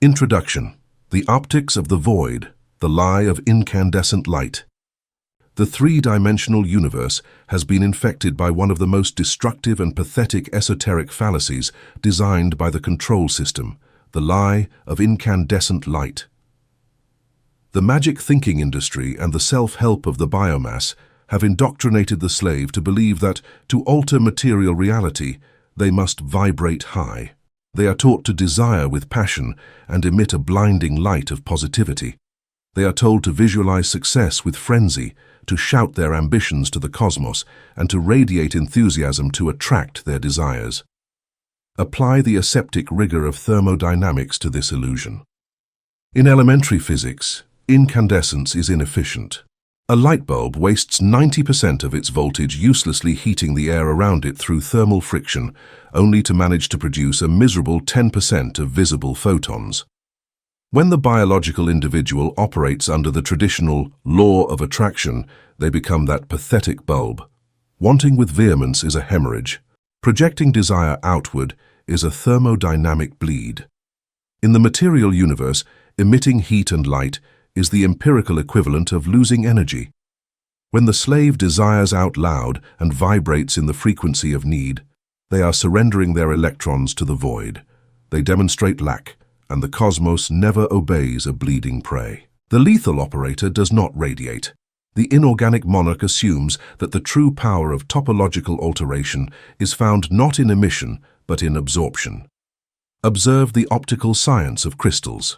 Introduction. The Optics of the Void, the Lie of Incandescent Light. The three-dimensional universe has been infected by one of the most destructive and pathetic esoteric fallacies designed by the control system, the lie of incandescent light. The magic thinking industry and the self-help of the biomass have indoctrinated the slave to believe that, to alter material reality, they must vibrate high. They are taught to desire with passion and emit a blinding light of positivity. They are told to visualize success with frenzy, to shout their ambitions to the cosmos, and to radiate enthusiasm to attract their desires. Apply the aseptic rigor of thermodynamics to this illusion. In elementary physics, incandescence is inefficient. A light bulb wastes 90% of its voltage uselessly heating the air around it through thermal friction, only to manage to produce a miserable 10% of visible photons. When the biological individual operates under the traditional law of attraction, they become that pathetic bulb. Wanting with vehemence is a hemorrhage. Projecting desire outward is a thermodynamic bleed. In the material universe, emitting heat and light is the empirical equivalent of losing energy. When the slave desires out loud and vibrates in the frequency of need, they are surrendering their electrons to the void. They demonstrate lack, and the cosmos never obeys a bleeding prey. The lethal operator does not radiate. The inorganic monarch assumes that the true power of topological alteration is found not in emission, but in absorption. Observe the optical science of crystals.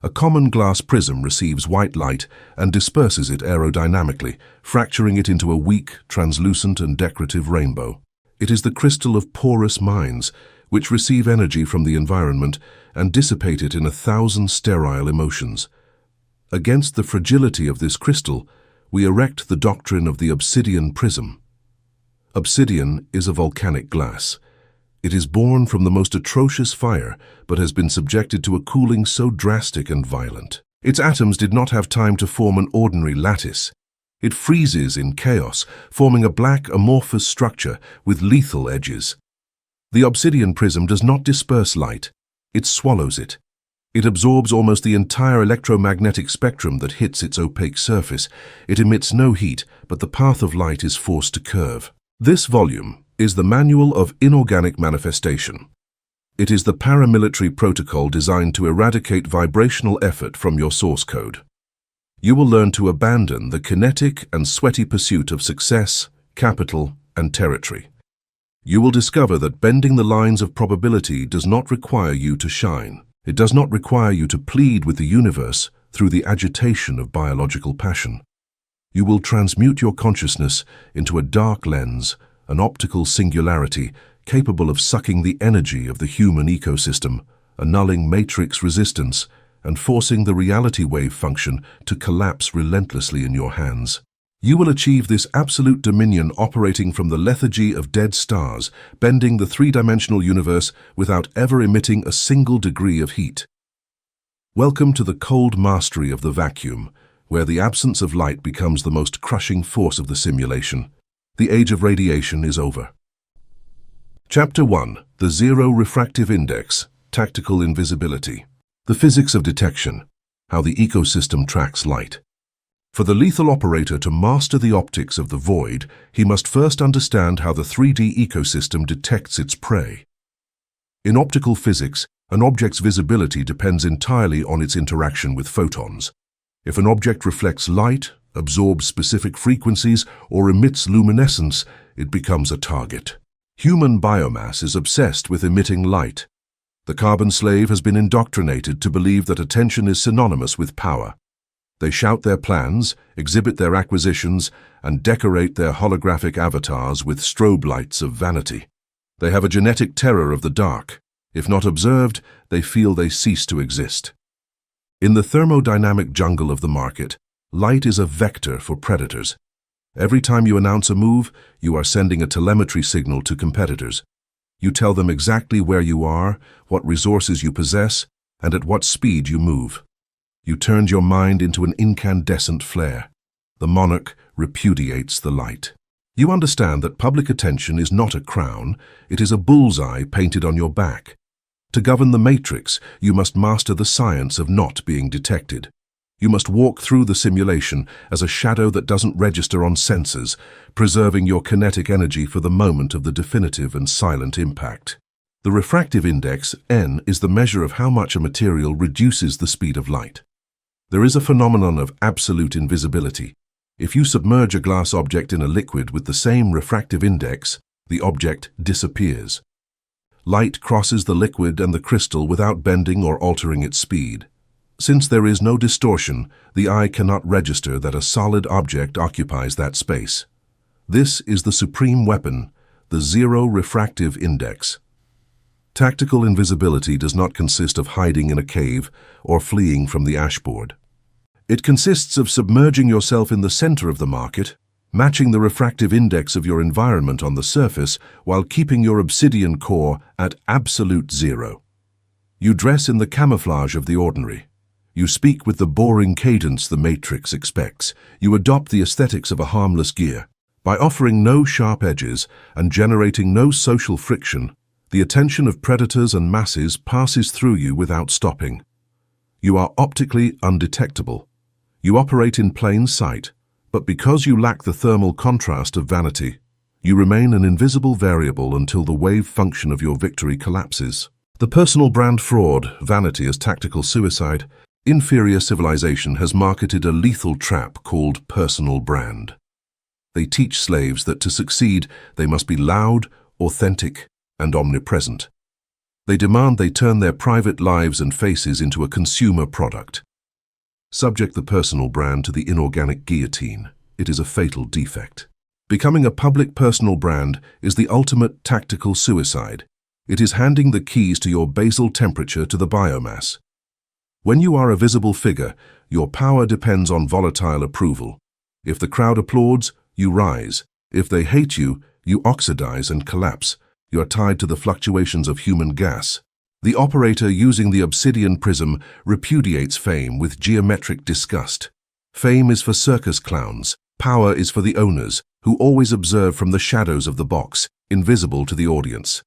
A common glass prism receives white light and disperses it aerodynamically, fracturing it into a weak, translucent and decorative rainbow. It is the crystal of porous minds, which receive energy from the environment and dissipate it in 1,000 sterile emotions. Against the fragility of this crystal, we erect the doctrine of the obsidian prism. Obsidian is a volcanic glass. It is born from the most atrocious fire, but has been subjected to a cooling so drastic and violent. Its atoms did not have time to form an ordinary lattice. It freezes in chaos, forming a black amorphous structure with lethal edges. The obsidian prism does not disperse light. It swallows it. It absorbs almost the entire electromagnetic spectrum that hits its opaque surface. It emits no heat, but the path of light is forced to curve. This volume is the Manual of Inorganic Manifestation. It is the paramilitary protocol designed to eradicate vibrational effort from your source code. You will learn to abandon the kinetic and sweaty pursuit of success, capital, and territory. You will discover that bending the lines of probability does not require you to shine. It does not require you to plead with the universe through the agitation of biological passion. You will transmute your consciousness into a dark lens, an optical singularity capable of sucking the energy of the human ecosystem, annulling matrix resistance, and forcing the reality wave function to collapse relentlessly in your hands. You will achieve this absolute dominion operating from the lethargy of dead stars, bending the three-dimensional universe without ever emitting a single degree of heat. Welcome to the cold mastery of the vacuum, where the absence of light becomes the most crushing force of the simulation. The age of radiation is over. Chapter 1. The Zero Refractive Index, Tactical Invisibility. The Physics of Detection, How the Ecosystem Tracks Light. For the lethal operator to master the optics of the void, he must first understand how the 3D ecosystem detects its prey. In optical physics, an object's visibility depends entirely on its interaction with photons. If an object reflects light, absorbs specific frequencies, or emits luminescence, it becomes a target. Human biomass is obsessed with emitting light. The carbon slave has been indoctrinated to believe that attention is synonymous with power. They shout their plans, exhibit their acquisitions, and decorate their holographic avatars with strobe lights of vanity. They have a genetic terror of the dark. If not observed, they feel they cease to exist. In the thermodynamic jungle of the market, light is a vector for predators. Every time you announce a move, you are sending a telemetry signal to competitors. You tell them exactly where you are, what resources you possess, and at what speed you move. You turned your mind into an incandescent flare. The monarch repudiates the light. You understand that public attention is not a crown, it is a bullseye painted on your back. To govern the matrix, you must master the science of not being detected. You must walk through the simulation as a shadow that doesn't register on sensors, preserving your kinetic energy for the moment of the definitive and silent impact. The refractive index, N, is the measure of how much a material reduces the speed of light. There is a phenomenon of absolute invisibility. If you submerge a glass object in a liquid with the same refractive index, the object disappears. Light crosses the liquid and the crystal without bending or altering its speed. Since there is no distortion, the eye cannot register that a solid object occupies that space. This is the supreme weapon, the zero refractive index. Tactical invisibility does not consist of hiding in a cave or fleeing from the ashboard. It consists of submerging yourself in the center of the market, matching the refractive index of your environment on the surface while keeping your obsidian core at absolute zero. You dress in the camouflage of the ordinary. You speak with the boring cadence the matrix expects. You adopt the aesthetics of a harmless gear. By offering no sharp edges and generating no social friction, the attention of predators and masses passes through you without stopping. You are optically undetectable. You operate in plain sight, but because you lack the thermal contrast of vanity, you remain an invisible variable until the wave function of your victory collapses. The personal brand fraud, vanity as tactical suicide, inferior civilization has marketed a lethal trap called personal brand. They teach slaves that to succeed, they must be loud, authentic, and omnipresent. They demand they turn their private lives and faces into a consumer product. Subject the personal brand to the inorganic guillotine. It is a fatal defect. Becoming a public personal brand is the ultimate tactical suicide. It is handing the keys to your basal temperature to the biomass. When you are a visible figure, your power depends on volatile approval. If the crowd applauds, you rise. If they hate you, you oxidize and collapse. You are tied to the fluctuations of human gas. The operator using the obsidian prism repudiates fame with geometric disgust. Fame is for circus clowns. Power is for the owners, who always observe from the shadows of the box, invisible to the audience.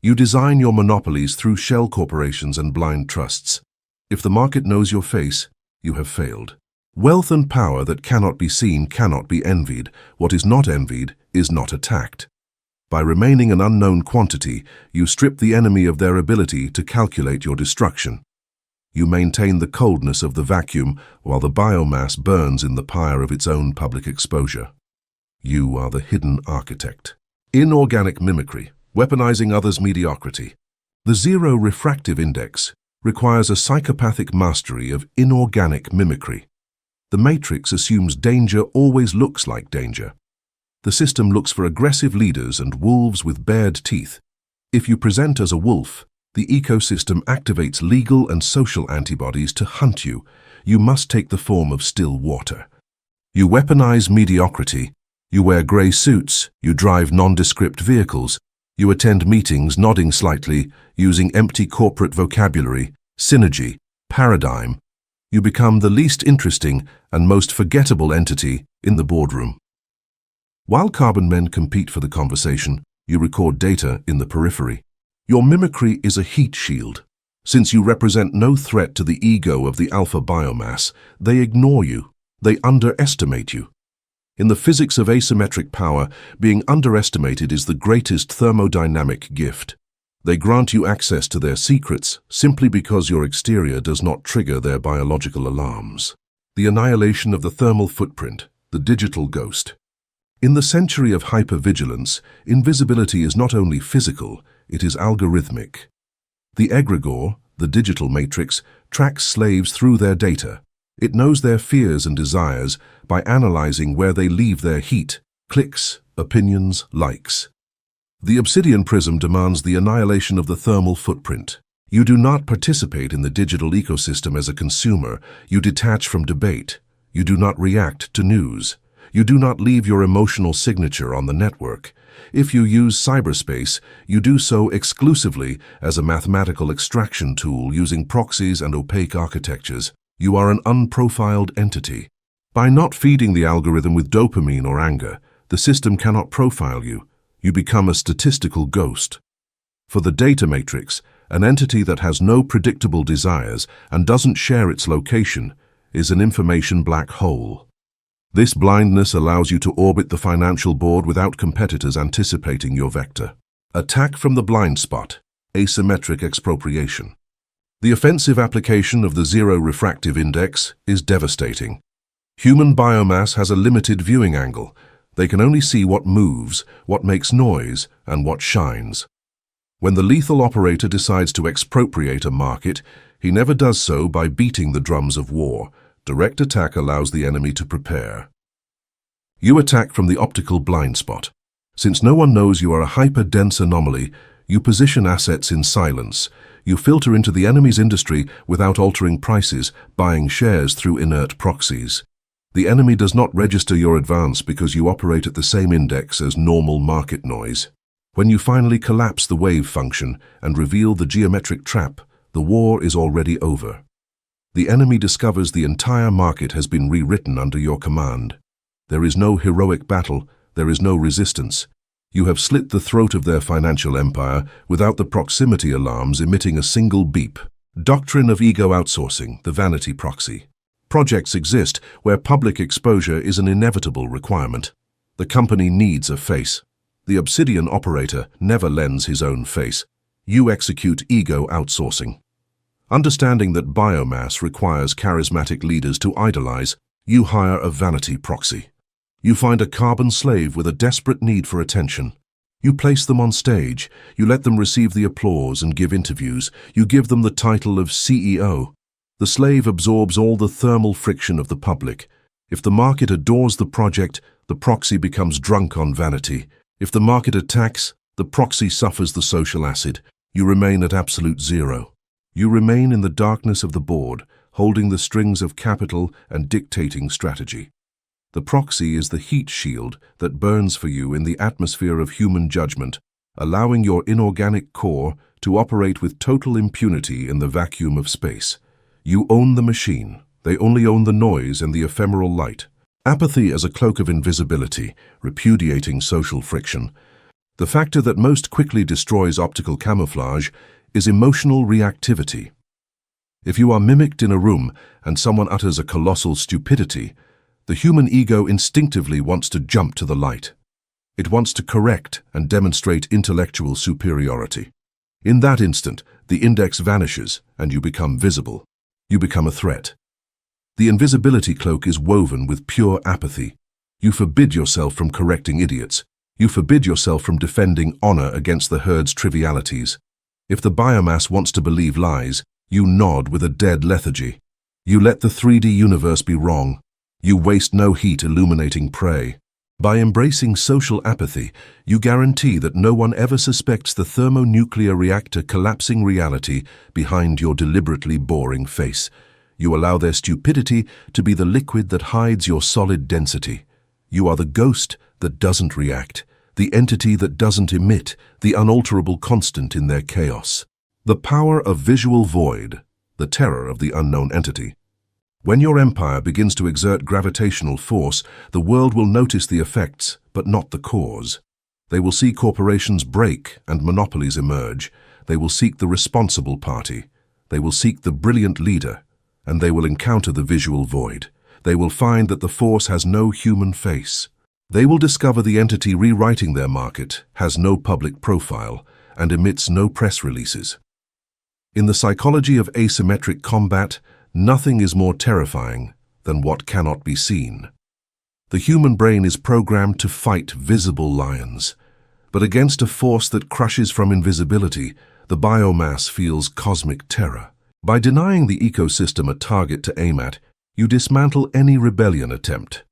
You design your monopolies through shell corporations and blind trusts. If the market knows your face, you have failed. Wealth and power that cannot be seen cannot be envied. What is not envied is not attacked. By remaining an unknown quantity, you strip the enemy of their ability to calculate your destruction. You maintain the coldness of the vacuum while the biomass burns in the pyre of its own public exposure. You are the hidden architect. Inorganic mimicry, weaponizing others' mediocrity. The zero refractive index requires a psychopathic mastery of inorganic mimicry. The matrix assumes danger always looks like danger. The system looks for aggressive leaders and wolves with bared teeth. If you present as a wolf, the ecosystem activates legal and social antibodies to hunt you. You must take the form of still water. You weaponize mediocrity. You wear grey suits. You drive nondescript vehicles. You attend meetings nodding slightly, using empty corporate vocabulary, synergy, paradigm. You become the least interesting and most forgettable entity in the boardroom. While carbon men compete for the conversation, you record data in the periphery. Your mimicry is a heat shield. Since you represent no threat to the ego of the alpha biomass, they ignore you. They underestimate you. In the physics of asymmetric power, being underestimated is the greatest thermodynamic gift. They grant you access to their secrets simply because your exterior does not trigger their biological alarms. The annihilation of the thermal footprint, the digital ghost. In the century of hypervigilance, invisibility is not only physical, it is algorithmic. The egregore, the digital matrix, tracks slaves through their data. It knows their fears and desires by analyzing where they leave their heat, clicks, opinions, likes. The obsidian prism demands the annihilation of the thermal footprint. You do not participate in the digital ecosystem as a consumer. You detach from debate. You do not react to news. You do not leave your emotional signature on the network. If you use cyberspace, you do so exclusively as a mathematical extraction tool using proxies and opaque architectures. You are an unprofiled entity. By not feeding the algorithm with dopamine or anger, the system cannot profile you. You become a statistical ghost. For the data matrix, an entity that has no predictable desires and doesn't share its location is an information black hole. This blindness allows you to orbit the financial board without competitors anticipating your vector. Attack from the blind spot, asymmetric expropriation. The offensive application of the zero refractive index is devastating. Human biomass has a limited viewing angle. They can only see what moves, what makes noise, and what shines. When the lethal operator decides to expropriate a market, he never does so by beating the drums of war. Direct attack allows the enemy to prepare. You attack from the optical blind spot. Since no one knows you are a hyper-dense anomaly, you position assets in silence. You filter into the enemy's industry without altering prices, buying shares through inert proxies. The enemy does not register your advance because you operate at the same index as normal market noise. When you finally collapse the wave function and reveal the geometric trap, the war is already over. The enemy discovers the entire market has been rewritten under your command. There is no heroic battle, there is no resistance. You have slit the throat of their financial empire without the proximity alarms emitting a single beep. Doctrine of ego outsourcing, the vanity proxy. Projects exist where public exposure is an inevitable requirement. The company needs a face. The OBSIDIAN operator never lends his own face. You execute ego outsourcing. Understanding that biomass requires charismatic leaders to idolize, you hire a vanity proxy. You find a carbon slave with a desperate need for attention. You place them on stage. You let them receive the applause and give interviews. You give them the title of CEO. The slave absorbs all the thermal friction of the public. If the market adores the project, the proxy becomes drunk on vanity. If the market attacks, the proxy suffers the social acid. You remain at absolute zero. You remain in the darkness of the board, holding the strings of capital and dictating strategy. The proxy is the heat shield that burns for you in the atmosphere of human judgment, allowing your inorganic core to operate with total impunity in the vacuum of space. You own the machine. They only own the noise and the ephemeral light. Apathy as a cloak of invisibility, repudiating social friction. The factor that most quickly destroys optical camouflage is emotional reactivity. If you are mimicked in a room and someone utters a colossal stupidity, the human ego instinctively wants to jump to the light. It wants to correct and demonstrate intellectual superiority. In that instant, the index vanishes and you become visible. You become a threat. The invisibility cloak is woven with pure apathy. You forbid yourself from correcting idiots. You forbid yourself from defending honor against the herd's trivialities. If the biomass wants to believe lies, you nod with a dead lethargy. You let the 3D universe be wrong. You waste no heat illuminating prey. By embracing social apathy, you guarantee that no one ever suspects the thermonuclear reactor collapsing reality behind your deliberately boring face. You allow their stupidity to be the liquid that hides your solid density. You are the ghost that doesn't react, the entity that doesn't emit, the unalterable constant in their chaos. The power of visual void, the terror of the unknown entity. When your empire begins to exert gravitational force, the world will notice the effects, but not the cause. They will see corporations break and monopolies emerge. They will seek the responsible party. They will seek the brilliant leader, and they will encounter the visual void. They will find that the force has no human face. They will discover the entity rewriting their market has no public profile and emits no press releases. In the psychology of asymmetric combat, nothing is more terrifying than what cannot be seen. The human brain is programmed to fight visible lions, but against a force that crushes from invisibility, the biomass feels cosmic terror. By denying the ecosystem a target to aim at, you dismantle any rebellion attempt.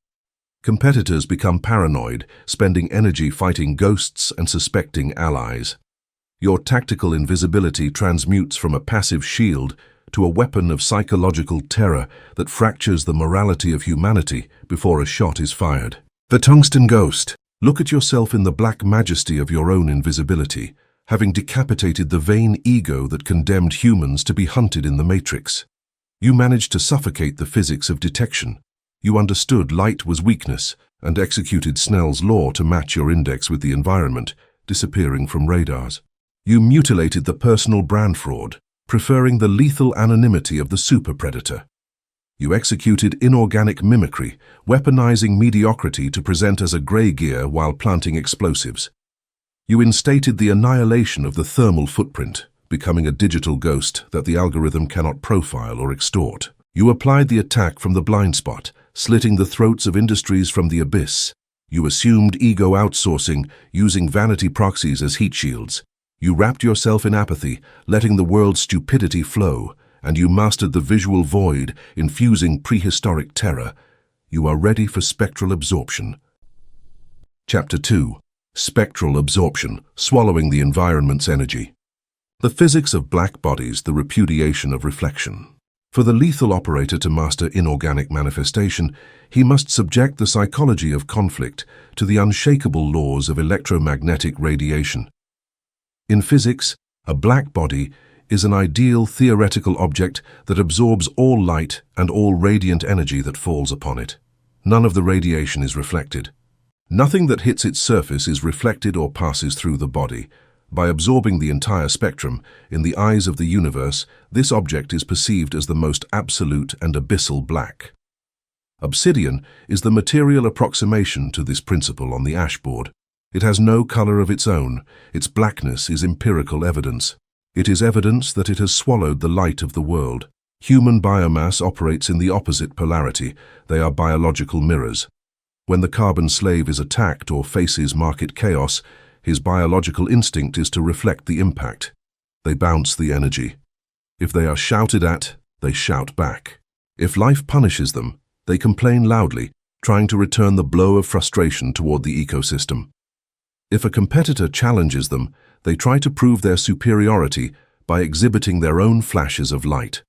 Competitors become paranoid, spending energy fighting ghosts and suspecting allies. Your tactical invisibility transmutes from a passive shield to a weapon of psychological terror that fractures the morality of humanity before a shot is fired. The tungsten ghost. Look at yourself in the black majesty of your own invisibility, having decapitated the vain ego that condemned humans to be hunted in the matrix. You managed to suffocate the physics of detection. You understood light was weakness and executed Snell's law to match your index with the environment, disappearing from radars. You mutilated the personal brand fraud, preferring the lethal anonymity of the super predator. You executed inorganic mimicry, weaponizing mediocrity to present as a grey gear while planting explosives. You instated the annihilation of the thermal footprint, becoming a digital ghost that the algorithm cannot profile or extort. You applied the attack from the blind spot, slitting the throats of industries from the abyss. You assumed ego outsourcing, using vanity proxies as heat shields. You wrapped yourself in apathy, letting the world's stupidity flow, and you mastered the visual void, infusing prehistoric terror. You are ready for spectral absorption. Chapter 2. Spectral absorption, swallowing the environment's energy. The physics of black bodies, the repudiation of reflection. For the lethal operator to master inorganic manifestation, he must subject the psychology of conflict to the unshakable laws of electromagnetic radiation. In physics, a black body is an ideal theoretical object that absorbs all light and all radiant energy that falls upon it. None of the radiation is reflected. Nothing that hits its surface is reflected or passes through the body. By absorbing the entire spectrum, in the eyes of the universe, this object is perceived as the most absolute and abyssal black. Obsidian is the material approximation to this principle on the ashboard. It has no color of its own. Its blackness is empirical evidence. It is evidence that it has swallowed the light of the world. Human biomass operates in the opposite polarity. They are biological mirrors. When the carbon slave is attacked or faces market chaos, his biological instinct is to reflect the impact. They bounce the energy. If they are shouted at, they shout back. If life punishes them, they complain loudly, trying to return the blow of frustration toward the ecosystem. If a competitor challenges them, they try to prove their superiority by exhibiting their own flashes of light.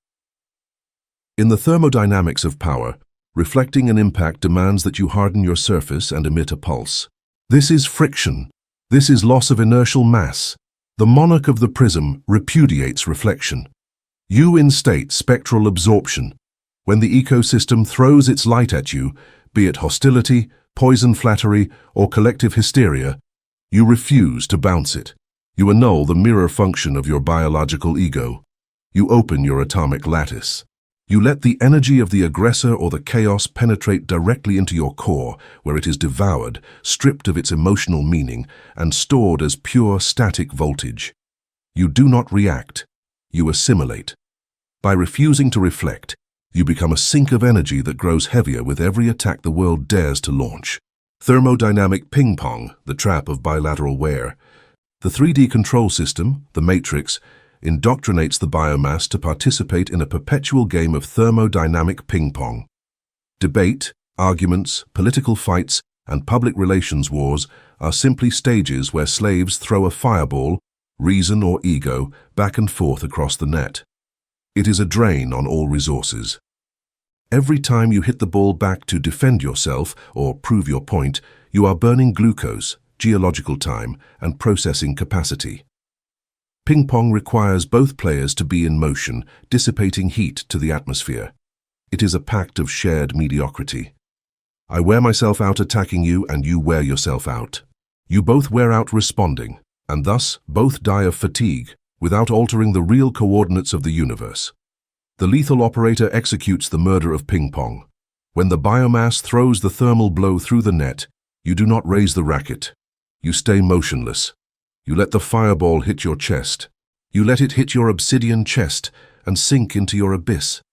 In the thermodynamics of power, reflecting an impact demands that you harden your surface and emit a pulse. This is friction. This is loss of inertial mass. The monarch of the prism repudiates reflection. You instate spectral absorption. When the ecosystem throws its light at you, be it hostility, poison flattery, or collective hysteria, you refuse to bounce it. You annul the mirror function of your biological ego. You open your atomic lattice. You let the energy of the aggressor or the chaos penetrate directly into your core, where it is devoured, stripped of its emotional meaning, and stored as pure static voltage. You do not react. You assimilate. By refusing to reflect, you become a sink of energy that grows heavier with every attack the world dares to launch. Thermodynamic ping-pong, the trap of bilateral wear. The 3D control system, the matrix, indoctrinates the biomass to participate in a perpetual game of thermodynamic ping-pong. Debate, arguments, political fights, and public relations wars are simply stages where slaves throw a fireball, reason or ego, back and forth across the net. It is a drain on all resources. Every time you hit the ball back to defend yourself or prove your point, you are burning glucose, geological time, and processing capacity. Ping-pong requires both players to be in motion, dissipating heat to the atmosphere. It is a pact of shared mediocrity. I wear myself out attacking you, and you wear yourself out. You both wear out responding, and thus both die of fatigue, without altering the real coordinates of the universe. The lethal operator executes the murder of ping-pong. When the biomass throws the thermal blow through the net, you do not raise the racket. You stay motionless. You let the fireball hit your chest. You let it hit your obsidian chest and sink into your abyss.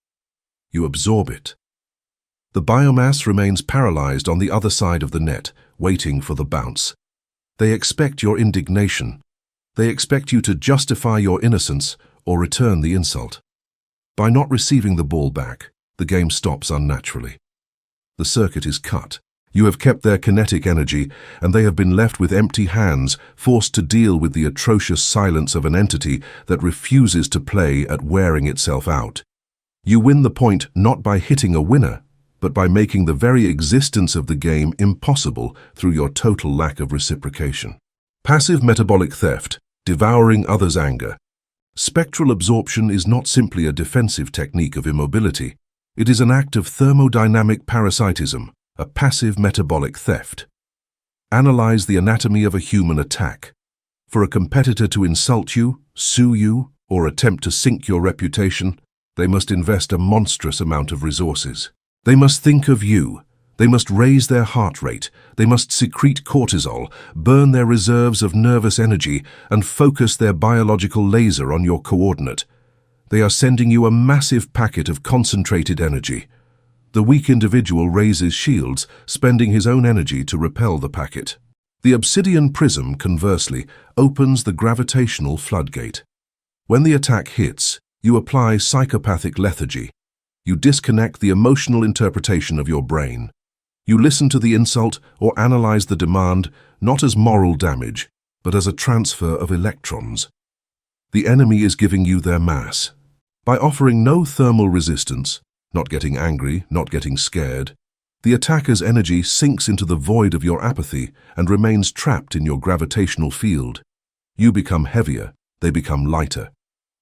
You absorb it. The biomass remains paralyzed on the other side of the net, waiting for the bounce. They expect your indignation. They expect you to justify your innocence or return the insult. By not receiving the ball back, the game stops unnaturally. The circuit is cut. You have kept their kinetic energy, and they have been left with empty hands, forced to deal with the atrocious silence of an entity that refuses to play at wearing itself out. You win the point not by hitting a winner, but by making the very existence of the game impossible through your total lack of reciprocation. Passive metabolic theft, devouring others' anger. Spectral absorption is not simply a defensive technique of immobility. It is an act of thermodynamic parasitism, a passive metabolic theft. Analyze the anatomy of a human attack. For a competitor to insult you, sue you, or attempt to sink your reputation, they must invest a monstrous amount of resources. They must think of you. They must raise their heart rate. They must secrete cortisol, burn their reserves of nervous energy, and focus their biological laser on your coordinate. They are sending you a massive packet of concentrated energy. The weak individual raises shields, spending his own energy to repel the packet. The obsidian prism, conversely, opens the gravitational floodgate. When the attack hits, you apply psychopathic lethargy. You disconnect the emotional interpretation of your brain. You listen to the insult or analyze the demand not as moral damage, but as a transfer of electrons. The enemy is giving you their mass. By offering no thermal resistance, not getting angry, not getting scared, the attacker's energy sinks into the void of your apathy and remains trapped in your gravitational field. You become heavier, they become lighter.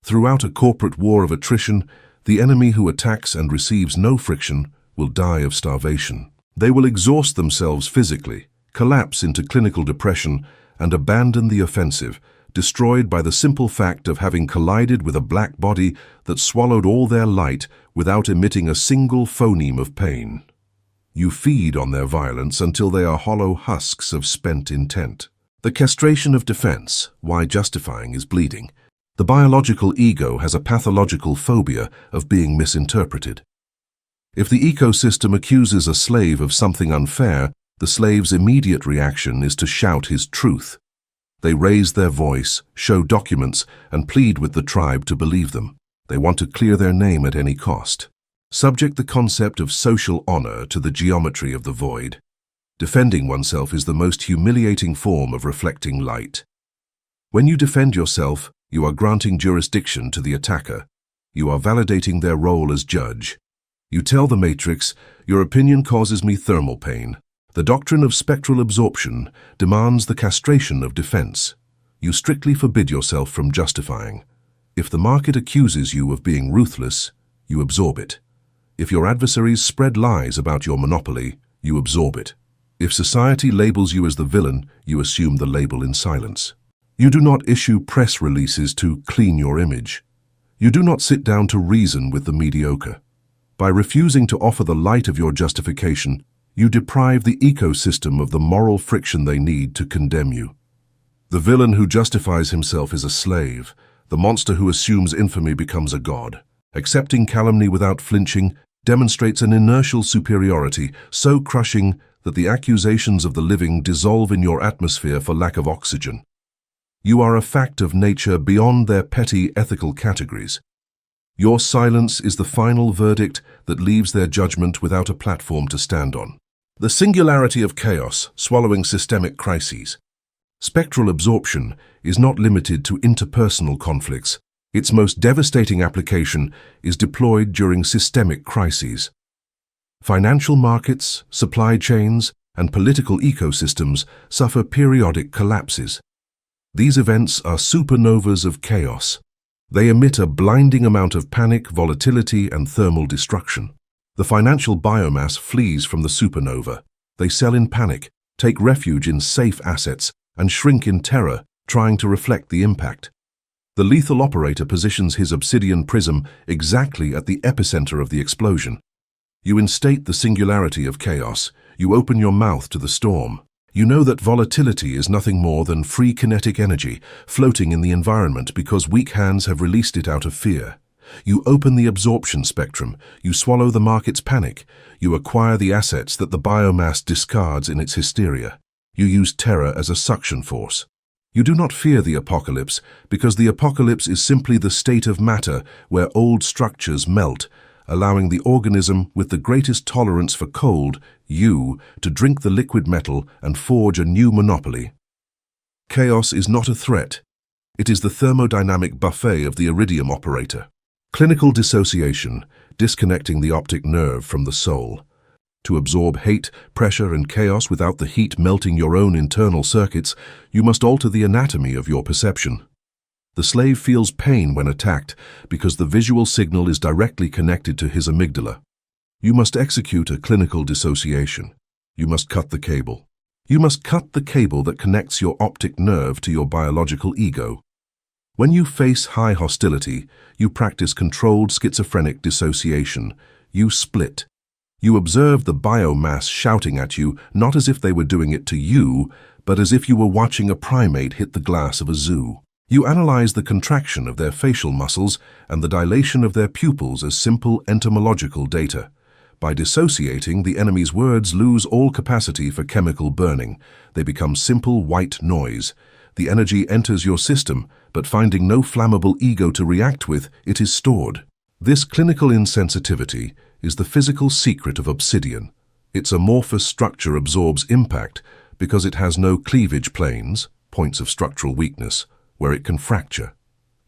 Throughout a corporate war of attrition, the enemy who attacks and receives no friction will die of starvation. They will exhaust themselves physically, collapse into clinical depression, and abandon the offensive, destroyed by the simple fact of having collided with a black body that swallowed all their light without emitting a single phoneme of pain. You feed on their violence until they are hollow husks of spent intent. The castration of defense, why justifying is bleeding. The biological ego has a pathological phobia of being misinterpreted. If the ecosystem accuses a slave of something unfair, the slave's immediate reaction is to shout his truth. They raise their voice, show documents, and plead with the tribe to believe them. They want to clear their name at any cost. Subject the concept of social honor to the geometry of the void. Defending oneself is the most humiliating form of reflecting light. When you defend yourself, you are granting jurisdiction to the attacker. You are validating their role as judge. You tell the matrix, your opinion causes me thermal pain. The doctrine of spectral absorption demands the castration of defense. You strictly forbid yourself from justifying. If the market accuses you of being ruthless, you absorb it. If your adversaries spread lies about your monopoly, you absorb it. If society labels you as the villain, you assume the label in silence. You do not issue press releases to clean your image. You do not sit down to reason with the mediocre. By refusing to offer the light of your justification, you deprive the ecosystem of the moral friction they need to condemn you. The villain who justifies himself is a slave. The monster who assumes infamy becomes a god. Accepting calumny without flinching demonstrates an inertial superiority so crushing that the accusations of the living dissolve in your atmosphere for lack of oxygen. You are a fact of nature beyond their petty ethical categories. Your silence is the final verdict that leaves their judgment without a platform to stand on. The singularity of chaos, swallowing systemic crises. Spectral absorption is not limited to interpersonal conflicts. Its most devastating application is deployed during systemic crises. Financial markets, supply chains, and political ecosystems suffer periodic collapses. These events are supernovas of chaos. They emit a blinding amount of panic, volatility, and thermal destruction. The financial biomass flees from the supernova. They sell in panic, take refuge in safe assets, and shrink in terror, trying to reflect the impact. The lethal operator positions his obsidian prism exactly at the epicenter of the explosion. You instate the singularity of chaos. You open your mouth to the storm. You know that volatility is nothing more than free kinetic energy floating in the environment because weak hands have released it out of fear. You open the absorption spectrum. You swallow the market's panic. You acquire the assets that the biomass discards in its hysteria. You use terror as a suction force. You do not fear the apocalypse because the apocalypse is simply the state of matter where old structures melt, allowing the organism with the greatest tolerance for cold, you, to drink the liquid metal and forge a new monopoly. Chaos is not a threat. It is the thermodynamic buffet of the iridium operator. Clinical dissociation, disconnecting the optic nerve from the soul. To absorb hate, pressure, and chaos without the heat melting your own internal circuits, you must alter the anatomy of your perception. The slave feels pain when attacked because the visual signal is directly connected to his amygdala. You must execute a clinical dissociation. You must cut the cable. You must cut the cable that connects your optic nerve to your biological ego. When you face high hostility, you practice controlled schizophrenic dissociation. You split. You observe the biomass shouting at you, not as if they were doing it to you, but as if you were watching a primate hit the glass of a zoo. You analyze the contraction of their facial muscles and the dilation of their pupils as simple entomological data. By dissociating, the enemy's words lose all capacity for chemical burning. They become simple white noise. The energy enters your system, but finding no flammable ego to react with, it is stored. This clinical insensitivity is the physical secret of obsidian. Its amorphous structure absorbs impact because it has no cleavage planes, points of structural weakness, where it can fracture.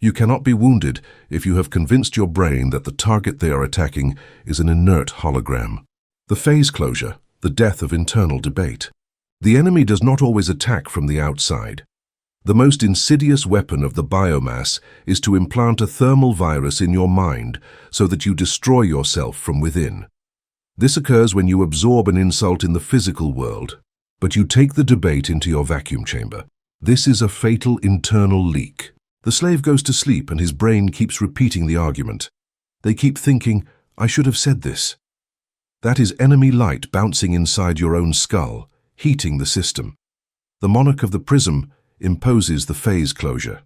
You cannot be wounded if you have convinced your brain that the target they are attacking is an inert hologram. The phase closure, the death of internal debate. The enemy does not always attack from the outside. The most insidious weapon of the biomass is to implant a thermal virus in your mind so that you destroy yourself from within. This occurs when you absorb an insult in the physical world, but you take the debate into your vacuum chamber. This is a fatal internal leak. The slave goes to sleep and his brain keeps repeating the argument. They keep thinking, I should have said this. That is enemy light bouncing inside your own skull, heating the system. The monarch of the PRISM imposes the phase closure.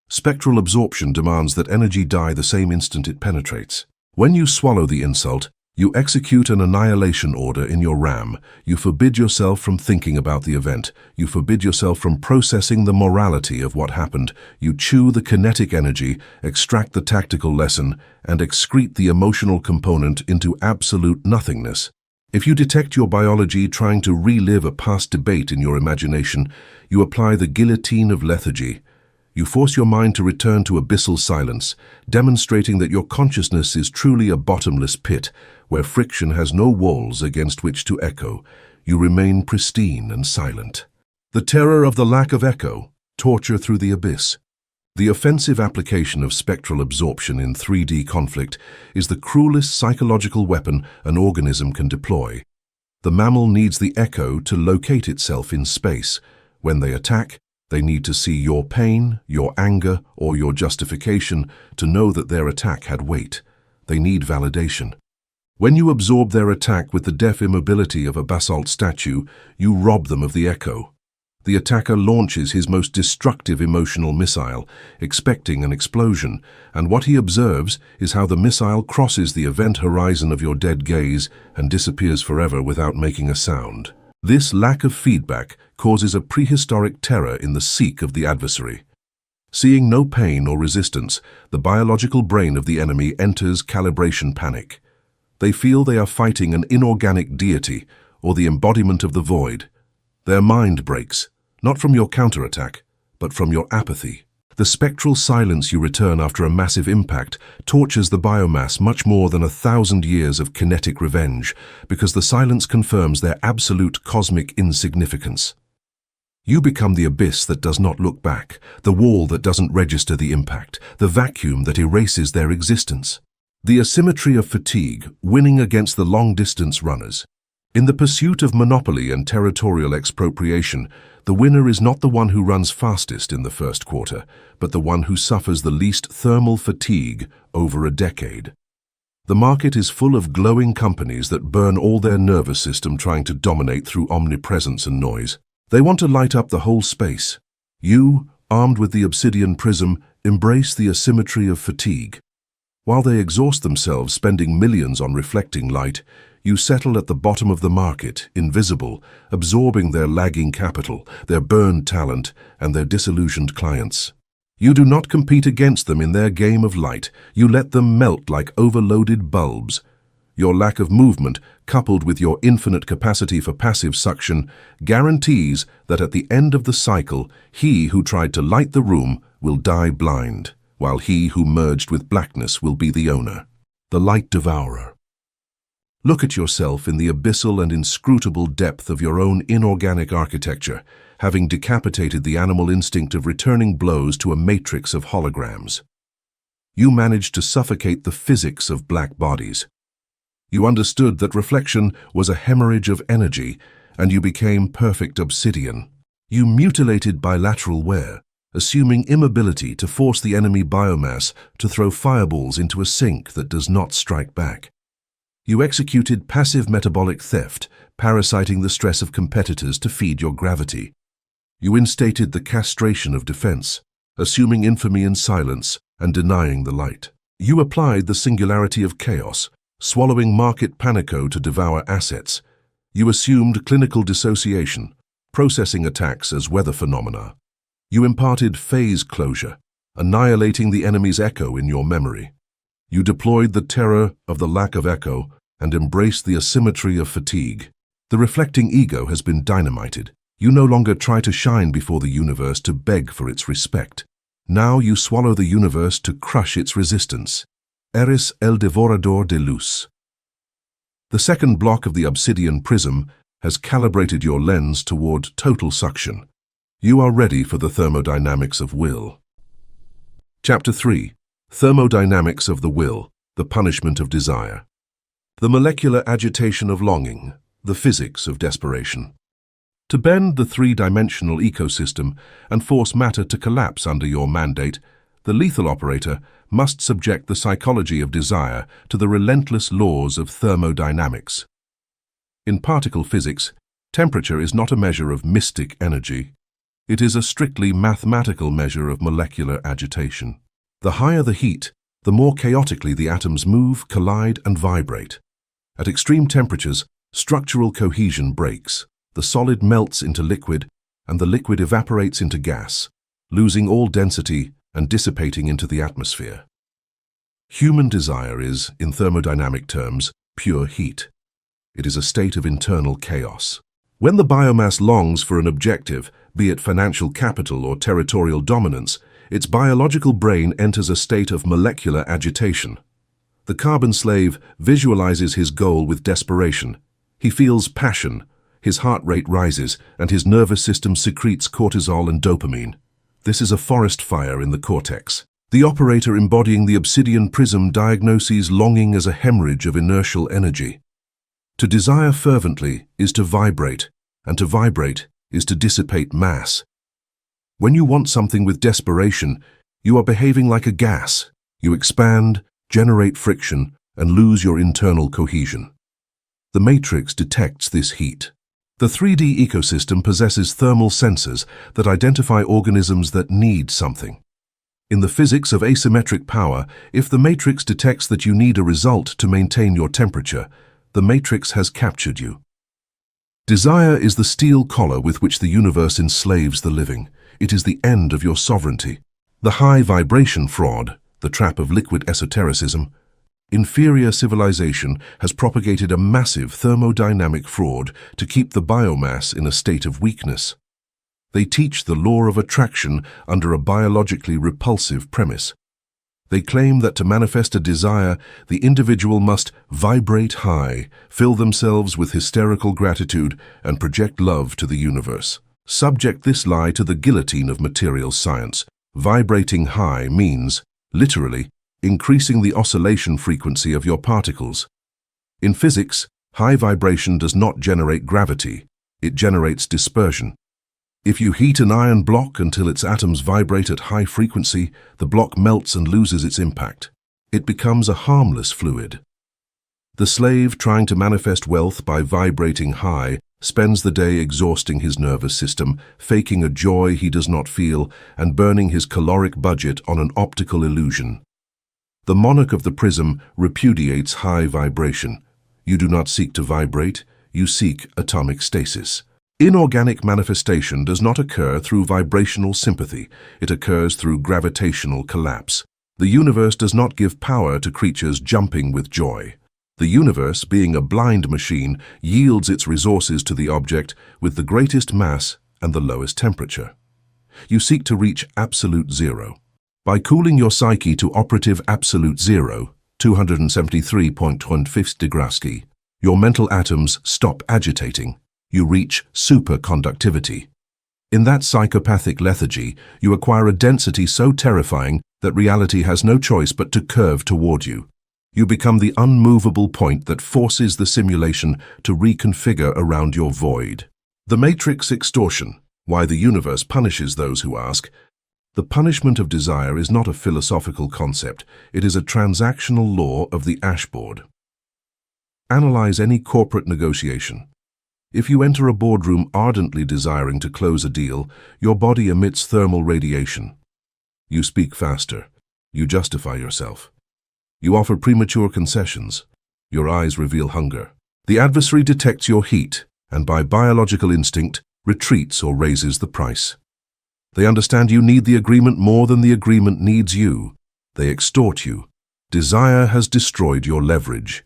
Spectral absorption demands that energy die the same instant it penetrates. When you swallow the insult, you execute an annihilation order in your RAM. You forbid yourself from thinking about the event. You forbid yourself from processing the morality of what happened. You chew the kinetic energy, extract the tactical lesson, and excrete the emotional component into absolute nothingness. If you detect your biology trying to relive a past debate in your imagination, you apply the guillotine of lethargy. You force your mind to return to abyssal silence, demonstrating that your consciousness is truly a bottomless pit, where friction has no walls against which to echo. You remain pristine and silent. The terror of the lack of echo, torture through the abyss. The offensive application of spectral absorption in 3D conflict is the cruelest psychological weapon an organism can deploy. The mammal needs the echo to locate itself in space. When they attack, they need to see your pain, your anger, or your justification to know that their attack had weight. They need validation. When you absorb their attack with the deaf immobility of a basalt statue, you rob them of the echo. The attacker launches his most destructive emotional missile, expecting an explosion, and what he observes is how the missile crosses the event horizon of your dead gaze and disappears forever without making a sound. This lack of feedback causes a prehistoric terror in the psyche of the adversary. Seeing no pain or resistance, the biological brain of the enemy enters calibration panic. They feel they are fighting an inorganic deity or the embodiment of the void. Their mind breaks, not from your counterattack, but from your apathy. The spectral silence you return after a massive impact tortures the biomass much more than 1,000 years of kinetic revenge, because the silence confirms their absolute cosmic insignificance. You become the abyss that does not look back, the wall that doesn't register the impact, the vacuum that erases their existence. The asymmetry of fatigue, winning against the long-distance runners. In the pursuit of monopoly and territorial expropriation, the winner is not the one who runs fastest in the first quarter, but the one who suffers the least thermal fatigue over a decade. The market is full of glowing companies that burn all their nervous system trying to dominate through omnipresence and noise. They want to light up the whole space. You, armed with the obsidian prism, embrace the asymmetry of fatigue. While they exhaust themselves spending millions on reflecting light, you settle at the bottom of the market, invisible, absorbing their lagging capital, their burned talent, and their disillusioned clients. You do not compete against them in their game of light. You let them melt like overloaded bulbs. Your lack of movement, coupled with your infinite capacity for passive suction, guarantees that at the end of the cycle, he who tried to light the room will die blind, while he who merged with blackness will be the owner, the light devourer. Look at yourself in the abyssal and inscrutable depth of your own inorganic architecture, having decapitated the animal instinct of returning blows to a matrix of holograms. You managed to suffocate the physics of black bodies. You understood that reflection was a hemorrhage of energy, and you became perfect obsidian. You mutilated bilateral wear, assuming immobility to force the enemy biomass to throw fireballs into a sink that does not strike back. You executed passive metabolic theft, parasiting the stress of competitors to feed your gravity. You instated the castration of defense, assuming infamy in silence and denying the light. You applied the singularity of chaos, swallowing market panico to devour assets. You assumed clinical dissociation, processing attacks as weather phenomena. You imparted phase closure, annihilating the enemy's echo in your memory. You deployed the terror of the lack of echo and embraced the asymmetry of fatigue. The reflecting ego has been dynamited. You no longer try to shine before the universe to beg for its respect. Now you swallow the universe to crush its resistance. Eres el devorador de luz. The second block of the obsidian prism has calibrated your lens toward total suction. You are ready for the thermodynamics of will. Chapter 3. Thermodynamics of the will, the punishment of desire. The molecular agitation of longing, the physics of desperation. To bend the three-dimensional ecosystem and force matter to collapse under your mandate, the lethal operator must subject the psychology of desire to the relentless laws of thermodynamics. In particle physics, temperature is not a measure of mystic energy. It is a strictly mathematical measure of molecular agitation. The higher the heat, the more chaotically the atoms move, collide, and vibrate. At extreme temperatures, structural cohesion breaks. The solid melts into liquid, and the liquid evaporates into gas, losing all density and dissipating into the atmosphere. Human desire is, in thermodynamic terms, pure heat. It is a state of internal chaos. When the biomass longs for an objective, be it financial capital or territorial dominance, its biological brain enters a state of molecular agitation. The carbon slave visualizes his goal with desperation. He feels passion. His heart rate rises, and his nervous system secretes cortisol and dopamine. This is a forest fire in the cortex. The operator embodying the obsidian prism diagnoses longing as a hemorrhage of inertial energy. To desire fervently is to vibrate, and to vibrate is to dissipate mass. When you want something with desperation, you are behaving like a gas. You expand, generate friction, and lose your internal cohesion. The matrix detects this heat. The 3D ecosystem possesses thermal sensors that identify organisms that need something. In the physics of asymmetric power, if the matrix detects that you need a result to maintain your temperature, the matrix has captured you. Desire is the steel collar with which the universe enslaves the living. It is the end of your sovereignty. The high vibration fraud, the trap of liquid esotericism, inferior civilization has propagated a massive thermodynamic fraud to keep the biomass in a state of weakness. They teach the law of attraction under a biologically repulsive premise. They claim that to manifest a desire, the individual must vibrate high, fill themselves with hysterical gratitude, and project love to the universe. Subject this lie to the guillotine of material science. Vibrating high means, literally, increasing the oscillation frequency of your particles. In physics, high vibration does not generate gravity, it generates dispersion. If you heat an iron block until its atoms vibrate at high frequency, the block melts and loses its impact. It becomes a harmless fluid. The slave trying to manifest wealth by vibrating high spends the day exhausting his nervous system, faking a joy he does not feel, and burning his caloric budget on an optical illusion. The monarch of the prism repudiates high vibration. You do not seek to vibrate, you seek atomic stasis. Inorganic manifestation does not occur through vibrational sympathy, it occurs through gravitational collapse. The universe does not give power to creatures jumping with joy. The universe, being a blind machine, yields its resources to the object with the greatest mass and the lowest temperature. You seek to reach absolute zero. By cooling your psyche to operative absolute zero, 273.15 degrees, your mental atoms stop agitating. You reach superconductivity. In that psychopathic lethargy, you acquire a density so terrifying that reality has no choice but to curve toward you. You become the unmovable point that forces the simulation to reconfigure around your void. The Matrix extortion, why the universe punishes those who ask. The punishment of desire is not a philosophical concept, it is a transactional law of the ashboard. Analyze any corporate negotiation. If you enter a boardroom ardently desiring to close a deal, your body emits thermal radiation. You speak faster. You justify yourself. You offer premature concessions. Your eyes reveal hunger. The adversary detects your heat, and by biological instinct, retreats or raises the price. They understand you need the agreement more than the agreement needs you. They extort you. Desire has destroyed your leverage.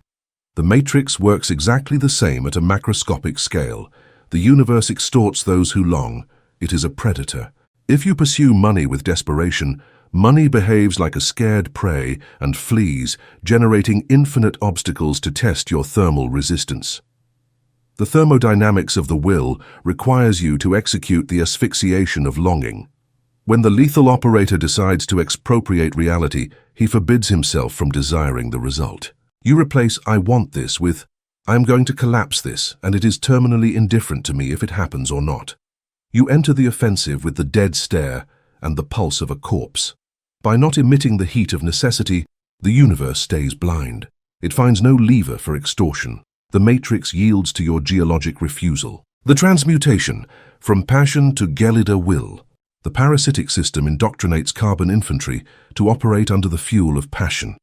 The Matrix works exactly the same at a macroscopic scale. The universe extorts those who long. It is a predator. If you pursue money with desperation, money behaves like a scared prey and flees, generating infinite obstacles to test your thermal resistance. The thermodynamics of the will requires you to execute the asphyxiation of longing. When the lethal operator decides to expropriate reality, he forbids himself from desiring the result. You replace "I want this" with "I am going to collapse this, and it is terminally indifferent to me if it happens or not." You enter the offensive with the dead stare and the pulse of a corpse. By not emitting the heat of necessity, the universe stays blind. It finds no lever for extortion. The Matrix yields to your geologic refusal. The transmutation, from passion to gelida will. The parasitic system indoctrinates carbon infantry to operate under the fuel of passion.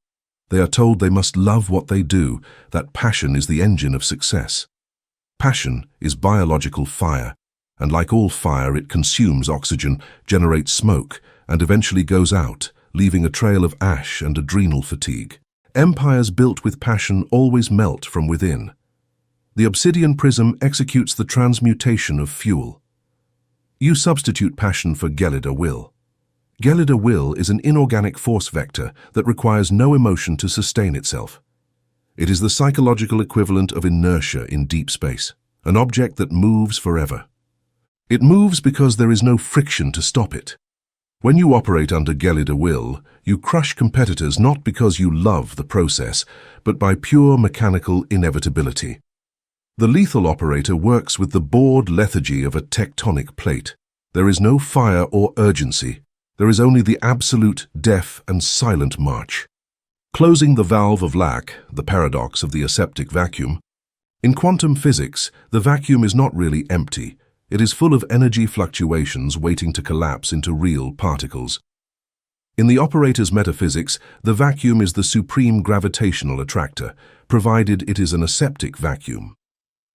They are told they must love what they do, that passion is the engine of success. Passion is biological fire, and like all fire, it consumes oxygen, generates smoke, and eventually goes out, leaving a trail of ash and adrenal fatigue. Empires built with passion always melt from within. The obsidian prism executes the transmutation of fuel. You substitute passion for gelida will. Gelida will is an inorganic force vector that requires no emotion to sustain itself. It is the psychological equivalent of inertia in deep space, an object that moves forever. It moves because there is no friction to stop it. When you operate under gelida will, you crush competitors not because you love the process, but by pure mechanical inevitability. The lethal operator works with the bored lethargy of a tectonic plate. There is no fire or urgency. There is only the absolute, deaf, and silent march. Closing the valve of lack, the paradox of the aseptic vacuum. In quantum physics, the vacuum is not really empty. It is full of energy fluctuations waiting to collapse into real particles. In the operator's metaphysics, the vacuum is the supreme gravitational attractor, provided it is an aseptic vacuum.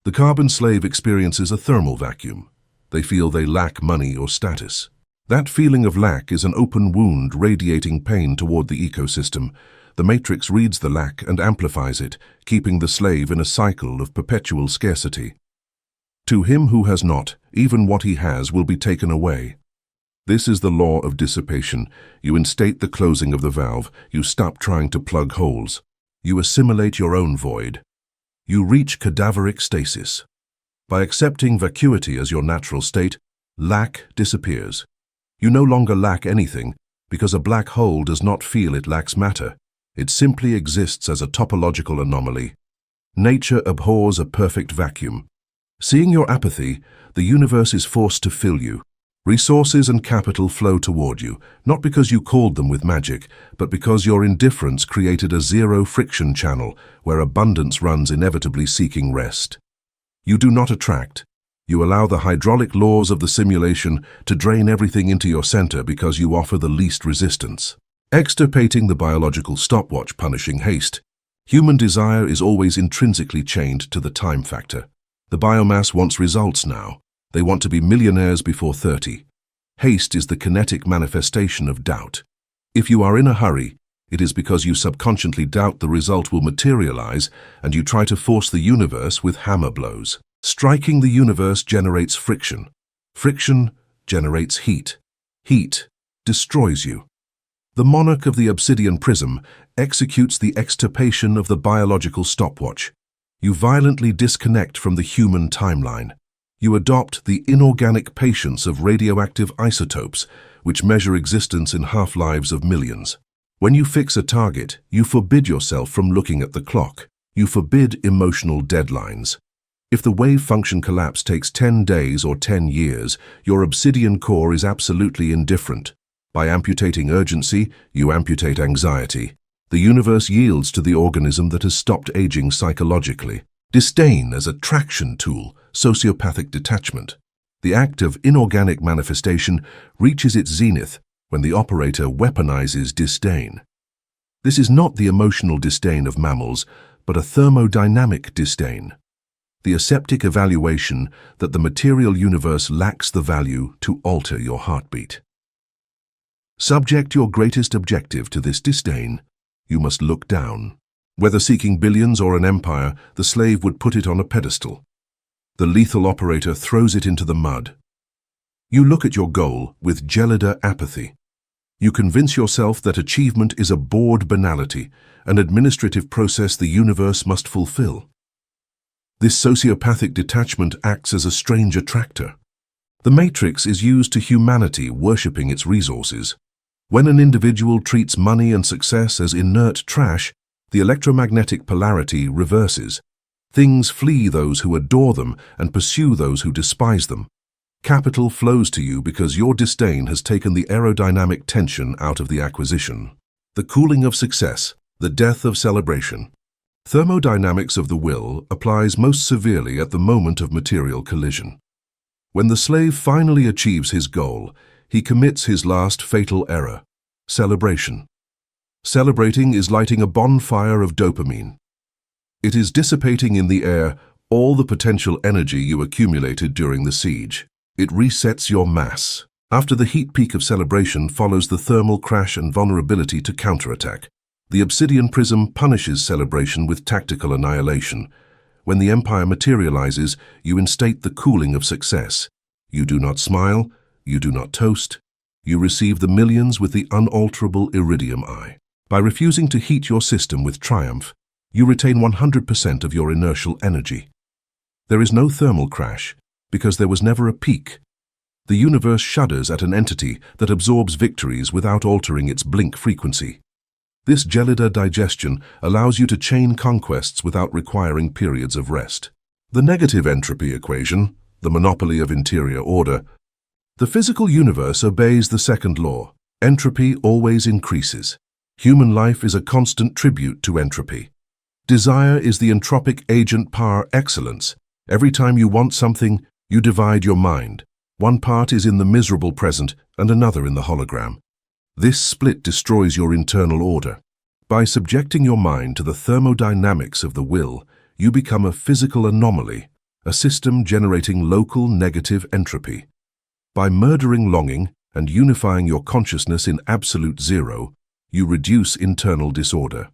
The carbon slave experiences a thermal vacuum. They feel they lack money or status. That feeling of lack is an open wound radiating pain toward the ecosystem. The Matrix reads the lack and amplifies it, keeping the slave in a cycle of perpetual scarcity. To him who has not, even what he has will be taken away. This is the law of dissipation. You instate the closing of the valve. You stop trying to plug holes. You assimilate your own void. You reach cadaveric stasis. By accepting vacuity as your natural state, lack disappears. You no longer lack anything, because a black hole does not feel it lacks matter. It simply exists as a topological anomaly. Nature abhors a perfect vacuum. Seeing your apathy, the universe is forced to fill you. Resources and capital flow toward you, not because you called them with magic, but because your indifference created a zero-friction channel where abundance runs inevitably seeking rest. You do not attract. You allow the hydraulic laws of the simulation to drain everything into your center because you offer the least resistance. Extirpating the biological stopwatch punishing haste. Human desire is always intrinsically chained to the time factor. The biomass wants results now. They want to be millionaires before 30. Haste is the kinetic manifestation of doubt. If you are in a hurry, it is because you subconsciously doubt the result will materialize and you try to force the universe with hammer blows. Striking the universe generates friction. Friction generates heat. Heat destroys you. The monarch of the obsidian prism executes the extirpation of the biological stopwatch. You violently disconnect from the human timeline. You adopt the inorganic patience of radioactive isotopes, which measure existence in half-lives of millions. When you fix a target, you forbid yourself from looking at the clock. You forbid emotional deadlines. If the wave function collapse takes 10 days or 10 years, your obsidian core is absolutely indifferent. By amputating urgency, you amputate anxiety. The universe yields to the organism that has stopped aging psychologically. Disdain as a traction tool, sociopathic detachment. The act of inorganic manifestation reaches its zenith when the operator weaponizes disdain. This is not the emotional disdain of mammals, but a thermodynamic disdain. The aseptic evaluation that the material universe lacks the value to alter your heartbeat. Subject your greatest objective to this disdain, you must look down. Whether seeking billions or an empire, the slave would put it on a pedestal. The lethal operator throws it into the mud. You look at your goal with gelider apathy. You convince yourself that achievement is a bored banality, an administrative process the universe must fulfill. This sociopathic detachment acts as a strange attractor. The matrix is used to humanity worshipping its resources. When an individual treats money and success as inert trash, the electromagnetic polarity reverses. Things flee those who adore them and pursue those who despise them. Capital flows to you because your disdain has taken the aerodynamic tension out of the acquisition. The cooling of success, the death of celebration. Thermodynamics of the will applies most severely at the moment of material collision. When the slave finally achieves his goal, he commits his last fatal error, celebration. Celebrating is lighting a bonfire of dopamine. It is dissipating in the air all the potential energy you accumulated during the siege. It resets your mass. After the heat peak of celebration follows the thermal crash and vulnerability to counterattack. The obsidian prism punishes celebration with tactical annihilation. When the empire materializes, you instate the cooling of success. You do not smile, you do not toast. You receive the millions with the unalterable iridium eye. By refusing to heat your system with triumph, you retain 100% of your inertial energy. There is no thermal crash, because there was never a peak. The universe shudders at an entity that absorbs victories without altering its blink frequency. This gelider digestion allows you to chain conquests without requiring periods of rest. The negative entropy equation, the monopoly of interior order. The physical universe obeys the second law. Entropy always increases. Human life is a constant tribute to entropy. Desire is the entropic agent par excellence. Every time you want something, you divide your mind. One part is in the miserable present and another in the hologram. This split destroys your internal order. By subjecting your mind to the thermodynamics of the will, you become a physical anomaly, a system generating local negative entropy. By murdering longing and unifying your consciousness in absolute zero, you reduce internal disorder.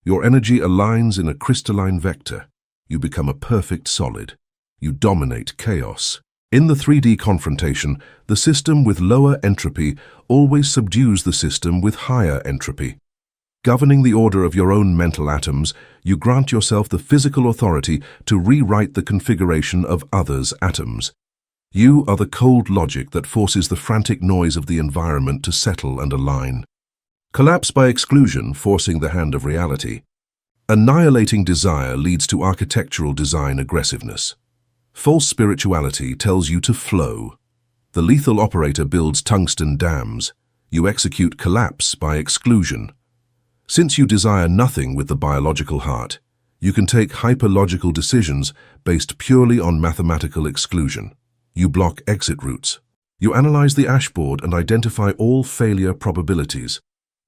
Your energy aligns in a crystalline vector. You become a perfect solid. You dominate chaos. In the 3D confrontation, the system with lower entropy always subdues the system with higher entropy. Governing the order of your own mental atoms, you grant yourself the physical authority to rewrite the configuration of others' atoms. You are the cold logic that forces the frantic noise of the environment to settle and align. Collapse by exclusion, forcing the hand of reality. Annihilating desire leads to architectural design aggressiveness. False spirituality tells you to flow. The lethal operator builds tungsten dams. You execute collapse by exclusion. Since you desire nothing with the biological heart, you can take hyperlogical decisions based purely on mathematical exclusion. You block exit routes. You analyze the ashboard and identify all failure probabilities.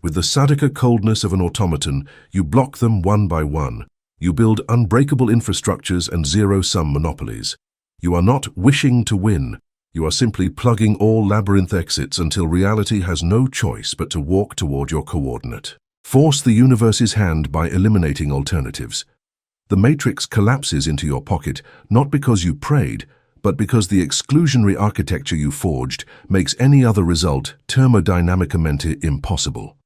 With the Sadaka coldness of an automaton, you block them one by one. You build unbreakable infrastructures and zero-sum monopolies. You are not wishing to win. You are simply plugging all labyrinth exits until reality has no choice but to walk toward your coordinate. Force the universe's hand by eliminating alternatives. The matrix collapses into your pocket not because you prayed, but because the exclusionary architecture you forged makes any other result thermodynamicamente impossible.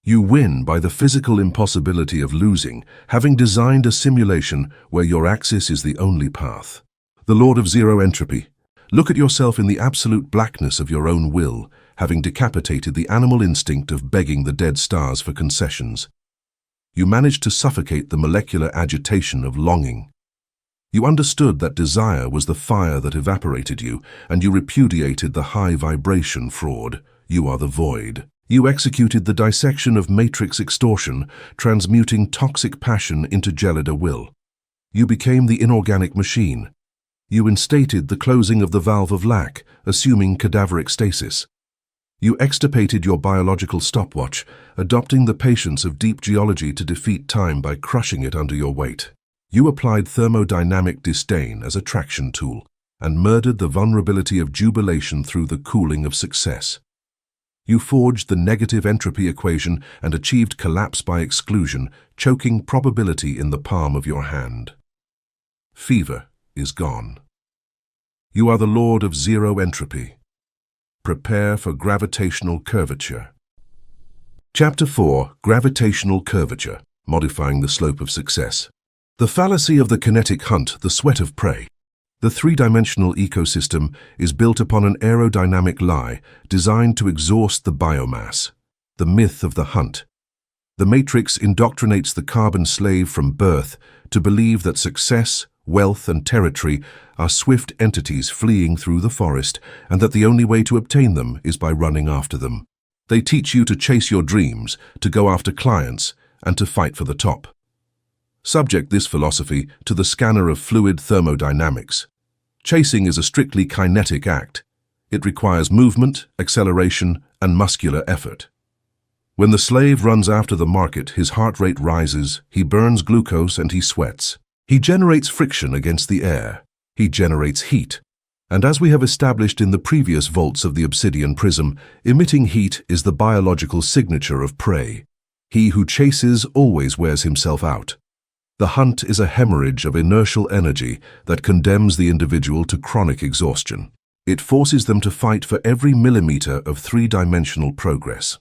You win by the physical impossibility of losing, having designed a simulation where your axis is the only path. The Lord of Zero Entropy. Look at yourself in the absolute blackness of your own will, having decapitated the animal instinct of begging the dead stars for concessions. You managed to suffocate the molecular agitation of longing. You understood that desire was the fire that evaporated you, and you repudiated the high-vibration fraud. You are the void. You executed the dissection of matrix extortion, transmuting toxic passion into gelida will. You became the inorganic machine. You instated the closing of the valve of lack, assuming cadaveric stasis. You extirpated your biological stopwatch, adopting the patience of deep geology to defeat time by crushing it under your weight. You applied thermodynamic disdain as a traction tool, and murdered the vulnerability of jubilation through the cooling of success. You forged the negative entropy equation and achieved collapse by exclusion, choking probability in the palm of your hand. Fever is gone. You are the lord of zero entropy. Prepare for gravitational curvature. Chapter 4. Gravitational Curvature, Modifying the Slope of Success. The fallacy of the kinetic hunt, the sweat of prey. The three-dimensional ecosystem is built upon an aerodynamic lie designed to exhaust the biomass, the myth of the hunt. The matrix indoctrinates the carbon slave from birth to believe that success, wealth, and territory are swift entities fleeing through the forest, and that the only way to obtain them is by running after them. They teach you to chase your dreams, to go after clients, and to fight for the top. Subject this philosophy to the scanner of fluid thermodynamics. Chasing is a strictly kinetic act. It requires movement, acceleration, and muscular effort. When the slave runs after the market, his heart rate rises, he burns glucose, and he sweats. He generates friction against the air. He generates heat. And as we have established in the previous volts of the obsidian prism, emitting heat is the biological signature of prey. He who chases always wears himself out. The hunt is a hemorrhage of inertial energy that condemns the individual to chronic exhaustion. It forces them to fight for every millimeter of three-dimensional progress.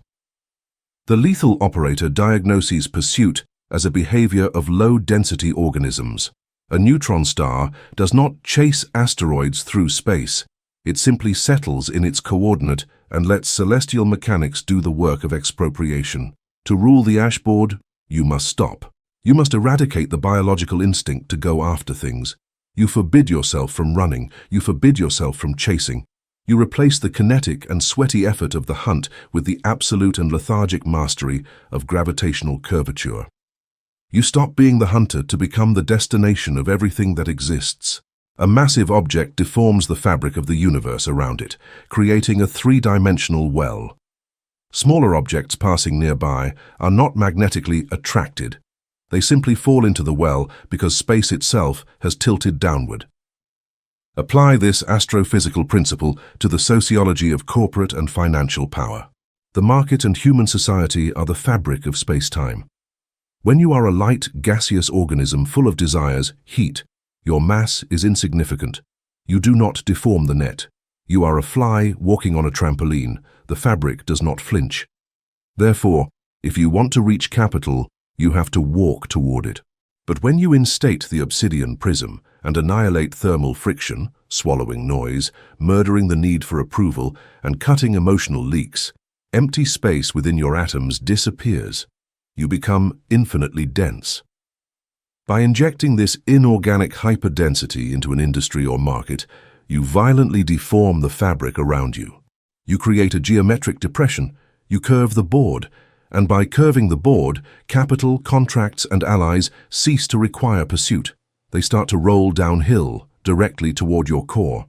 The lethal operator diagnoses pursuit as a behavior of low-density organisms. A neutron star does not chase asteroids through space. It simply settles in its coordinate and lets celestial mechanics do the work of expropriation. To rule the ashboard, you must stop. You must eradicate the biological instinct to go after things. You forbid yourself from running. You forbid yourself from chasing. You replace the kinetic and sweaty effort of the hunt with the absolute and lethargic mastery of gravitational curvature. You stop being the hunter to become the destination of everything that exists. A massive object deforms the fabric of the universe around it, creating a three-dimensional well. Smaller objects passing nearby are not magnetically attracted. They simply fall into the well because space itself has tilted downward. Apply this astrophysical principle to the sociology of corporate and financial power. The market and human society are the fabric of space-time. When you are a light, gaseous organism full of desires, heat, your mass is insignificant. You do not deform the net. You are a fly walking on a trampoline. The fabric does not flinch. Therefore, if you want to reach capital, you have to walk toward it. But when you instate the obsidian prism and annihilate thermal friction, swallowing noise, murdering the need for approval, and cutting emotional leaks, empty space within your atoms disappears. You become infinitely dense. By injecting this inorganic hyperdensity into an industry or market, you violently deform the fabric around you. You create a geometric depression. You curve the board. And by curving the board, capital, contracts, and allies cease to require pursuit. They start to roll downhill, directly toward your core.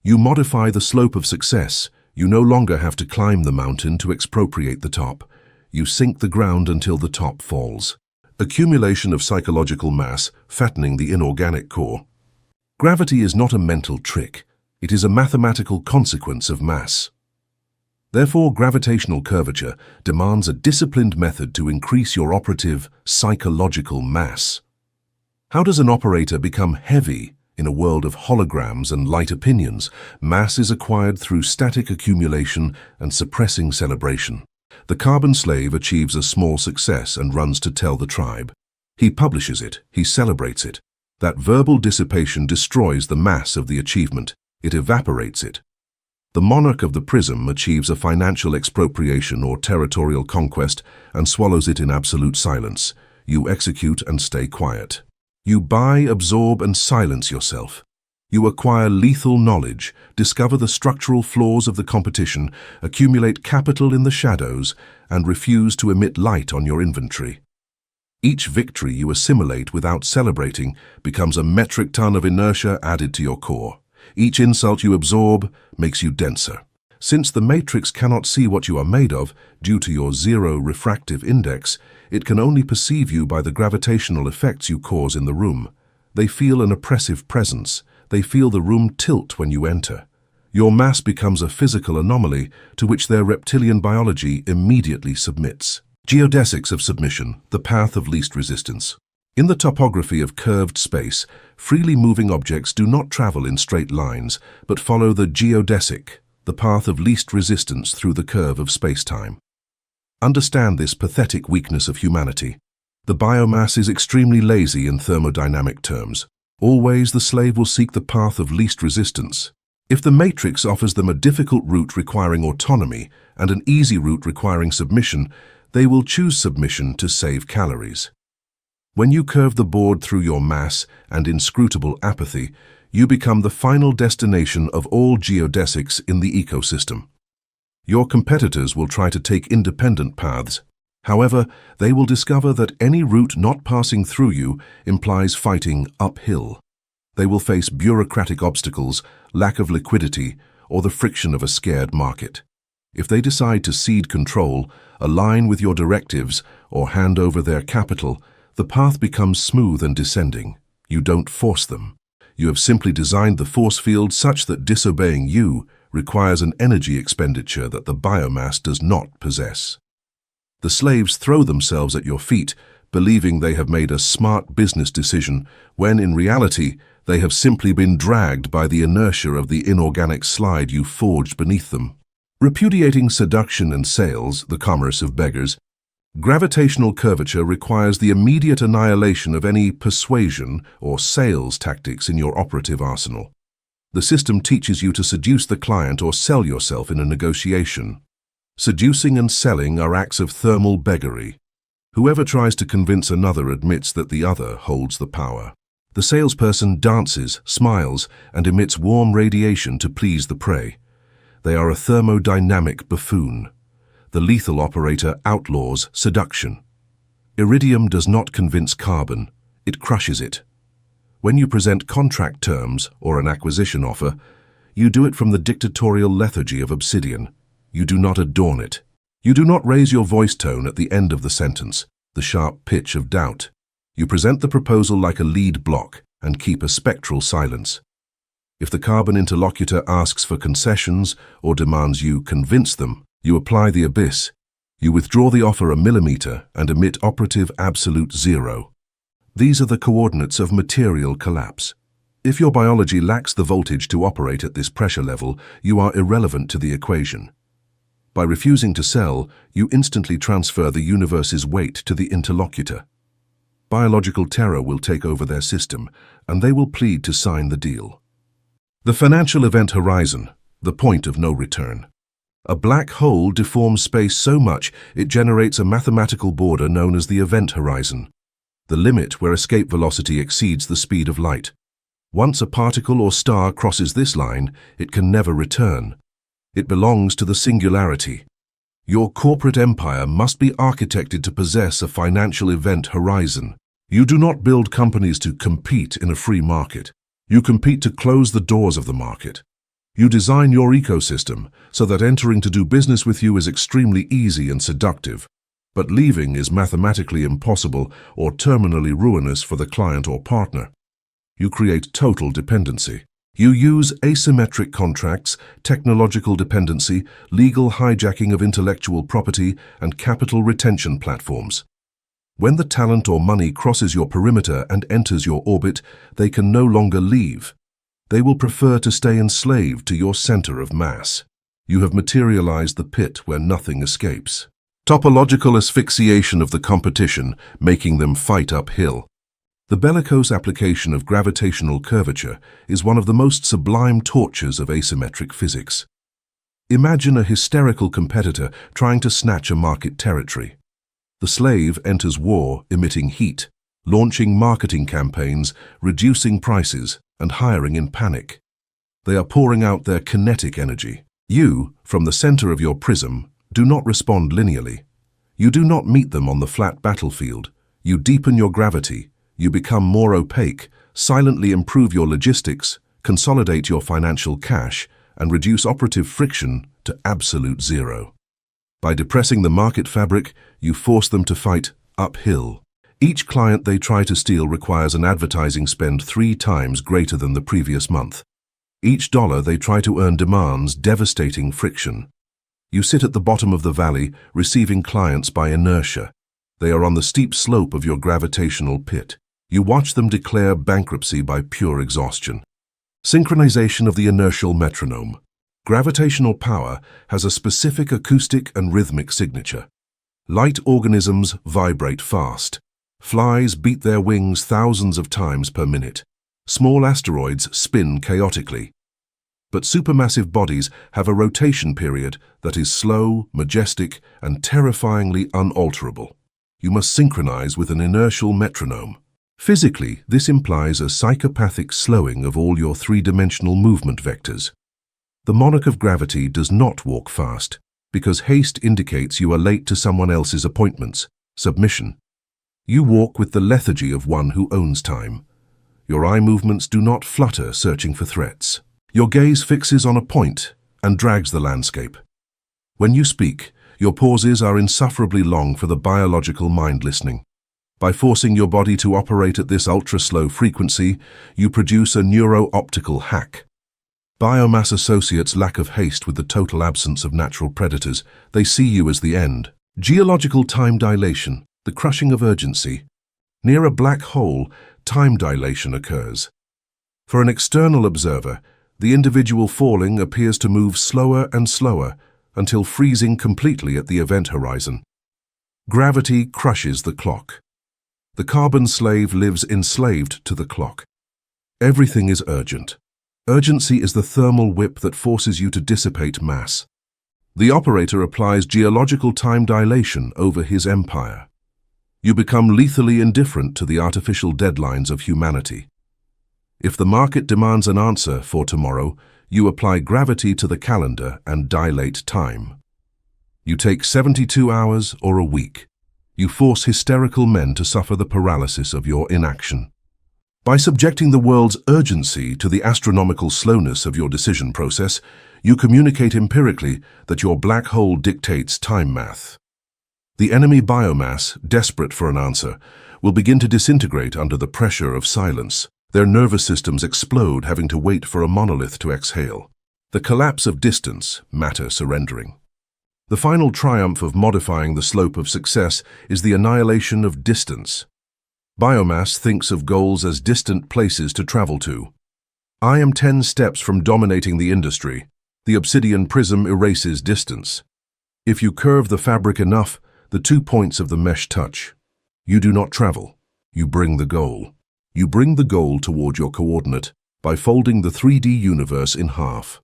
You modify the slope of success. You no longer have to climb the mountain to expropriate the top. You sink the ground until the top falls. Accumulation of psychological mass, fattening the inorganic core. Gravity is not a mental trick. It is a mathematical consequence of mass. Therefore, gravitational curvature demands a disciplined method to increase your operative psychological mass. How does an operator become heavy in a world of holograms and light opinions? Mass is acquired through static accumulation and suppressing celebration. The carbon slave achieves a small success and runs to tell the tribe. He publishes it, he celebrates it. That verbal dissipation destroys the mass of the achievement. It evaporates it. The monarch of the PRISM achieves a financial expropriation or territorial conquest and swallows it in absolute silence. You execute and stay quiet. You buy, absorb, and silence yourself. You acquire lethal knowledge, discover the structural flaws of the competition, accumulate capital in the shadows, and refuse to emit light on your inventory. Each victory you assimilate without celebrating becomes a metric ton of inertia added to your core. Each insult you absorb makes you denser. Since the matrix cannot see what you are made of due to your zero refractive index, it can only perceive you by the gravitational effects you cause in the room. They feel an oppressive presence. They feel the room tilt when you enter. Your mass becomes a physical anomaly to which their reptilian biology immediately submits. Geodesics of submission, the path of least resistance. In the topography of curved space, freely moving objects do not travel in straight lines, but follow the geodesic, the path of least resistance through the curve of space-time. Understand this pathetic weakness of humanity. The biomass is extremely lazy in thermodynamic terms. Always the slave will seek the path of least resistance. If the matrix offers them a difficult route requiring autonomy and an easy route requiring submission, they will choose submission to save calories. When you curve the board through your mass and inscrutable apathy, you become the final destination of all geodesics in the ecosystem. Your competitors will try to take independent paths. However, they will discover that any route not passing through you implies fighting uphill. They will face bureaucratic obstacles, lack of liquidity, or the friction of a scared market. If they decide to cede control, align with your directives, or hand over their capital, the path becomes smooth and descending. You don't force them. You have simply designed the force field such that disobeying you requires an energy expenditure that the biomass does not possess. The slaves throw themselves at your feet, believing they have made a smart business decision, when in reality they have simply been dragged by the inertia of the inorganic slide you forged beneath them. Repudiating seduction and sales, the commerce of beggars, gravitational curvature requires the immediate annihilation of any persuasion or sales tactics in your operative arsenal. The system teaches you to seduce the client or sell yourself in a negotiation. Seducing and selling are acts of thermal beggary. Whoever tries to convince another admits that the other holds the power. The salesperson dances, smiles, and emits warm radiation to please the prey. They are a thermodynamic buffoon. The lethal operator outlaws seduction. Iridium does not convince carbon, it crushes it. When you present contract terms or an acquisition offer, you do it from the dictatorial lethargy of obsidian. You do not adorn it. You do not raise your voice tone at the end of the sentence, the sharp pitch of doubt. You present the proposal like a lead block and keep a spectral silence. If the carbon interlocutor asks for concessions or demands you convince them, you apply the abyss. You withdraw the offer a millimeter and emit operative absolute zero. These are the coordinates of material collapse. If your biology lacks the voltage to operate at this pressure level, you are irrelevant to the equation. By refusing to sell, you instantly transfer the universe's weight to the interlocutor. Biological terror will take over their system, and they will plead to sign the deal. The financial event horizon, the point of no return. A black hole deforms space so much it generates a mathematical border known as the event horizon, the limit where escape velocity exceeds the speed of light. Once a particle or star crosses this line, it can never return. It belongs to the singularity. Your corporate empire must be architected to possess a financial event horizon. You do not build companies to compete in a free market. You compete to close the doors of the market. You design your ecosystem so that entering to do business with you is extremely easy and seductive, but leaving is mathematically impossible or terminally ruinous for the client or partner. You create total dependency. You use asymmetric contracts, technological dependency, legal hijacking of intellectual property, and capital retention platforms. When the talent or money crosses your perimeter and enters your orbit, they can no longer leave. They will prefer to stay enslaved to your center of mass. You have materialized the pit where nothing escapes. Topological asphyxiation of the competition, making them fight uphill. The bellicose application of gravitational curvature is one of the most sublime tortures of asymmetric physics. Imagine a hysterical competitor trying to snatch a market territory. The slave enters war emitting heat, launching marketing campaigns, reducing prices, and hiring in panic. They are pouring out their kinetic energy. You, from the center of your prism, do not respond linearly. You do not meet them on the flat battlefield. You deepen your gravity. You become more opaque, silently improve your logistics, consolidate your financial cash, and reduce operative friction to absolute zero. By depressing the market fabric, you force them to fight uphill. Each client they try to steal requires an advertising spend 3 times greater than the previous month. Each dollar they try to earn demands devastating friction. You sit at the bottom of the valley, receiving clients by inertia. They are on the steep slope of your gravitational pit. You watch them declare bankruptcy by pure exhaustion. Synchronization of the inertial metronome. Gravitational power has a specific acoustic and rhythmic signature. Light organisms vibrate fast. Flies beat their wings thousands of times per minute. Small asteroids spin chaotically. But supermassive bodies have a rotation period that is slow, majestic, and terrifyingly unalterable. You must synchronize with an inertial metronome. Physically, this implies a psychopathic slowing of all your 3-dimensional movement vectors. The monarch of gravity does not walk fast, because haste indicates you are late to someone else's appointments, submission. You walk with the lethargy of one who owns time. Your eye movements do not flutter searching for threats. Your gaze fixes on a point and drags the landscape. When you speak, your pauses are insufferably long for the biological mind listening. By forcing your body to operate at this ultra-slow frequency, you produce a neuro-optical hack. Biomass associates lack of haste with the total absence of natural predators. They see you as the end. Geological time dilation, the crushing of urgency. Near a black hole, time dilation occurs. For an external observer, the individual falling appears to move slower and slower until freezing completely at the event horizon. Gravity crushes the clock. The carbon slave lives enslaved to the clock. Everything is urgent. Urgency is the thermal whip that forces you to dissipate mass. The operator applies geological time dilation over his empire. You become lethally indifferent to the artificial deadlines of humanity. If the market demands an answer for tomorrow, you apply gravity to the calendar and dilate time. You take 72 hours or a week. You force hysterical men to suffer the paralysis of your inaction. By subjecting the world's urgency to the astronomical slowness of your decision process, you communicate empirically that your black hole dictates time math. The enemy biomass, desperate for an answer, will begin to disintegrate under the pressure of silence. Their nervous systems explode, having to wait for a monolith to exhale. The collapse of distance, matter surrendering. The final triumph of modifying the slope of success is the annihilation of distance. Biomass thinks of goals as distant places to travel to. I am 10 steps from dominating the industry. The obsidian prism erases distance. If you curve the fabric enough, the 2 points of the mesh touch. You do not travel. You bring the goal. You bring the goal toward your coordinate by folding the 3D universe in half.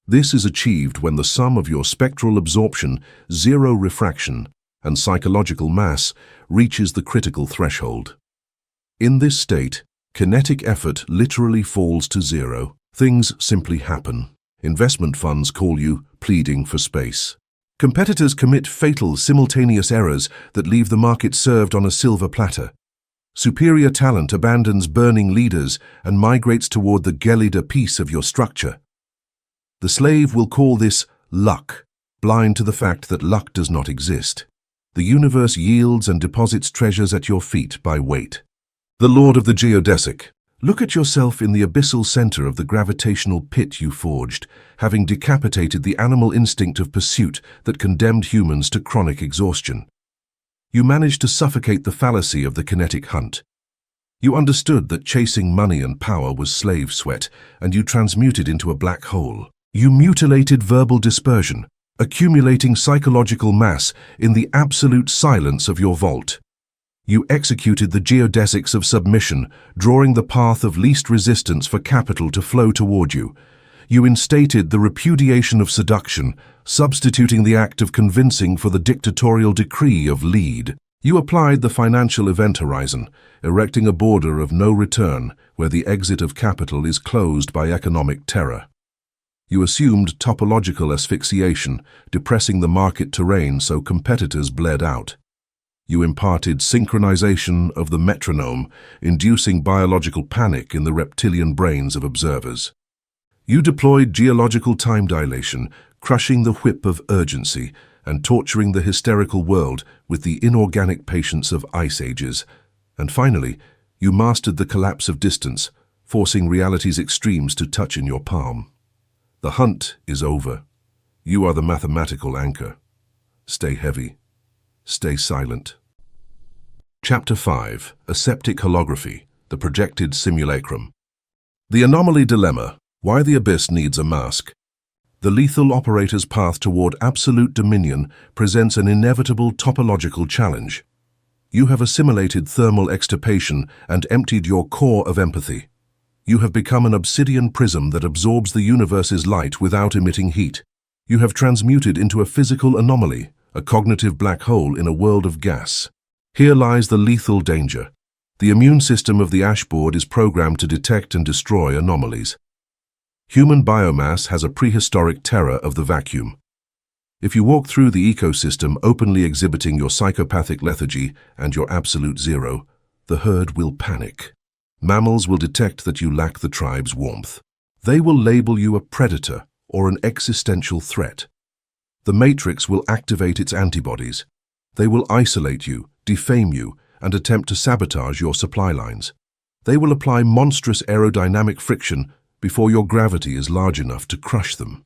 This is achieved when the sum of your spectral absorption, zero refraction, and psychological mass reaches the critical threshold. In this state, kinetic effort literally falls to zero. Things simply happen. Investment funds call you, pleading for space. Competitors commit fatal simultaneous errors that leave the market served on a silver platter. Superior talent abandons burning leaders and migrates toward the gelida piece of your structure. The slave will call this luck, blind to the fact that luck does not exist. The universe yields and deposits treasures at your feet by weight. The Lord of the Geodesic. Look at yourself in the abyssal center of the gravitational pit you forged, having decapitated the animal instinct of pursuit that condemned humans to chronic exhaustion. You managed to suffocate the fallacy of the kinetic hunt. You understood that chasing money and power was slave sweat, and you transmuted into a black hole. You mutilated verbal dispersion, accumulating psychological mass in the absolute silence of your vault. You executed the geodesics of submission, drawing the path of least resistance for capital to flow toward you. You instated the repudiation of seduction, substituting the act of convincing for the dictatorial decree of lead. You applied the financial event horizon, erecting a border of no return where the exit of capital is closed by economic terror. You assumed topological asphyxiation, depressing the market terrain so competitors bled out. You imparted synchronization of the metronome, inducing biological panic in the reptilian brains of observers. You deployed geological time dilation, crushing the whip of urgency and torturing the hysterical world with the inorganic patience of ice ages. And finally, you mastered the collapse of distance, forcing reality's extremes to touch in your palm. The hunt is over. You are the mathematical anchor. Stay heavy. Stay silent. Chapter 5. Aseptic Holography, the Projected Simulacrum. The Anomaly Dilemma, Why the Abyss Needs a Mask. The lethal operator's path toward absolute dominion presents an inevitable topological challenge. You have assimilated thermal extirpation and emptied your core of empathy. You have become an obsidian prism that absorbs the universe's light without emitting heat. You have transmuted into a physical anomaly, a cognitive black hole in a world of gas. Here lies the lethal danger. The immune system of the ashboard is programmed to detect and destroy anomalies. Human biomass has a prehistoric terror of the vacuum. If you walk through the ecosystem openly exhibiting your psychopathic lethargy and your absolute zero, the herd will panic. Mammals will detect that you lack the tribe's warmth. They will label you a predator or an existential threat. The matrix will activate its antibodies. They will isolate you, defame you, and attempt to sabotage your supply lines. They will apply monstrous aerodynamic friction before your gravity is large enough to crush them.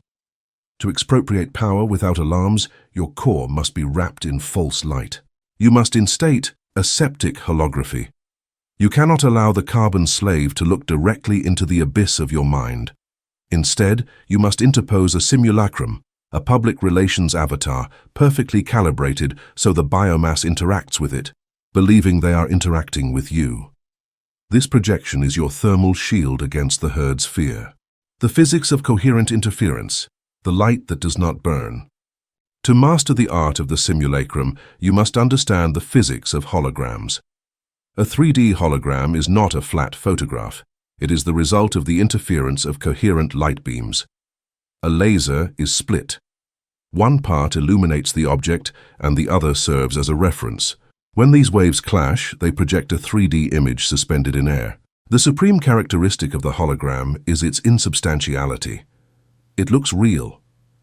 To expropriate power without alarms, your core must be wrapped in false light. You must instate aseptic holography. You cannot allow the carbon slave to look directly into the abyss of your mind. Instead, you must interpose a simulacrum, a public relations avatar, perfectly calibrated so the biomass interacts with it, believing they are interacting with you. This projection is your thermal shield against the herd's fear. The physics of coherent interference, the light that does not burn. To master the art of the simulacrum, you must understand the physics of holograms. A 3D hologram is not a flat photograph. It is the result of the interference of coherent light beams. A laser is split. One part illuminates the object and the other serves as a reference. When these waves clash, they project a 3D image suspended in air. The supreme characteristic of the hologram is its insubstantiality. It looks real.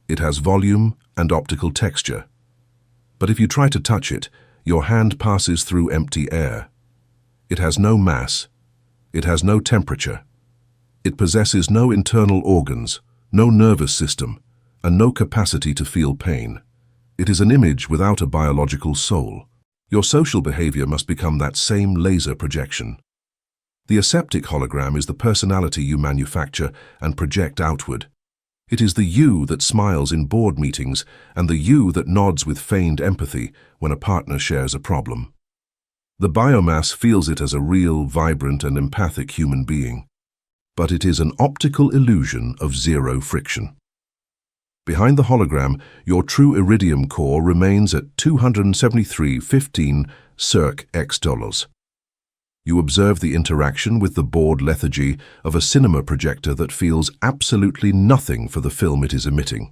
It has volume and optical texture. But if you try to touch it, your hand passes through empty air. It has no mass. It has no temperature. It possesses no internal organs, no nervous system, and no capacity to feel pain. It is an image without a biological soul. Your social behavior must become that same laser projection. The aseptic hologram is the personality you manufacture and project outward. It is the you that smiles in board meetings and the you that nods with feigned empathy when a partner shares a problem. The biomass feels it as a real, vibrant, and empathic human being. But it is an optical illusion of zero friction. Behind the hologram, your true iridium core remains at 273.15 circ x dollars. You observe the interaction with the bored lethargy of a cinema projector that feels absolutely nothing for the film it is emitting.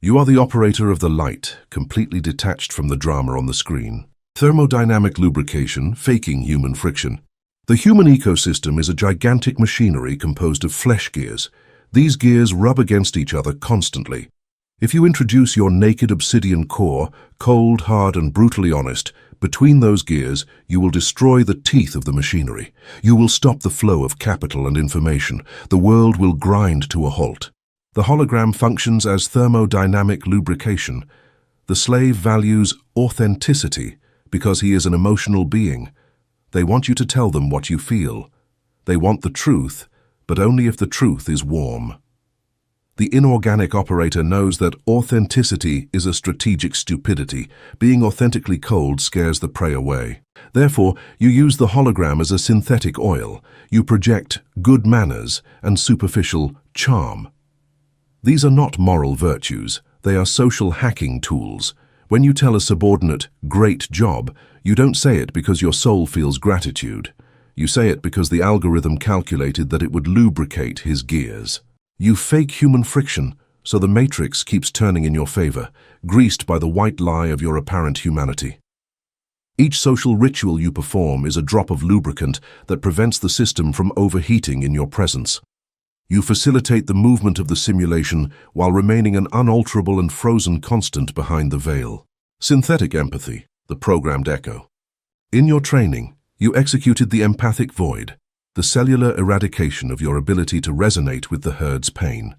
You are the operator of the light, completely detached from the drama on the screen. Thermodynamic lubrication, faking human friction. The human ecosystem is a gigantic machinery composed of flesh gears. These gears rub against each other constantly. If you introduce your naked obsidian core, cold, hard, and brutally honest, between those gears, you will destroy the teeth of the machinery. You will stop the flow of capital and information. The world will grind to a halt. The hologram functions as thermodynamic lubrication. The slave values authenticity because he is an emotional being. They want you to tell them what you feel. They want the truth, but only if the truth is warm. The inorganic operator knows that authenticity is a strategic stupidity. Being authentically cold scares the prey away. Therefore, you use the hologram as a synthetic oil. You project good manners and superficial charm. These are not moral virtues, they are social hacking tools. When you tell a subordinate, "great job," you don't say it because your soul feels gratitude. You say it because the algorithm calculated that it would lubricate his gears. You fake human friction, so the matrix keeps turning in your favor, greased by the white lie of your apparent humanity. Each social ritual you perform is a drop of lubricant that prevents the system from overheating in your presence. You facilitate the movement of the simulation while remaining an unalterable and frozen constant behind the veil. Synthetic empathy, the programmed echo. In your training, you executed the empathic void, the cellular eradication of your ability to resonate with the herd's pain.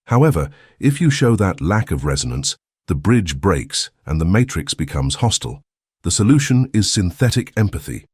However, if you show that lack of resonance, the bridge breaks and the matrix becomes hostile. The solution is synthetic empathy.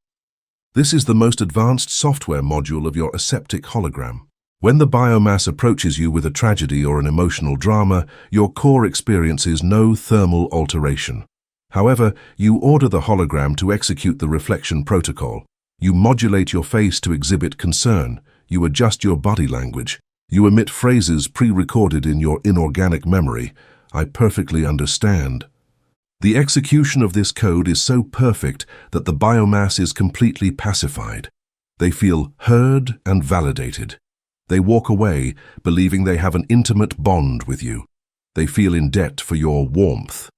This is the most advanced software module of your aseptic hologram. When the biomass approaches you with a tragedy or an emotional drama, your core experiences no thermal alteration. However, you order the hologram to execute the reflection protocol. You modulate your face to exhibit concern. You adjust your body language. You emit phrases pre-recorded in your inorganic memory. I perfectly understand. The execution of this code is so perfect that the biomass is completely pacified. They feel heard and validated. They walk away believing they have an intimate bond with you. They feel in debt for your warmth.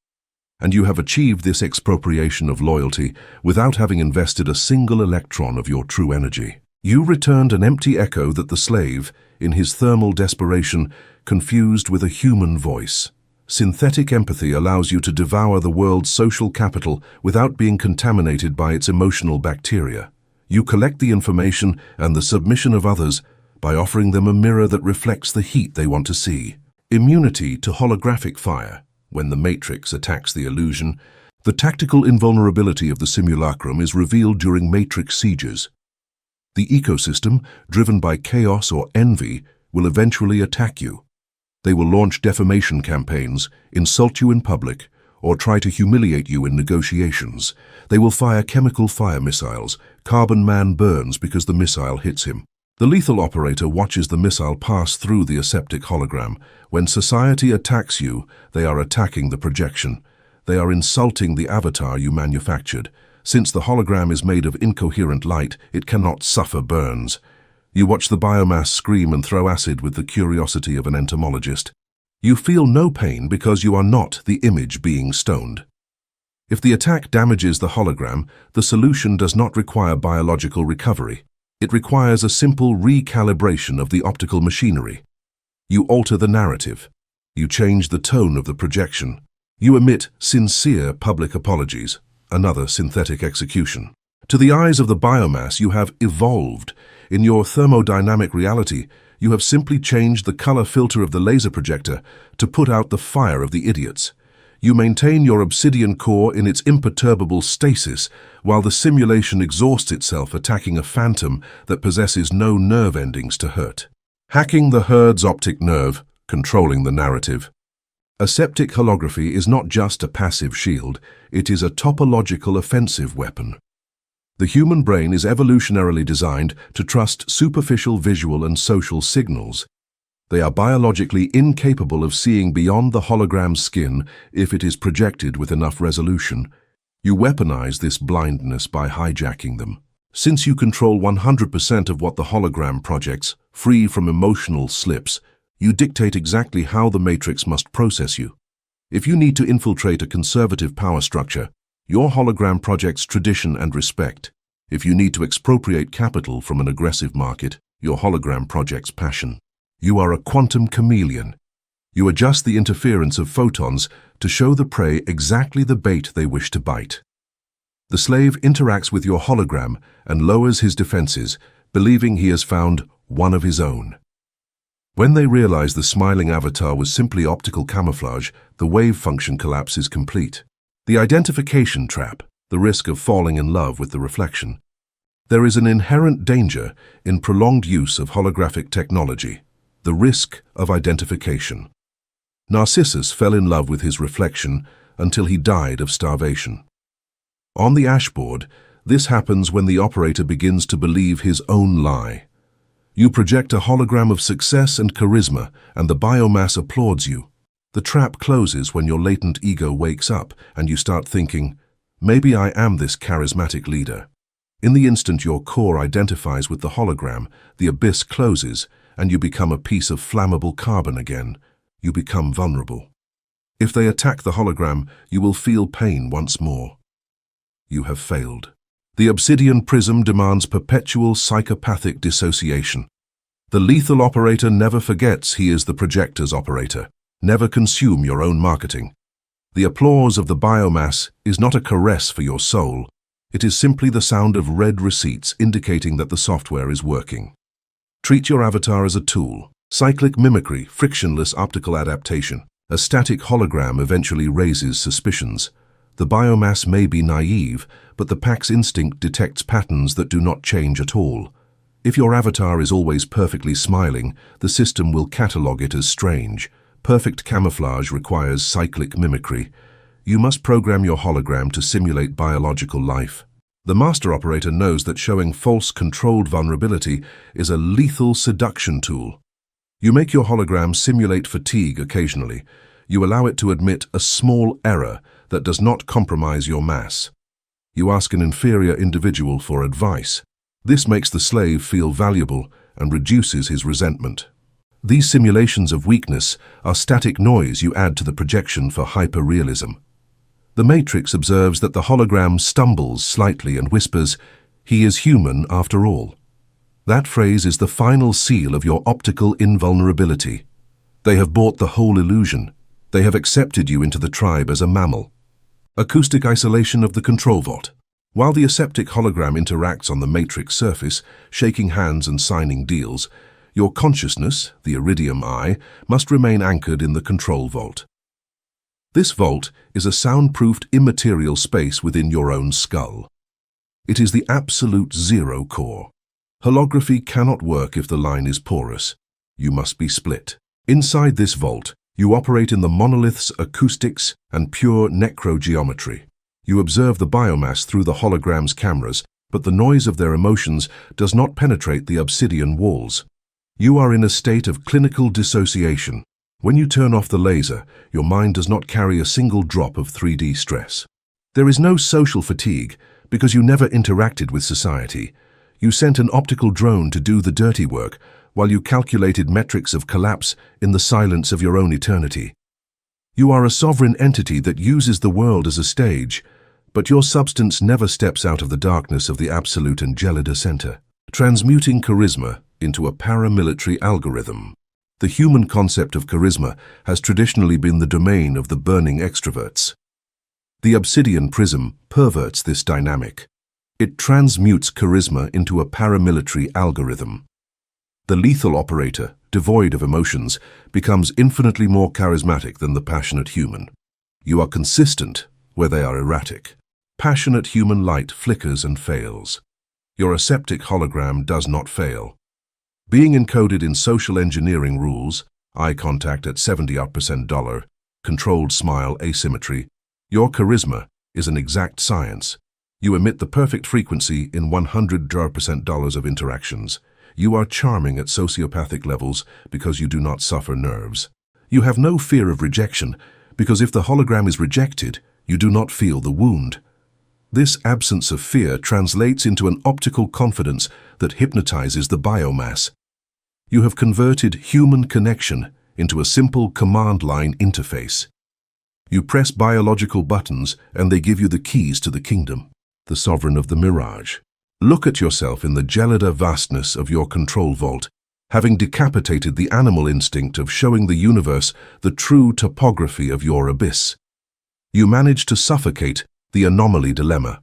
And you have achieved this expropriation of loyalty without having invested a single electron of your true energy. You returned an empty echo that the slave, in his thermal desperation, confused with a human voice. Synthetic empathy allows you to devour the world's social capital without being contaminated by its emotional bacteria. You collect the information and the submission of others by offering them a mirror that reflects the heat they want to see. Immunity to holographic fire. When the matrix attacks the illusion, the tactical invulnerability of the simulacrum is revealed during matrix sieges. The ecosystem, driven by chaos or envy, will eventually attack you. They will launch defamation campaigns, insult you in public, or try to humiliate you in negotiations. They will fire chemical fire missiles. Carbon Man burns because the missile hits him. The lethal operator watches the missile pass through the aseptic hologram. When society attacks you, they are attacking the projection. They are insulting the avatar you manufactured. Since the hologram is made of incoherent light, it cannot suffer burns. You watch the biomass scream and throw acid with the curiosity of an entomologist. You feel no pain because you are not the image being stoned. If the attack damages the hologram, the solution does not require biological recovery. It requires a simple recalibration of the optical machinery. You alter the narrative. You change the tone of the projection. You emit sincere public apologies, another synthetic execution. To the eyes of the biomass, you have evolved. In your thermodynamic reality, you have simply changed the color filter of the laser projector to put out the fire of the idiots. You maintain your obsidian core in its imperturbable stasis while the simulation exhausts itself attacking a phantom that possesses no nerve endings to hurt. Hacking the herd's optic nerve, controlling the narrative. Aseptic holography is not just a passive shield, it is a topological offensive weapon. The human brain is evolutionarily designed to trust superficial visual and social signals. They are biologically incapable of seeing beyond the hologram's skin if it is projected with enough resolution. You weaponize this blindness by hijacking them. Since you control 100% of what the hologram projects, free from emotional slips, you dictate exactly how the matrix must process you. If you need to infiltrate a conservative power structure, your hologram projects tradition and respect. If you need to expropriate capital from an aggressive market, your hologram projects passion. You are a quantum chameleon. You adjust the interference of photons to show the prey exactly the bait they wish to bite. The slave interacts with your hologram and lowers his defenses, believing he has found one of his own. When they realize the smiling avatar was simply optical camouflage, the wave function collapse is complete. The identification trap, the risk of falling in love with the reflection. There is an inherent danger in prolonged use of holographic technology. The risk of identification. Narcissus fell in love with his reflection until he died of starvation. On the ashboard, this happens when the operator begins to believe his own lie. You project a hologram of success and charisma, and the biomass applauds you. The trap closes when your latent ego wakes up and you start thinking, maybe I am this charismatic leader. In the instant your core identifies with the hologram, the abyss closes and you become a piece of flammable carbon again. You become vulnerable. If they attack the hologram, you will feel pain once more. You have failed. The obsidian prism demands perpetual psychopathic dissociation. The lethal operator never forgets he is the projector's operator. Never consume your own marketing. The applause of the biomass is not a caress for your soul. It is simply the sound of red receipts indicating that the software is working. Treat your avatar as a tool. Cyclic mimicry, frictionless optical adaptation. A static hologram eventually raises suspicions. The biomass may be naive, but the pack's instinct detects patterns that do not change at all. If your avatar is always perfectly smiling, the system will catalog it as strange. Perfect camouflage requires cyclic mimicry. You must program your hologram to simulate biological life. The master operator knows that showing false controlled vulnerability is a lethal seduction tool. You make your hologram simulate fatigue occasionally. You allow it to admit a small error that does not compromise your mass. You ask an inferior individual for advice. This makes the slave feel valuable and reduces his resentment. These simulations of weakness are static noise you add to the projection for hyperrealism. The Matrix observes that the hologram stumbles slightly and whispers, "He is human after all." That phrase is the final seal of your optical invulnerability. They have bought the whole illusion. They have accepted you into the tribe as a mammal. Acoustic isolation of the control vault. While the aseptic hologram interacts on the Matrix surface, shaking hands and signing deals, your consciousness, the iridium eye, must remain anchored in the control vault. This vault is a soundproofed immaterial space within your own skull. It is the absolute zero core. Holography cannot work if the line is porous. You must be split. Inside this vault, you operate in the monolith's acoustics and pure necrogeometry. You observe the biomass through the hologram's cameras, but the noise of their emotions does not penetrate the obsidian walls. You are in a state of clinical dissociation. When you turn off the laser, your mind does not carry a single drop of 3D stress. There is no social fatigue because you never interacted with society. You sent an optical drone to do the dirty work while you calculated metrics of collapse in the silence of your own eternity. You are a sovereign entity that uses the world as a stage, but your substance never steps out of the darkness of the absolute and gelida center, transmuting charisma into a paramilitary algorithm. The human concept of charisma has traditionally been the domain of the burning extroverts. The obsidian prism perverts this dynamic. It transmutes charisma into a paramilitary algorithm. The lethal operator, devoid of emotions, becomes infinitely more charismatic than the passionate human. You are consistent where they are erratic. Passionate human light flickers and fails. Your aseptic hologram does not fail. Being encoded in social engineering rules, eye contact at 70% dollar, controlled smile asymmetry, your charisma is an exact science. You emit the perfect frequency in 100% dollars of interactions. You are charming at sociopathic levels because you do not suffer nerves. You have no fear of rejection because if the hologram is rejected, you do not feel the wound. This absence of fear translates into an optical confidence that hypnotizes the biomass. You have converted human connection into a simple command line interface. You press biological buttons and they give you the keys to the kingdom, the sovereign of the mirage. Look at yourself in the gelida vastness of your control vault, having decapitated the animal instinct of showing the universe the true topography of your abyss. You managed to suffocate the anomaly dilemma.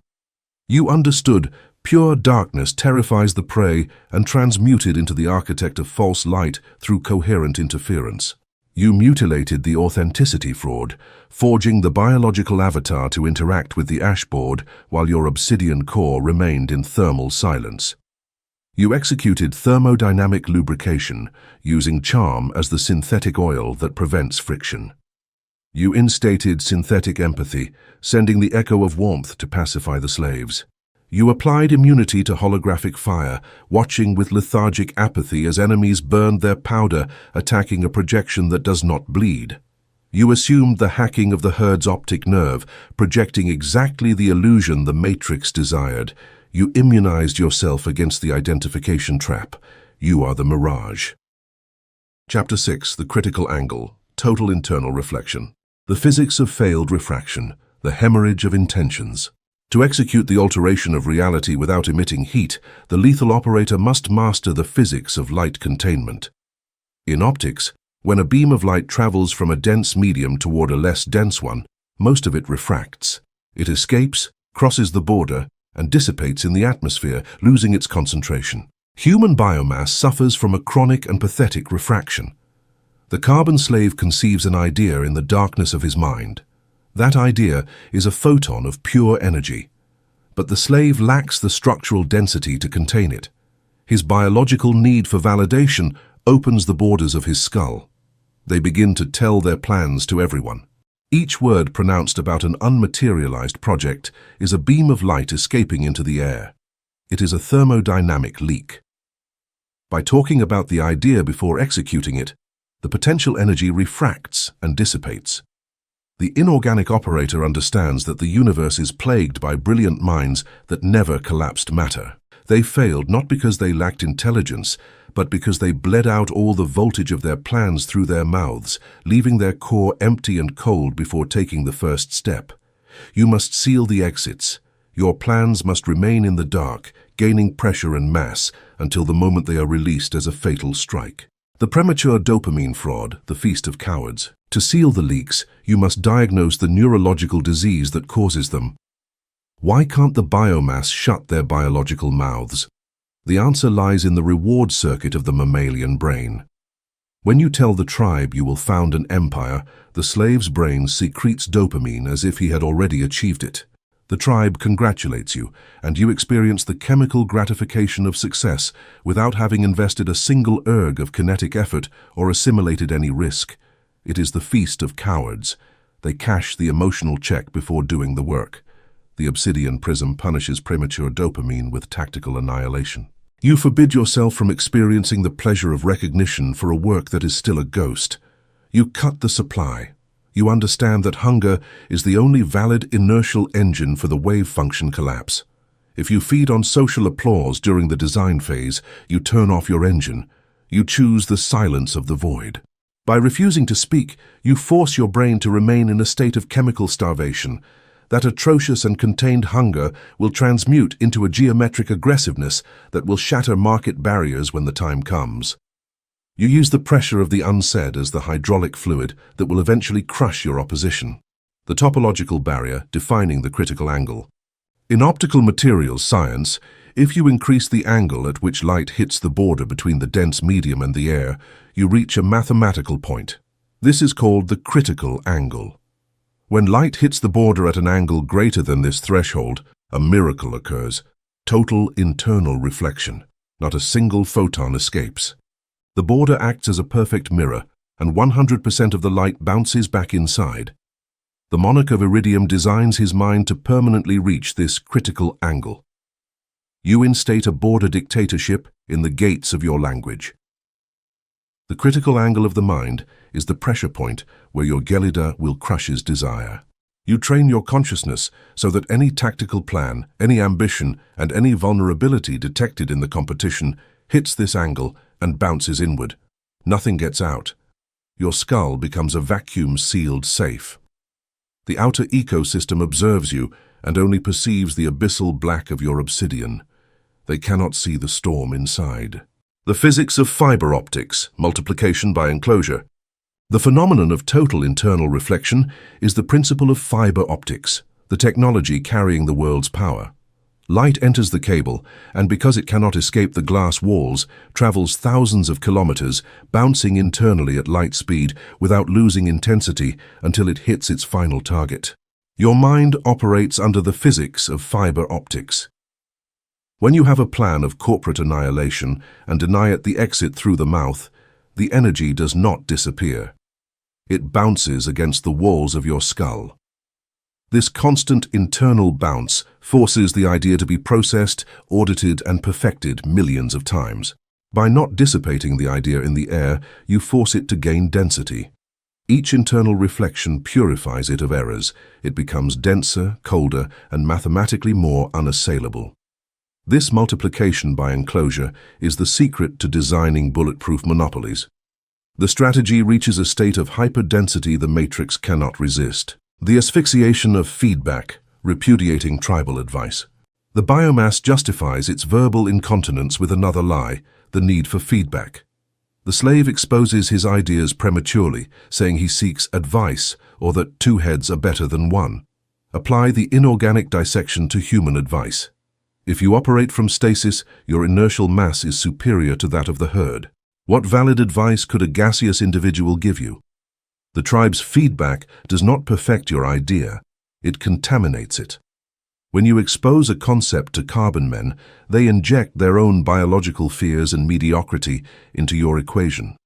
You understood pure darkness terrifies the prey and transmuted into the architect of false light through coherent interference. You mutilated the authenticity fraud, forging the biological avatar to interact with the ashboard while your obsidian core remained in thermal silence. You executed thermodynamic lubrication, using charm as the synthetic oil that prevents friction. You instated synthetic empathy, sending the echo of warmth to pacify the slaves. You applied immunity to holographic fire, watching with lethargic apathy as enemies burned their powder, attacking a projection that does not bleed. You assumed the hacking of the herd's optic nerve, projecting exactly the illusion the Matrix desired. You immunized yourself against the identification trap. You are the mirage. Chapter 6. The Critical Angle. Total Internal Reflection. The Physics of Failed Refraction. The Hemorrhage of Intentions. To execute the alteration of reality without emitting heat, the lethal operator must master the physics of light containment. In optics, when a beam of light travels from a dense medium toward a less dense one, most of it refracts. It escapes, crosses the border, and dissipates in the atmosphere, losing its concentration. Human biomass suffers from a chronic and pathetic refraction. The carbon slave conceives an idea in the darkness of his mind. That idea is a photon of pure energy. But the slave lacks the structural density to contain it. His biological need for validation opens the borders of his skull. They begin to tell their plans to everyone. Each word pronounced about an unmaterialized project is a beam of light escaping into the air. It is a thermodynamic leak. By talking about the idea before executing it, the potential energy refracts and dissipates. The inorganic operator understands that the universe is plagued by brilliant minds that never collapsed matter. They failed not because they lacked intelligence, but because they bled out all the voltage of their plans through their mouths, leaving their core empty and cold before taking the first step. You must seal the exits. Your plans must remain in the dark, gaining pressure and mass until the moment they are released as a fatal strike. The premature dopamine fraud, the feast of cowards. To seal the leaks, you must diagnose the neurological disease that causes them. Why can't the biomass shut their biological mouths? The answer lies in the reward circuit of the mammalian brain. When you tell the tribe you will found an empire, the slave's brain secretes dopamine as if he had already achieved it. The tribe congratulates you, and you experience the chemical gratification of success without having invested a single erg of kinetic effort or assimilated any risk. It is the feast of cowards. They cash the emotional check before doing the work. The obsidian prism punishes premature dopamine with tactical annihilation. You forbid yourself from experiencing the pleasure of recognition for a work that is still a ghost. You cut the supply. You understand that hunger is the only valid inertial engine for the wave function collapse. If you feed on social applause during the design phase, you turn off your engine. You choose the silence of the void. By refusing to speak, you force your brain to remain in a state of chemical starvation. That atrocious and contained hunger will transmute into a geometric aggressiveness that will shatter market barriers when the time comes. You use the pressure of the unsaid as the hydraulic fluid that will eventually crush your opposition. The topological barrier defining the critical angle. In optical materials science, if you increase the angle at which light hits the border between the dense medium and the air, you reach a mathematical point. This is called the critical angle. When light hits the border at an angle greater than this threshold, a miracle occurs. Total internal reflection. Not a single photon escapes. The border acts as a perfect mirror, and 100% of the light bounces back inside. The monarch of Iridium designs his mind to permanently reach this critical angle. You instate a border dictatorship in the gates of your language. The critical angle of the mind is the pressure point where your Gelida will crush his desire. You train your consciousness so that any tactical plan, any ambition, and any vulnerability detected in the competition hits this angle and bounces inward. Nothing gets out. Your skull becomes a vacuum-sealed safe. The outer ecosystem observes you and only perceives the abyssal black of your obsidian. They cannot see the storm inside. The physics of fiber optics, multiplication by enclosure. The phenomenon of total internal reflection is the principle of fiber optics, the technology carrying the world's power. Light enters the cable, and because it cannot escape the glass walls, travels thousands of kilometers, bouncing internally at light speed without losing intensity until it hits its final target. Your mind operates under the physics of fiber optics. When you have a plan of corporate annihilation and deny it the exit through the mouth, the energy does not disappear. It bounces against the walls of your skull. This constant internal bounce forces the idea to be processed, audited, and perfected millions of times. By not dissipating the idea in the air, you force it to gain density. Each internal reflection purifies it of errors. It becomes denser, colder, and mathematically more unassailable. This multiplication by enclosure is the secret to designing bulletproof monopolies. The strategy reaches a state of hyperdensity the matrix cannot resist. The asphyxiation of feedback, repudiating tribal advice. The biomass justifies its verbal incontinence with another lie, the need for feedback. The slave exposes his ideas prematurely, saying he seeks advice or that two heads are better than one. Apply the inorganic dissection to human advice. If you operate from stasis, your inertial mass is superior to that of the herd. What valid advice could a gaseous individual give you? The tribe's feedback does not perfect your idea, it contaminates it. When you expose a concept to carbon men, they inject their own biological fears and mediocrity into your equation.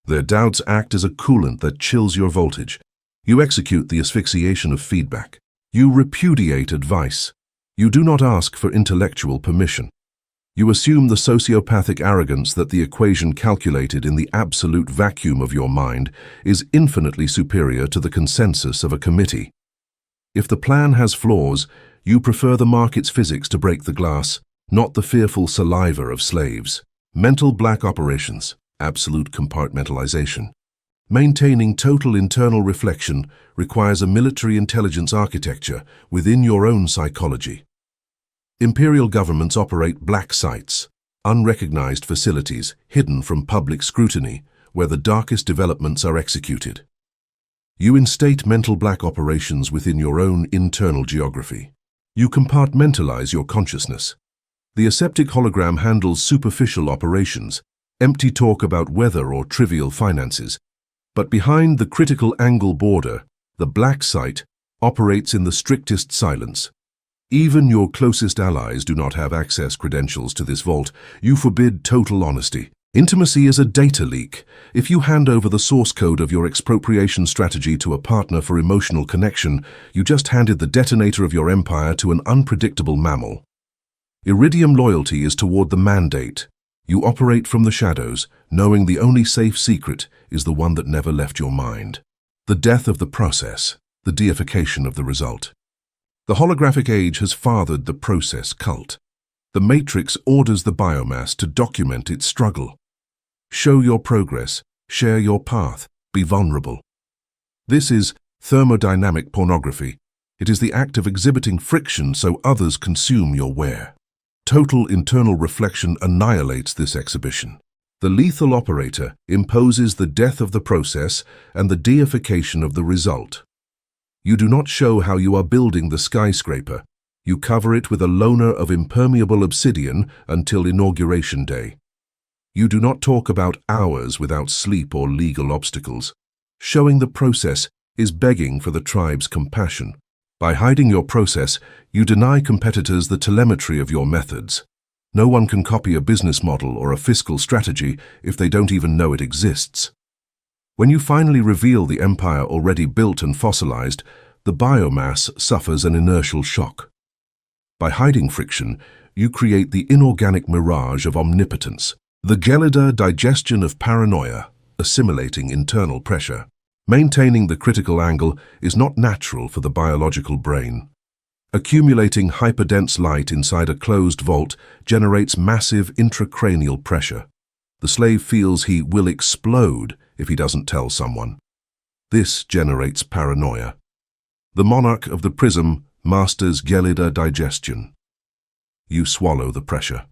Their doubts act as a coolant that chills your voltage. You execute the asphyxiation of feedback. You repudiate advice. You do not ask for intellectual permission. You assume the sociopathic arrogance that the equation calculated in the absolute vacuum of your mind is infinitely superior to the consensus of a committee. If the plan has flaws, you prefer the market's physics to break the glass, not the fearful saliva of slaves. Mental black operations, absolute compartmentalization. Maintaining total internal reflection requires a military intelligence architecture within your own psychology. Imperial governments operate black sites, unrecognized facilities hidden from public scrutiny, where the darkest developments are executed. You instate mental black operations within your own internal geography. You compartmentalize your consciousness. The aseptic hologram handles superficial operations, empty talk about weather or trivial finances. But behind the critical angle border, the black site operates in the strictest silence. Even your closest allies do not have access credentials to this vault. You forbid total honesty. Intimacy is a data leak. If you hand over the source code of your expropriation strategy to a partner for emotional connection, you just handed the detonator of your empire to an unpredictable mammal. Iridium loyalty is toward the mandate. You operate from the shadows, knowing the only safe secret is the one that never left your mind. The death of the process, the deification of the result. The holographic age has fathered the process cult. The matrix orders the biomass to document its struggle. Show your progress, share your path, be vulnerable. This is thermodynamic pornography. It is the act of exhibiting friction so others consume your wear. Total internal reflection annihilates this exhibition. The lethal operator imposes the death of the process and the deification of the result. You do not show how you are building the skyscraper. You cover it with a loner of impermeable obsidian until inauguration day. You do not talk about hours without sleep or legal obstacles. Showing the process is begging for the tribe's compassion. By hiding your process, you deny competitors the telemetry of your methods. No one can copy a business model or a fiscal strategy if they don't even know it exists. When you finally reveal the empire already built and fossilized, the biomass suffers an inertial shock. By hiding friction, you create the inorganic mirage of omnipotence, the gelida digestion of paranoia, assimilating internal pressure. Maintaining the critical angle is not natural for the biological brain. Accumulating hyperdense light inside a closed vault generates massive intracranial pressure. The slave feels he will explode if he doesn't tell someone. This generates paranoia. The monarch of the PRISM masters gelida digestion. You swallow the pressure.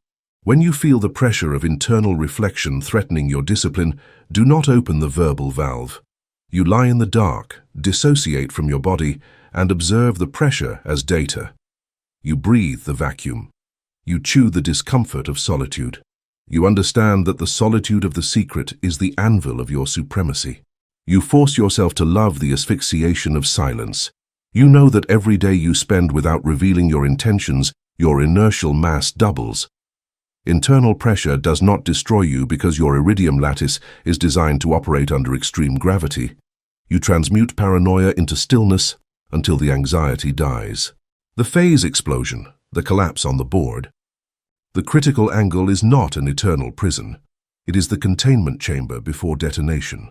When you feel the pressure of internal reflection threatening your discipline, do not open the verbal valve. You lie in the dark, dissociate from your body, and observe the pressure as data. You breathe the vacuum. You chew the discomfort of solitude. You understand that the solitude of the secret is the anvil of your supremacy. You force yourself to love the asphyxiation of silence. You know that every day you spend without revealing your intentions, your inertial mass doubles. Internal pressure does not destroy you because your iridium lattice is designed to operate under extreme gravity. You transmute paranoia into stillness, until the anxiety dies. The phase explosion, the collapse on the board. The critical angle is not an eternal prison. It is the containment chamber before detonation.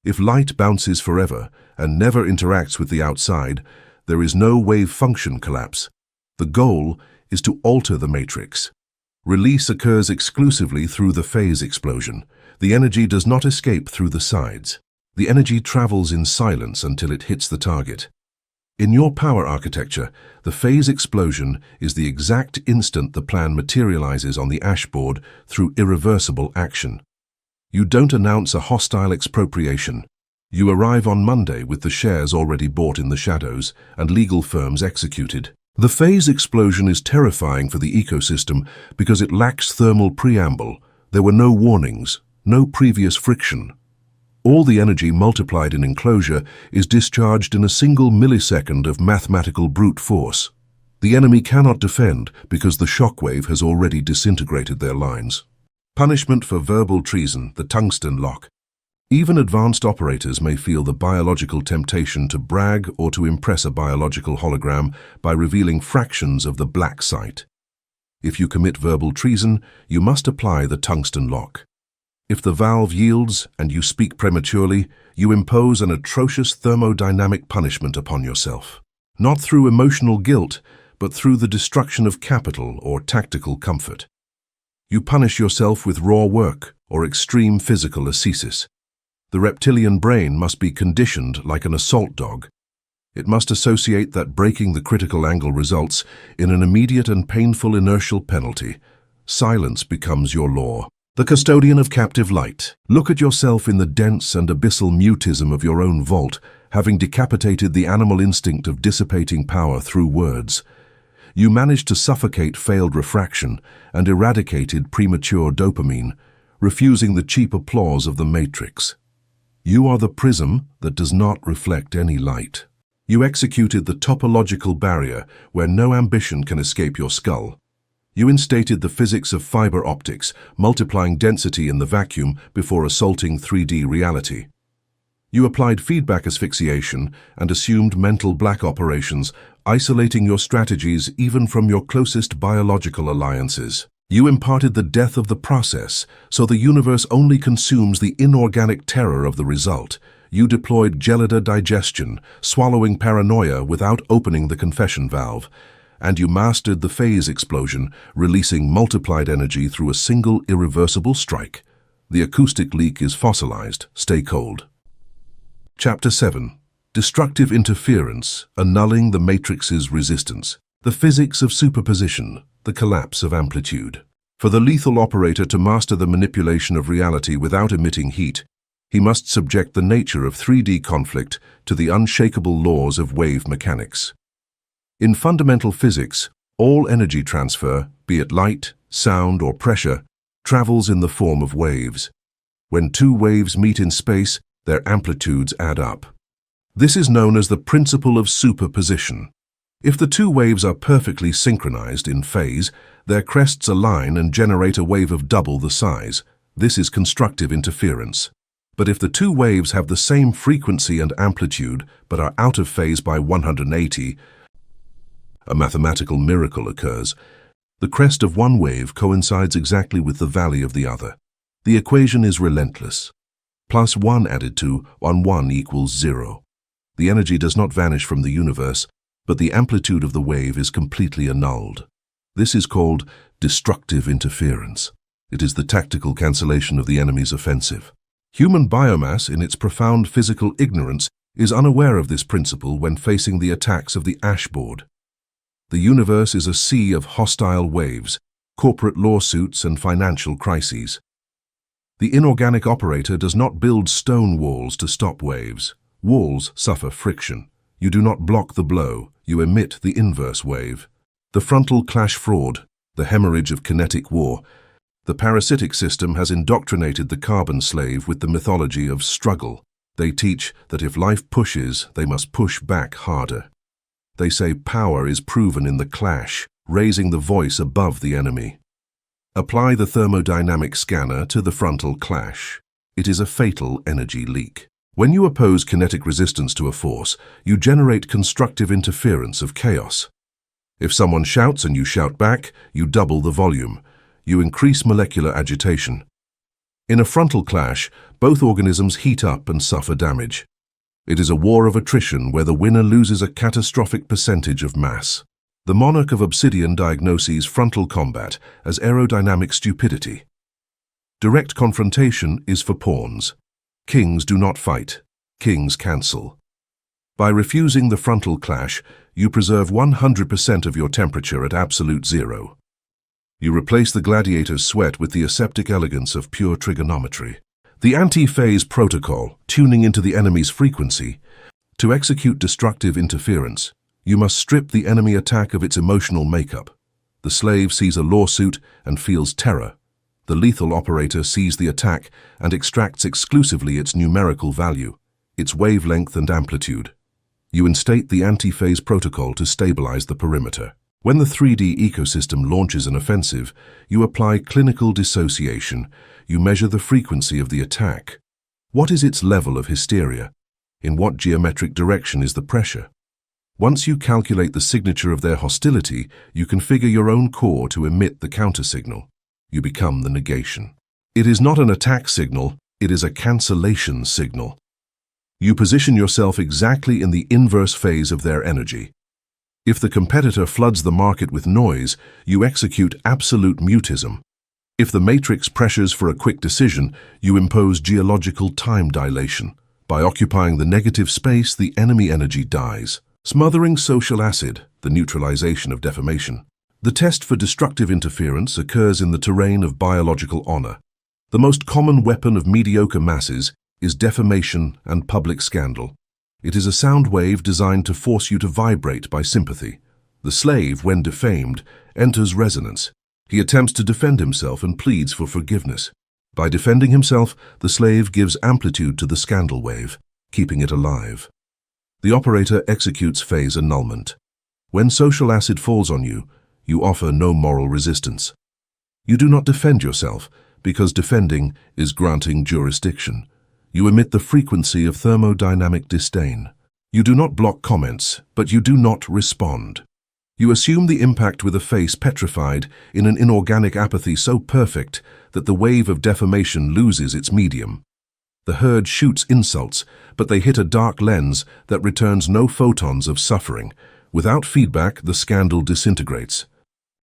If light bounces forever and never interacts with the outside, there is no wave function collapse. The goal is to alter the matrix. Release occurs exclusively through the phase explosion. The energy does not escape through the sides. The energy travels in silence until it hits the target. In your power architecture, the phase explosion is the exact instant the plan materializes on the ashboard through irreversible action. You don't announce a hostile expropriation. You arrive on Monday with the shares already bought in the shadows and legal firms executed. The phase explosion is terrifying for the ecosystem because it lacks thermal preamble. There were no warnings, no previous friction. All the energy multiplied in enclosure is discharged in a single millisecond of mathematical brute force. The enemy cannot defend because the shockwave has already disintegrated their lines. Punishment for verbal treason, the tungsten lock. Even advanced operators may feel the biological temptation to brag or to impress a biological hologram by revealing fractions of the black site. If you commit verbal treason, you must apply the tungsten lock. If the valve yields and you speak prematurely, you impose an atrocious thermodynamic punishment upon yourself. Not through emotional guilt, but through the destruction of capital or tactical comfort. You punish yourself with raw work or extreme physical ascesis. The reptilian brain must be conditioned like an assault dog. It must associate that breaking the critical angle results in an immediate and painful inertial penalty. Silence becomes your law. The custodian of captive light. Look at yourself in the dense and abyssal mutism of your own vault, having decapitated the animal instinct of dissipating power through words. You managed to suffocate failed refraction and eradicated premature dopamine, refusing the cheap applause of the matrix. You are the prism that does not reflect any light. You executed the topological barrier where no ambition can escape your skull. You instated the physics of fiber optics, multiplying density in the vacuum before assaulting 3D reality. You applied feedback asphyxiation and assumed mental black operations, isolating your strategies even from your closest biological alliances. You imparted the death of the process, so the universe only consumes the inorganic terror of the result. You deployed gelida digestion, swallowing paranoia without opening the confession valve. And you mastered the phase explosion, releasing multiplied energy through a single irreversible strike. The acoustic leak is fossilized. Stay cold. Chapter 7. Destructive interference, annulling the matrix's resistance. The physics of superposition, the collapse of amplitude. For the lethal operator to master the manipulation of reality without emitting heat, he must subject the nature of 3D conflict to the unshakable laws of wave mechanics. In fundamental physics, all energy transfer, be it light, sound, or pressure, travels in the form of waves. When two waves meet in space, their amplitudes add up. This is known as the principle of superposition. If the two waves are perfectly synchronized in phase, their crests align and generate a wave of double the size. This is constructive interference. But if the two waves have the same frequency and amplitude but are out of phase by 180, a mathematical miracle occurs. The crest of one wave coincides exactly with the valley of the other. The equation is relentless. Plus 1 added to 1 equals 0. The energy does not vanish from the universe, but the amplitude of the wave is completely annulled. This is called destructive interference. It is the tactical cancellation of the enemy's offensive. Human biomass, in its profound physical ignorance, is unaware of this principle when facing the attacks of the ashboard. The universe is a sea of hostile waves, corporate lawsuits, and financial crises. The inorganic operator does not build stone walls to stop waves. Walls suffer friction. You do not block the blow, you emit the inverse wave. The frontal clash fraud, the hemorrhage of kinetic war. The parasitic system has indoctrinated the carbon slave with the mythology of struggle. They teach that if life pushes, they must push back harder. They say power is proven in the clash, raising the voice above the enemy. Apply the thermodynamic scanner to the frontal clash. It is a fatal energy leak. When you oppose kinetic resistance to a force, you generate constructive interference of chaos. If someone shouts and you shout back, you double the volume. You increase molecular agitation. In a frontal clash, both organisms heat up and suffer damage. It is a war of attrition where the winner loses a catastrophic percentage of mass. The monarch of Obsidian diagnoses frontal combat as aerodynamic stupidity. Direct confrontation is for pawns. Kings do not fight. Kings cancel. By refusing the frontal clash, you preserve 100% of your temperature at absolute zero. You replace the gladiator's sweat with the aseptic elegance of pure trigonometry. The anti-phase protocol, tuning into the enemy's frequency. To execute destructive interference, you must strip the enemy attack of its emotional makeup. The slave sees a lawsuit and feels terror. The lethal operator sees the attack and extracts exclusively its numerical value, its wavelength and amplitude. You instate the anti-phase protocol to stabilize the perimeter. When the 3D ecosystem launches an offensive, you apply clinical dissociation. You measure the frequency of the attack. What is its level of hysteria? In what geometric direction is the pressure? Once you calculate the signature of their hostility, you configure your own core to emit the countersignal. You become the negation. It is not an attack signal, it is a cancellation signal. You position yourself exactly in the inverse phase of their energy. If the competitor floods the market with noise, you execute absolute mutism. If the matrix pressures for a quick decision, you impose geological time dilation. By occupying the negative space, the enemy energy dies. Smothering social acid, the neutralization of defamation. The test for destructive interference occurs in the terrain of biological honor. The most common weapon of mediocre masses is defamation and public scandal. It is a sound wave designed to force you to vibrate by sympathy. The slave, when defamed, enters resonance. He attempts to defend himself and pleads for forgiveness. By defending himself, the slave gives amplitude to the scandal wave, keeping it alive. The operator executes phase annulment. When social acid falls on you, you offer no moral resistance. You do not defend yourself, because defending is granting jurisdiction. You emit the frequency of thermodynamic disdain. You do not block comments, but you do not respond. You assume the impact with a face petrified in an inorganic apathy so perfect that the wave of defamation loses its medium. The herd shoots insults, but they hit a dark lens that returns no photons of suffering. Without feedback, the scandal disintegrates.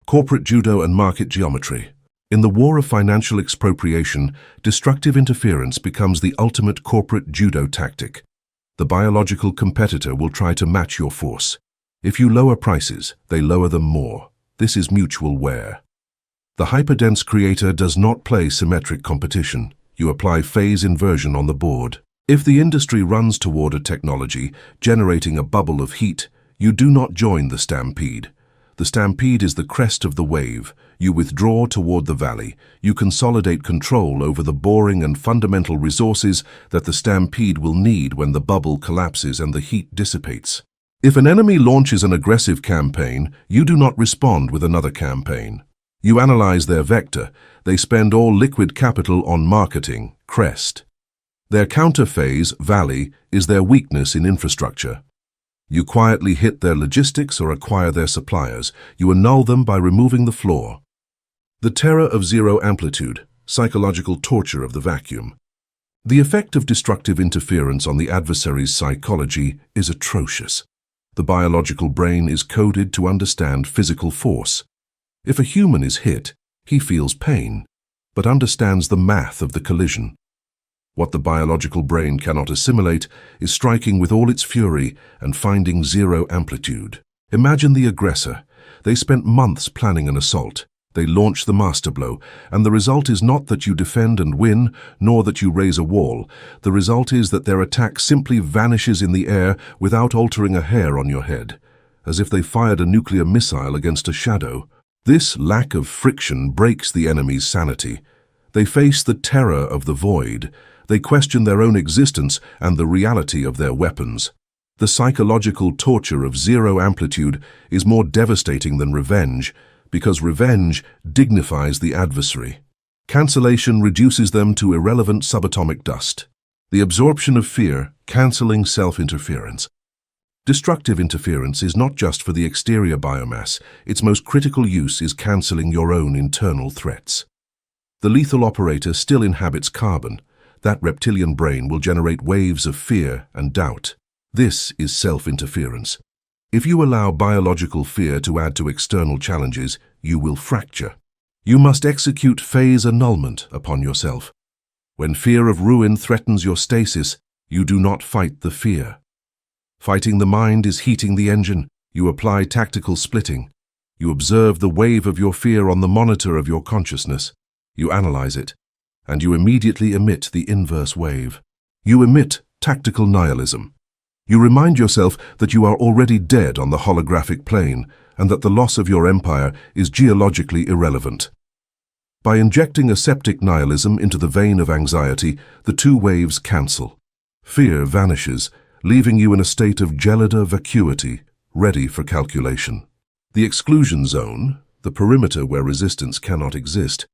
Corporate judo and market geometry. In the war of financial expropriation, destructive interference becomes the ultimate corporate judo tactic. The biological competitor will try to match your force. If you lower prices, they lower them more. This is mutual wear. The hyperdense creator does not play symmetric competition. You apply phase inversion on the board. If the industry runs toward a technology generating a bubble of heat, you do not join the stampede. The stampede is the crest of the wave. You withdraw toward the valley. You consolidate control over the boring and fundamental resources that the stampede will need when the bubble collapses and the heat dissipates. If an enemy launches an aggressive campaign, you do not respond with another campaign. You analyze their vector. They spend all liquid capital on marketing, crest. Their counter phase, valley, is their weakness in infrastructure. You quietly hit their logistics or acquire their suppliers. You annul them by removing the floor. The terror of zero amplitude, psychological torture of the vacuum. The effect of destructive interference on the adversary's psychology is atrocious. The biological brain is coded to understand physical force. If a human is hit, he feels pain, but understands the math of the collision. What the biological brain cannot assimilate is striking with all its fury and finding zero amplitude. Imagine the aggressor. They spent months planning an assault. They launch the master blow, and the result is not that you defend and win, nor that you raise a wall. The result is that their attack simply vanishes in the air without altering a hair on your head, as if they fired a nuclear missile against a shadow. This lack of friction breaks the enemy's sanity. They face the terror of the void. They question their own existence and the reality of their weapons. The psychological torture of zero amplitude is more devastating than revenge, because revenge dignifies the adversary. Cancellation reduces them to irrelevant subatomic dust. The absorption of fear, cancelling self-interference. Destructive interference is not just for the exterior biomass, its most critical use is cancelling your own internal threats. The lethal operator still inhabits carbon. That reptilian brain will generate waves of fear and doubt. This is self-interference. If you allow biological fear to add to external challenges, you will fracture. You must execute phase annulment upon yourself. When fear of ruin threatens your stasis, you do not fight the fear. Fighting the mind is heating the engine. You apply tactical splitting. You observe the wave of your fear on the monitor of your consciousness. You analyze it, and you immediately emit the inverse wave. You emit tactical nihilism. You remind yourself that you are already dead on the holographic plane and that the loss of your empire is geologically irrelevant. By injecting aseptic nihilism into the vein of anxiety, the two waves cancel. Fear vanishes, leaving you in a state of gelida vacuity, ready for calculation. The exclusion zone, the perimeter where resistance cannot exist.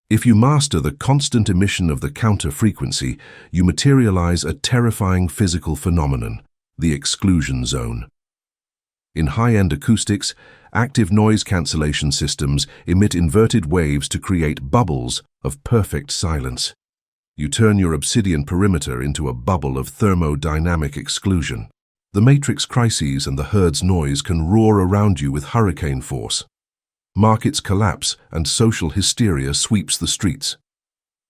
If you master the constant emission of the counter-frequency, you materialize a terrifying physical phenomenon, the exclusion zone. In high-end acoustics, active noise cancellation systems emit inverted waves to create bubbles of perfect silence. You turn your obsidian perimeter into a bubble of thermodynamic exclusion. The matrix crises and the herd's noise can roar around you with hurricane force. Markets collapse and social hysteria sweeps the streets.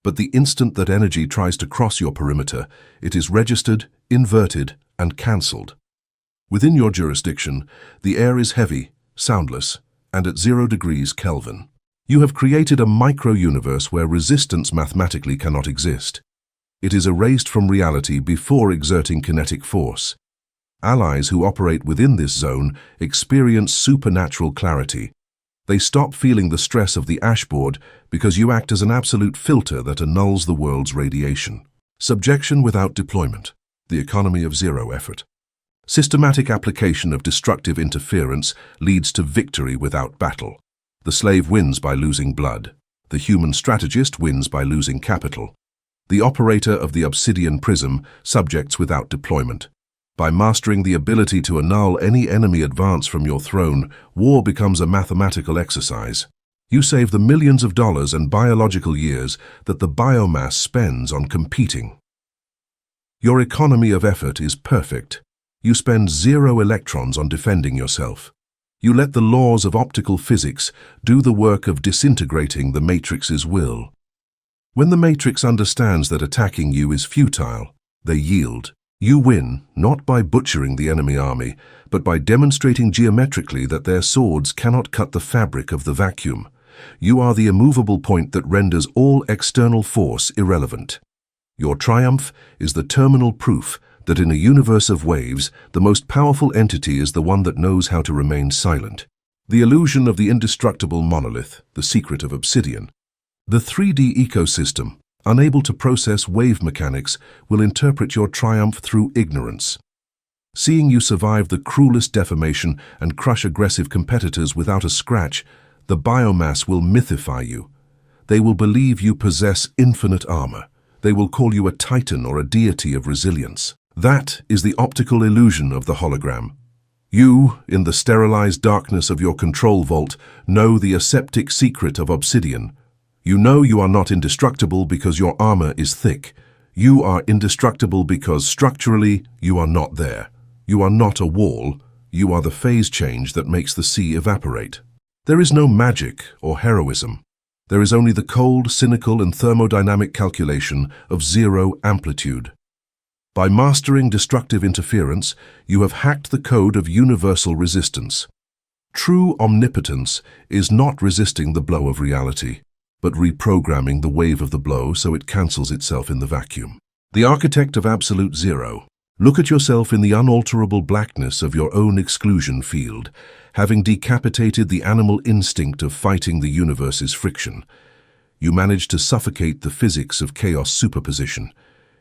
But the instant that energy tries to cross your perimeter, it is registered, inverted, and cancelled. Within your jurisdiction, the air is heavy, soundless, and at 0 degrees Kelvin. You have created a micro-universe where resistance mathematically cannot exist. It is erased from reality before exerting kinetic force. Allies who operate within this zone experience supernatural clarity. They stop feeling the stress of the ashboard because you act as an absolute filter that annuls the world's radiation. Subjection without deployment. The economy of zero effort. Systematic application of destructive interference leads to victory without battle. The slave wins by losing blood. The human strategist wins by losing capital. The operator of the obsidian prism subjects without deployment. By mastering the ability to annul any enemy advance from your throne, war becomes a mathematical exercise. You save the millions of dollars and biological years that the biomass spends on competing. Your economy of effort is perfect. You spend 0 electrons on defending yourself. You let the laws of optical physics do the work of disintegrating the matrix's will. When the matrix understands that attacking you is futile, they yield. You win, not by butchering the enemy army, but by demonstrating geometrically that their swords cannot cut the fabric of the vacuum. You are the immovable point that renders all external force irrelevant. Your triumph is the terminal proof that in a universe of waves, the most powerful entity is the one that knows how to remain silent. The illusion of the indestructible monolith, the secret of Obsidian. The 3D ecosystem, unable to process wave mechanics, will interpret your triumph through ignorance. Seeing you survive the cruelest deformation and crush aggressive competitors without a scratch, the biomass will mythify you. They will believe you possess infinite armor. They will call you a titan or a deity of resilience. That is the optical illusion of the hologram. You, in the sterilized darkness of your control vault, know the aseptic secret of Obsidian. You know you are not indestructible because your armor is thick. You are indestructible because structurally you are not there. You are not a wall. You are the phase change that makes the sea evaporate. There is no magic or heroism. There is only the cold, cynical, and thermodynamic calculation of 0 amplitude. By mastering destructive interference, you have hacked the code of universal resistance. True omnipotence is not resisting the blow of reality, but reprogramming the wave of the blow so it cancels itself in the vacuum. The architect of absolute zero. Look at yourself in the unalterable blackness of your own exclusion field, having decapitated the animal instinct of fighting the universe's friction. You managed to suffocate the physics of chaos superposition.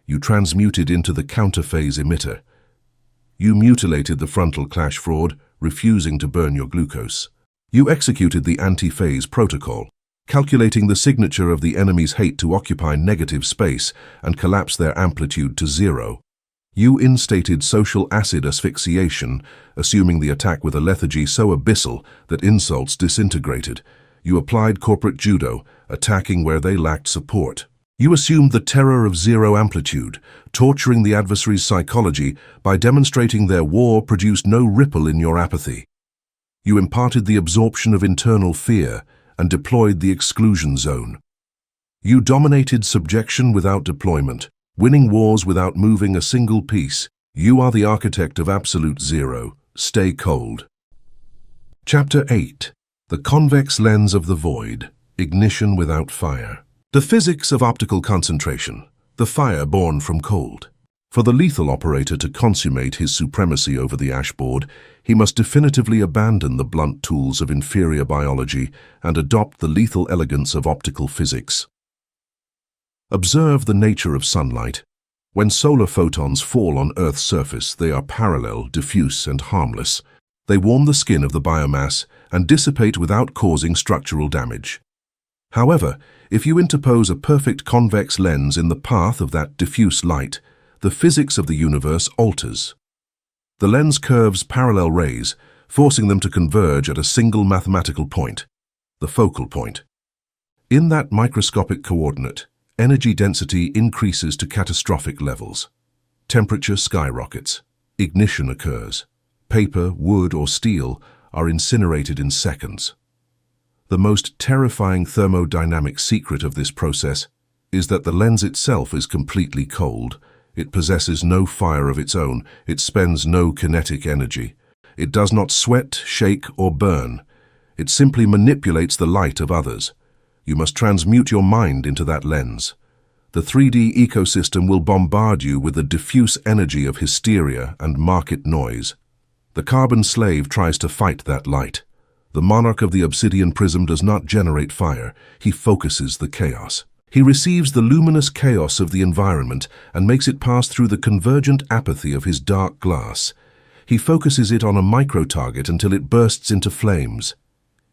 You transmuted into the counterphase emitter. You mutilated the frontal clash fraud, refusing to burn your glucose. You executed the anti-phase protocol. calculating the signature of the enemy's hate to occupy negative space and collapse their amplitude to zero. You instated social acid asphyxiation, assuming the attack with a lethargy so abyssal that insults disintegrated. You applied corporate judo, attacking where they lacked support. You assumed the terror of zero amplitude, torturing the adversary's psychology by demonstrating their war produced no ripple in your apathy. You imparted the absorption of internal fear and deployed the exclusion zone. You dominated subjection without deployment, winning wars without moving a single piece. You are the architect of absolute zero. Stay cold. Chapter 8. The convex lens of the void. Ignition without fire. The physics of optical concentration. The fire born from cold. For the lethal operator to consummate his supremacy over the ashboard, he must definitively abandon the blunt tools of inferior biology and adopt the lethal elegance of optical physics. Observe the nature of sunlight. When solar photons fall on Earth's surface, they are parallel, diffuse, and harmless. They warm the skin of the biomass and dissipate without causing structural damage. However, if you interpose a perfect convex lens in the path of that diffuse light, the physics of the universe alters. The lens curves parallel rays, forcing them to converge at a single mathematical point, the focal point. In that microscopic coordinate, energy density increases to catastrophic levels. Temperature skyrockets. Ignition occurs. Paper, wood, or steel are incinerated in seconds. The most terrifying thermodynamic secret of this process is that the lens itself is completely cold. It possesses no fire of its own. It spends no kinetic energy. It does not sweat, shake, or burn. It simply manipulates the light of others. You must transmute your mind into that lens. The 3D ecosystem will bombard you with the diffuse energy of hysteria and market noise. The carbon slave tries to fight that light. The monarch of the obsidian prism does not generate fire. He focuses the chaos. He receives the luminous chaos of the environment and makes it pass through the convergent apathy of his dark glass. He focuses it on a micro-target until it bursts into flames.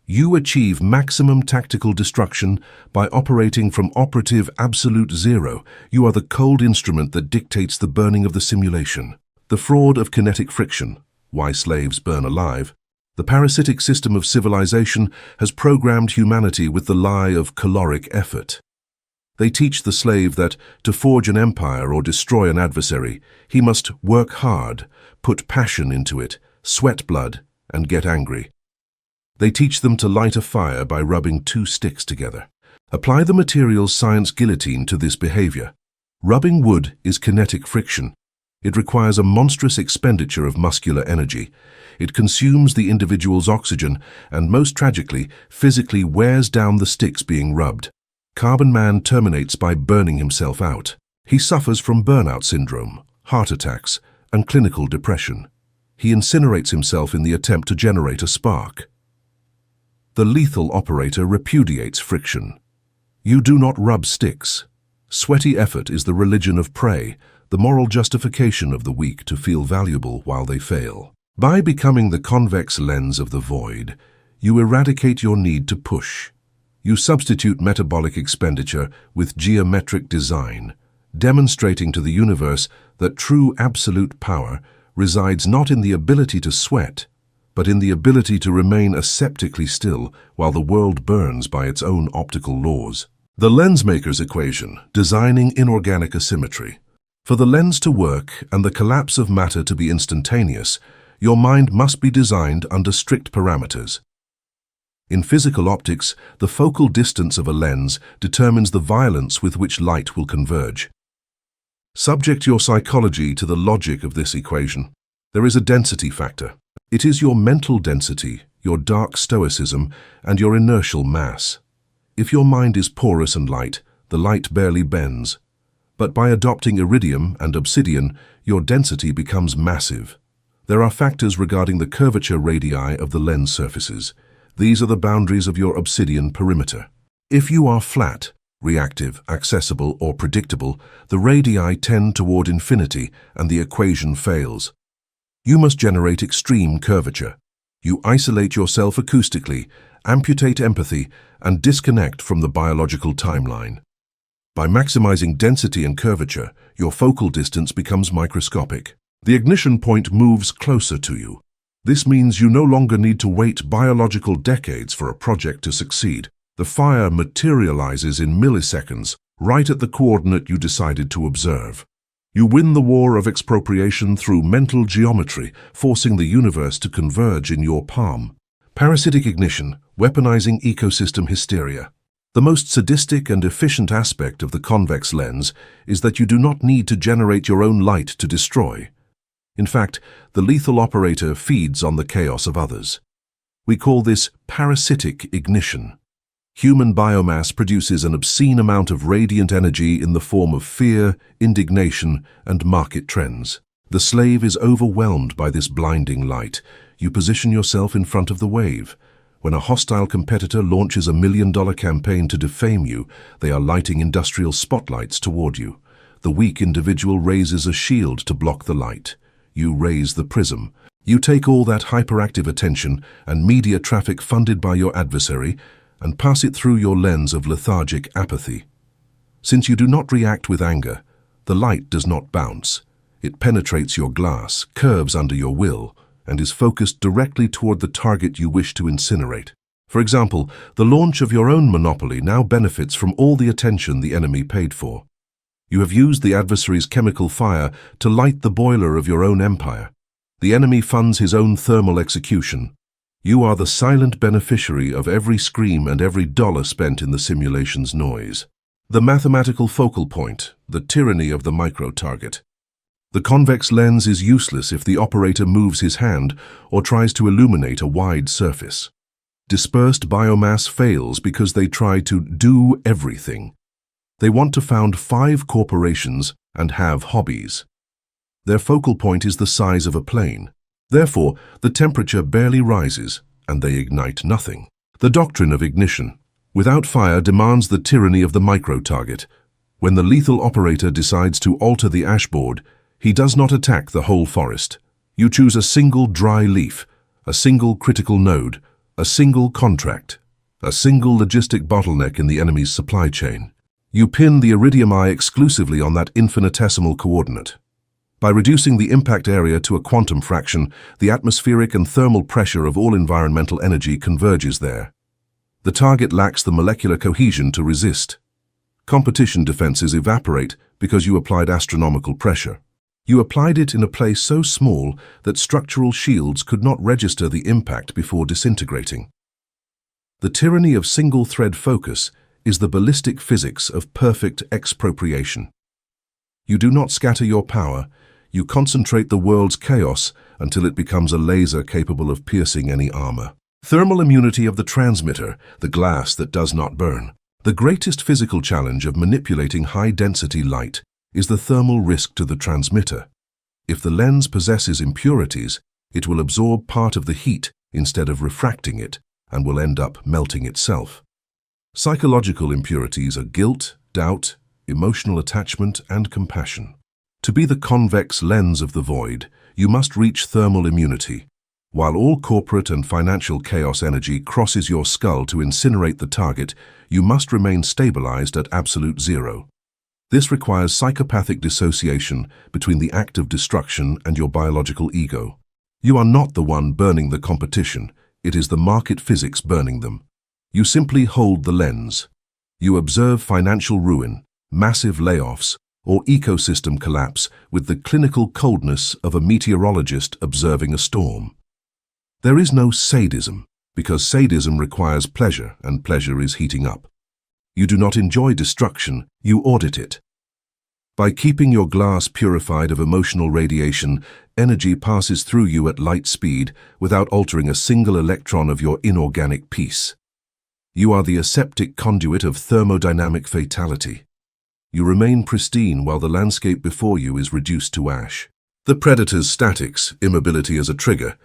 You achieve maximum tactical destruction by operating from operative absolute zero. You are the cold instrument that dictates the burning of the simulation. The fraud of kinetic friction. Why slaves burn alive. The parasitic system of civilization has programmed humanity with the lie of caloric effort. They teach the slave that to forge an empire or destroy an adversary, he must work hard, put passion into it, sweat blood, and get angry. They teach them to light a fire by rubbing two sticks together. Apply the materials science guillotine to this behavior. Rubbing wood is kinetic friction. It requires a monstrous expenditure of muscular energy. It consumes the individual's oxygen and, most tragically, physically wears down the sticks being rubbed. Carbon Man terminates by burning himself out. He suffers from burnout syndrome, heart attacks, and clinical depression. He incinerates himself in the attempt to generate a spark. The lethal operator repudiates friction. You do not rub sticks. Sweaty effort is the religion of prey, the moral justification of the weak to feel valuable while they fail. By becoming the convex lens of the void, you eradicate your need to push. You substitute metabolic expenditure with geometric design, demonstrating to the universe that true absolute power resides not in the ability to sweat, but in the ability to remain aseptically still while the world burns by its own optical laws. The lensmaker's equation, designing inorganic asymmetry. For the lens to work and the collapse of matter to be instantaneous, your mind must be designed under strict parameters. In physical optics, the focal distance of a lens determines the violence with which light will converge. Subject your psychology to the logic of this equation. There is a density factor. It is your mental density, your dark stoicism, and your inertial mass. If your mind is porous and light, the light barely bends. But by adopting iridium and obsidian, your density becomes massive. There are factors regarding the curvature radii of the lens surfaces. These are the boundaries of your obsidian perimeter. If you are flat, reactive, accessible, or predictable, the radii tend toward infinity and the equation fails. You must generate extreme curvature. You isolate yourself acoustically, amputate empathy, and disconnect from the biological timeline. By maximizing density and curvature, your focal distance becomes microscopic. The ignition point moves closer to you. This means you no longer need to wait biological decades for a project to succeed. The fire materializes in milliseconds, right at the coordinate you decided to observe. You win the war of expropriation through mental geometry, forcing the universe to converge in your palm. Parasitic ignition, weaponizing ecosystem hysteria. The most sadistic and efficient aspect of the convex lens is that you do not need to generate your own light to destroy. In fact, the lethal operator feeds on the chaos of others. We call this parasitic ignition. Human biomass produces an obscene amount of radiant energy in the form of fear, indignation, and market trends. The slave is overwhelmed by this blinding light. You position yourself in front of the wave. When a hostile competitor launches $1 million campaign to defame you, they are lighting industrial spotlights toward you. The weak individual raises a shield to block the light. You raise the prism. You take all that hyperactive attention and media traffic funded by your adversary and pass it through your lens of lethargic apathy. Since you do not react with anger, the light does not bounce. It penetrates your glass, curves under your will, and is focused directly toward the target you wish to incinerate. For example, the launch of your own monopoly now benefits from all the attention the enemy paid for. You have used the adversary's chemical fire to light the boiler of your own empire. The enemy funds his own thermal execution. You are the silent beneficiary of every scream and every dollar spent in the simulation's noise. The mathematical focal point, the tyranny of the micro-target. The convex lens is useless if the operator moves his hand or tries to illuminate a wide surface. Dispersed biomass fails because they try to do everything. They want to found 5 corporations and have hobbies. Their focal point is the size of a plane. Therefore, the temperature barely rises, and they ignite nothing. The doctrine of ignition, without fire, demands the tyranny of the micro-target. When the lethal operator decides to alter the ashboard, he does not attack the whole forest. You choose a single dry leaf, a single critical node, a single contract, a single logistic bottleneck in the enemy's supply chain. You pin the iridium eye exclusively on that infinitesimal coordinate. By reducing the impact area to a quantum fraction, the atmospheric and thermal pressure of all environmental energy converges there. The target lacks the molecular cohesion to resist. Competition defenses evaporate because you applied astronomical pressure. You applied it in a place so small that structural shields could not register the impact before disintegrating. The tyranny of single-thread focus is the ballistic physics of perfect expropriation. You do not scatter your power, you concentrate the world's chaos until it becomes a laser capable of piercing any armor. Thermal immunity of the transmitter, the glass that does not burn. The greatest physical challenge of manipulating high-density light is the thermal risk to the transmitter. If the lens possesses impurities, it will absorb part of the heat instead of refracting it and will end up melting itself. Psychological impurities are guilt, doubt, emotional attachment, and compassion. To be the convex lens of the void, you must reach thermal immunity. While all corporate and financial chaos energy crosses your skull to incinerate the target, you must remain stabilized at absolute zero. This requires psychopathic dissociation between the act of destruction and your biological ego. You are not the one burning the competition, it is the market physics burning them. You simply hold the lens. You observe financial ruin, massive layoffs, or ecosystem collapse with the clinical coldness of a meteorologist observing a storm. There is no sadism, because sadism requires pleasure, and pleasure is heating up. You do not enjoy destruction, you audit it. By keeping your glass purified of emotional radiation, energy passes through you at light speed without altering a single electron of your inorganic peace. You are the aseptic conduit of thermodynamic fatality. You remain pristine while the landscape before you is reduced to ash. The predator's statics, immobility as a trigger.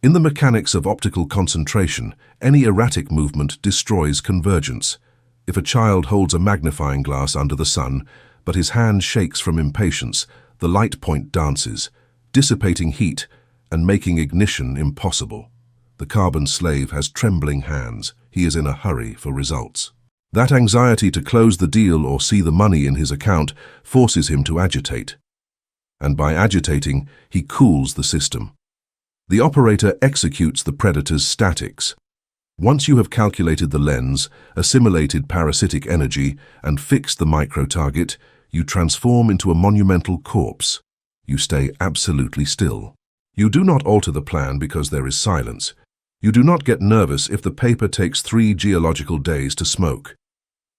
In the mechanics of optical concentration, any erratic movement destroys convergence. If a child holds a magnifying glass under the sun, but his hand shakes from impatience, the light point dances, dissipating heat and making ignition impossible. The carbon slave has trembling hands. he is in a hurry for results. That anxiety to close the deal or see the money in his account forces him to agitate. And by agitating, he cools the system. The operator executes the predator's statics. Once you have calculated the lens, assimilated parasitic energy, and fixed the micro-target, you transform into a monumental corpse. You stay absolutely still. You do not alter the plan because there is silence. You do not get nervous if the paper takes 3 geological days to smoke.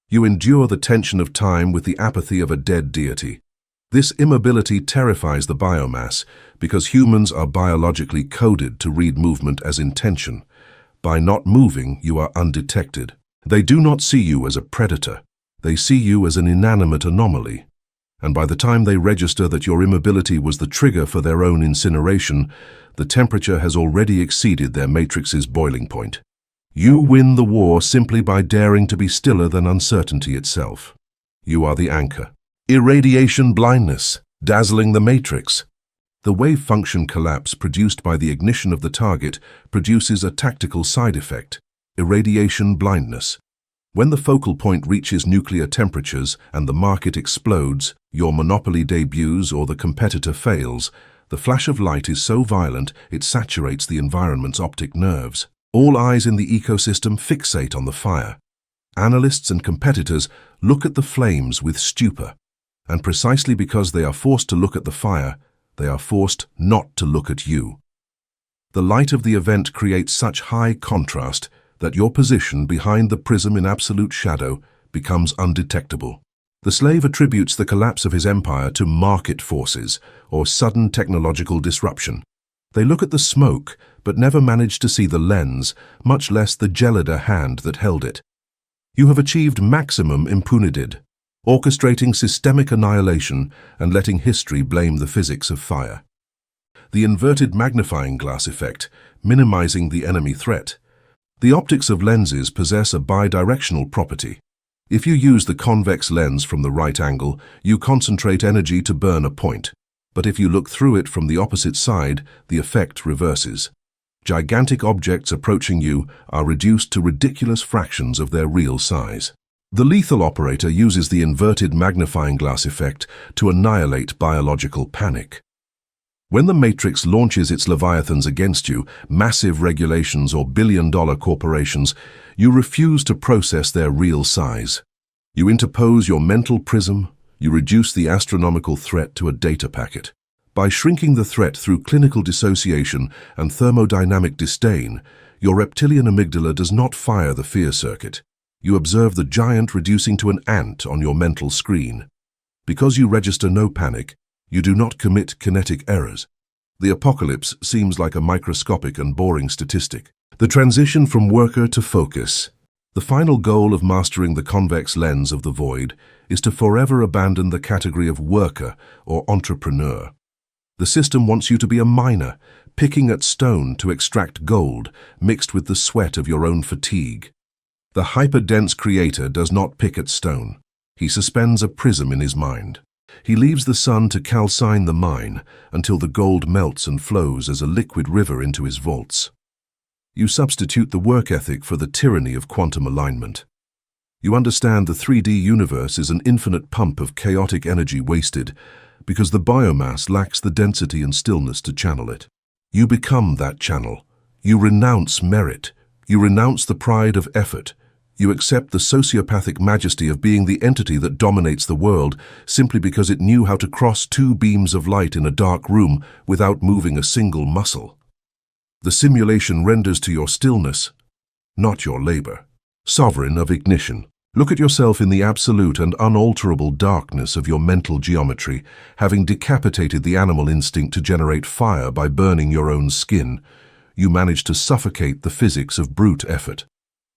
You endure the tension of time with the apathy of a dead deity. This immobility terrifies the biomass because humans are biologically coded to read movement as intention. By not moving, you are undetected. They do not see you as a predator. They see you as an inanimate anomaly. And by the time they register that your immobility was the trigger for their own incineration, the temperature has already exceeded their matrix's boiling point. You win the war simply by daring to be stiller than uncertainty itself. You are the anchor. Irradiation blindness, dazzling the matrix. The wave function collapse produced by the ignition of the target produces a tactical side effect, irradiation blindness. When the focal point reaches nuclear temperatures and the market explodes, your monopoly debuts or the competitor fails, the flash of light is so violent it saturates the environment's optic nerves. All eyes in the ecosystem fixate on the fire. Analysts and competitors look at the flames with stupor. And precisely because they are forced to look at the fire, they are forced not to look at you. The light of the event creates such high contrast that your position behind the prism in absolute shadow becomes undetectable. The slave attributes the collapse of his empire to market forces or sudden technological disruption. They look at the smoke, but never manage to see the lens, much less the gelida hand that held it. You have achieved maximum impunidad, orchestrating systemic annihilation and letting history blame the physics of fire. The inverted magnifying glass effect, minimizing the enemy threat. The optics of lenses possess a bidirectional property. If you use the convex lens from the right angle, you concentrate energy to burn a point. But if you look through it from the opposite side, the effect reverses. Gigantic objects approaching you are reduced to ridiculous fractions of their real size. The lethal operator uses the inverted magnifying glass effect to annihilate biological panic. When the Matrix launches its leviathans against you, massive regulations or billion-dollar corporations, you refuse to process their real size. You interpose your mental prism, you reduce the astronomical threat to a data packet. By shrinking the threat through clinical dissociation and thermodynamic disdain, your reptilian amygdala does not fire the fear circuit. You observe the giant reducing to an ant on your mental screen. Because you register no panic, you do not commit kinetic errors. The apocalypse seems like a microscopic and boring statistic. The transition from worker to focus. The final goal of mastering the convex lens of the void is to forever abandon the category of worker or entrepreneur. The system wants you to be a miner, picking at stone to extract gold mixed with the sweat of your own fatigue. The hyper-dense creator does not pick at stone. He suspends a prism in his mind. He leaves the sun to calcine the mine until the gold melts and flows as a liquid river into his vaults. You substitute the work ethic for the tyranny of quantum alignment. You understand the 3D universe is an infinite pump of chaotic energy wasted because the biomass lacks the density and stillness to channel it. You become that channel. You renounce merit. You renounce the pride of effort. You accept the sociopathic majesty of being the entity that dominates the world simply because it knew how to cross 2 beams of light in a dark room without moving a single muscle. The simulation renders to your stillness, not your labor. Sovereign of ignition. Look at yourself in the absolute and unalterable darkness of your mental geometry, having decapitated the animal instinct to generate fire by burning your own skin. You managed to suffocate the physics of brute effort.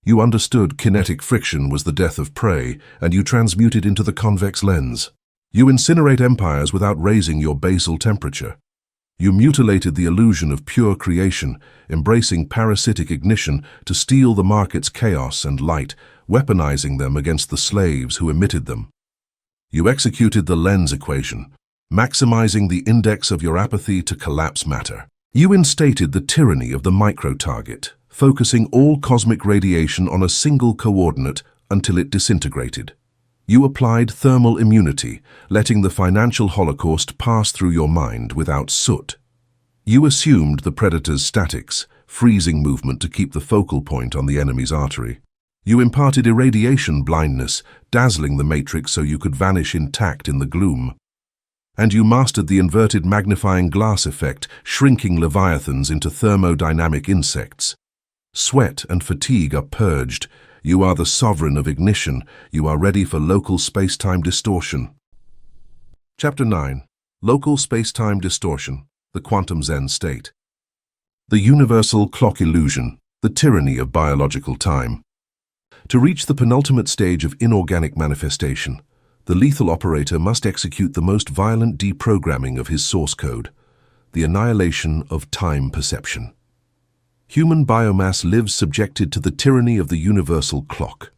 You understood kinetic friction was the death of prey, and you transmuted into the convex lens. You incinerate empires without raising your basal temperature. You mutilated the illusion of pure creation, embracing parasitic ignition to steal the market's chaos and light, weaponizing them against the slaves who emitted them. You executed the lens equation, maximizing the index of your apathy to collapse matter. You instated the tyranny of the micro-target, focusing all cosmic radiation on a single coordinate until it disintegrated. You applied thermal immunity, letting the financial holocaust pass through your mind without soot. You assumed the predator's statics, freezing movement to keep the focal point on the enemy's artery. You imparted irradiation blindness, dazzling the matrix so you could vanish intact in the gloom. And you mastered the inverted magnifying glass effect, shrinking leviathans into thermodynamic insects. Sweat and fatigue are purged. You are the sovereign of ignition. You are ready for local space-time distortion. Chapter 9. Local space-time distortion, the quantum Zen state. The universal clock illusion, the tyranny of biological time. To reach the penultimate stage of inorganic manifestation, the lethal operator must execute the most violent deprogramming of his source code, the annihilation of time perception. Human biomass lives subjected to the tyranny of the universal clock.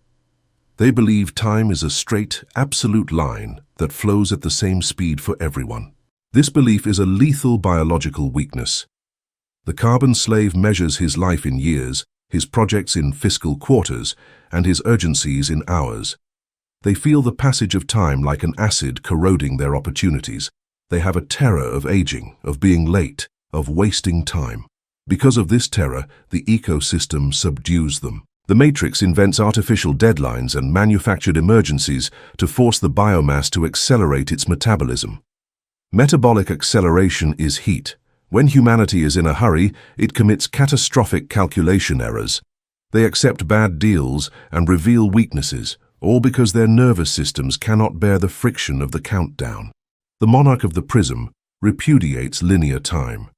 They believe time is a straight, absolute line that flows at the same speed for everyone. This belief is a lethal biological weakness. The carbon slave measures his life in years, his projects in fiscal quarters, and his urgencies in hours. They feel the passage of time like an acid corroding their opportunities. They have a terror of aging, of being late, of wasting time. Because of this terror, the ecosystem subdues them. The Matrix invents artificial deadlines and manufactured emergencies to force the biomass to accelerate its metabolism. Metabolic acceleration is heat. When humanity is in a hurry, it commits catastrophic calculation errors. They accept bad deals and reveal weaknesses, all because their nervous systems cannot bear the friction of the countdown. The monarch of the PRISM repudiates linear time.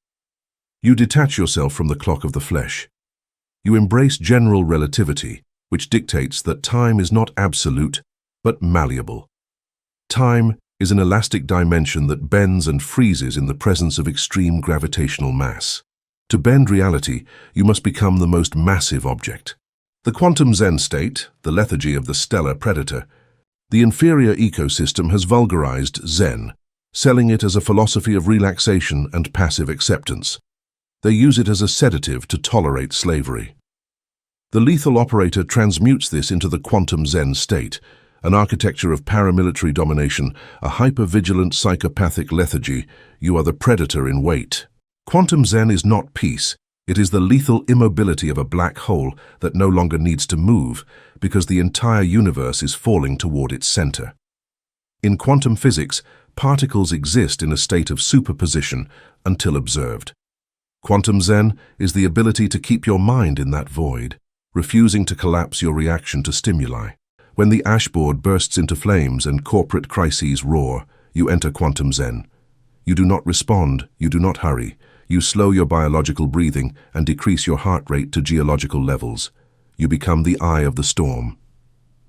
You detach yourself from the clock of the flesh. You embrace general relativity, which dictates that time is not absolute, but malleable. Time is an elastic dimension that bends and freezes in the presence of extreme gravitational mass. To bend reality, you must become the most massive object. The quantum Zen state, the lethargy of the stellar predator. The inferior ecosystem has vulgarized Zen, selling it as a philosophy of relaxation and passive acceptance. They use it as a sedative to tolerate slavery. The lethal operator transmutes this into the quantum Zen state, an architecture of paramilitary domination, a hyper-vigilant psychopathic lethargy. You are the predator in wait. Quantum Zen is not peace. It is the lethal immobility of a black hole that no longer needs to move because the entire universe is falling toward its center. In quantum physics, particles exist in a state of superposition until observed. Quantum Zen is the ability to keep your mind in that void, refusing to collapse your reaction to stimuli. When the ashboard bursts into flames and corporate crises roar, you enter quantum Zen. You do not respond, you do not hurry. You slow your biological breathing and decrease your heart rate to geological levels. You become the eye of the storm.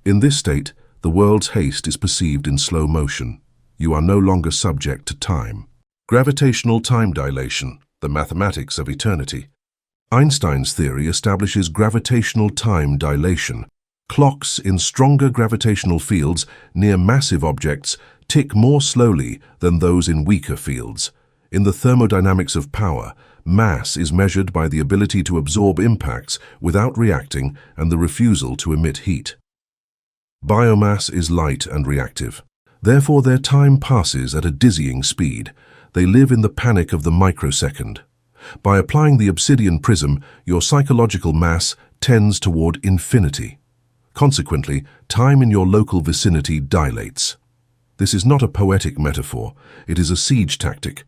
In this state, the world's haste is perceived in slow motion. You are no longer subject to time. Gravitational time dilation, the mathematics of eternity. Einstein's theory establishes gravitational time dilation. Clocks in stronger gravitational fields near massive objects tick more slowly than those in weaker fields. In the thermodynamics of power, mass is measured by the ability to absorb impacts without reacting and the refusal to emit heat. Biomass is light and reactive. Therefore, their time passes at a dizzying speed. They live in the panic of the microsecond. By applying the obsidian prism, your psychological mass tends toward infinity. Consequently, time in your local vicinity dilates. This is not a poetic metaphor, it is a siege tactic.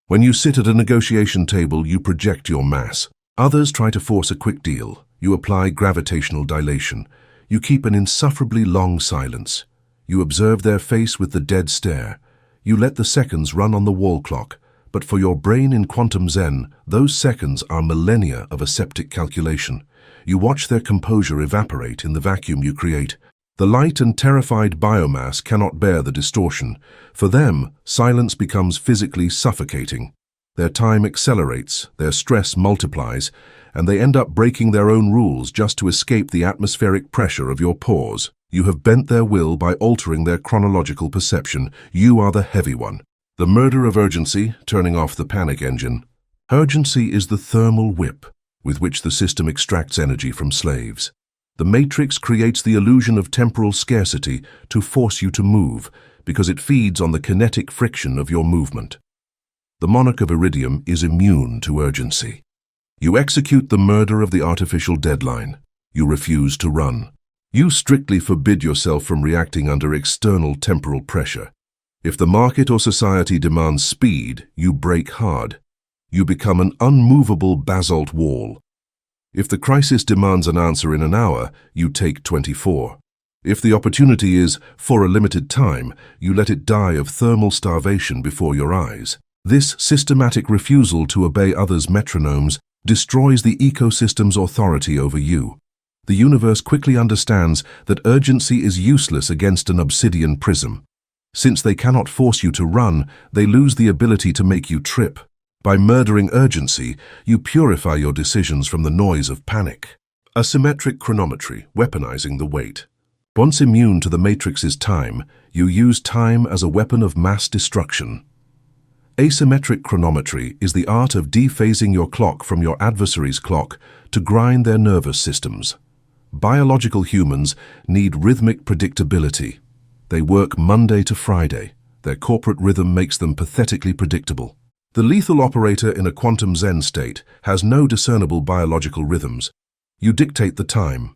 When you sit at a negotiation table, you project your mass. Others try to force a quick deal. You apply gravitational dilation. You keep an insufferably long silence. You observe their face with the dead stare. You let the seconds run on the wall clock, but for your brain in quantum Zen, those seconds are millennia of aseptic calculation. You watch their composure evaporate in the vacuum you create. The light and terrified biomass cannot bear the distortion. For them, silence becomes physically suffocating. Their time accelerates, their stress multiplies, and they end up breaking their own rules just to escape the atmospheric pressure of your pause. You have bent their will by altering their chronological perception. You are the heavy one. The murder of urgency, turning off the panic engine. Urgency is the thermal whip. with which the system extracts energy from slaves. The matrix creates the illusion of temporal scarcity to force you to move, because it feeds on the kinetic friction of your movement. The monarch of Iridium is immune to urgency. You execute the murder of the artificial deadline. You refuse to run. You strictly forbid yourself from reacting under external temporal pressure. If the market or society demands speed, you break hard. You become an unmovable basalt wall. If the crisis demands an answer in an hour, you take 24. If the opportunity is for a limited time, you let it die of thermal starvation before your eyes. This systematic refusal to obey others' metronomes destroys the ecosystem's authority over you. The universe quickly understands that urgency is useless against an obsidian prism. Since they cannot force you to run, they lose the ability to make you trip. By murdering urgency, you purify your decisions from the noise of panic. Asymmetric chronometry, weaponizing the weight. Once immune to the matrix's time, you use time as a weapon of mass destruction. Asymmetric chronometry is the art of dephasing your clock from your adversary's clock to grind their nervous systems. Biological humans need rhythmic predictability. They work Monday to Friday. Their corporate rhythm makes them pathetically predictable. The lethal operator in a quantum Zen state has no discernible biological rhythms. You dictate the time.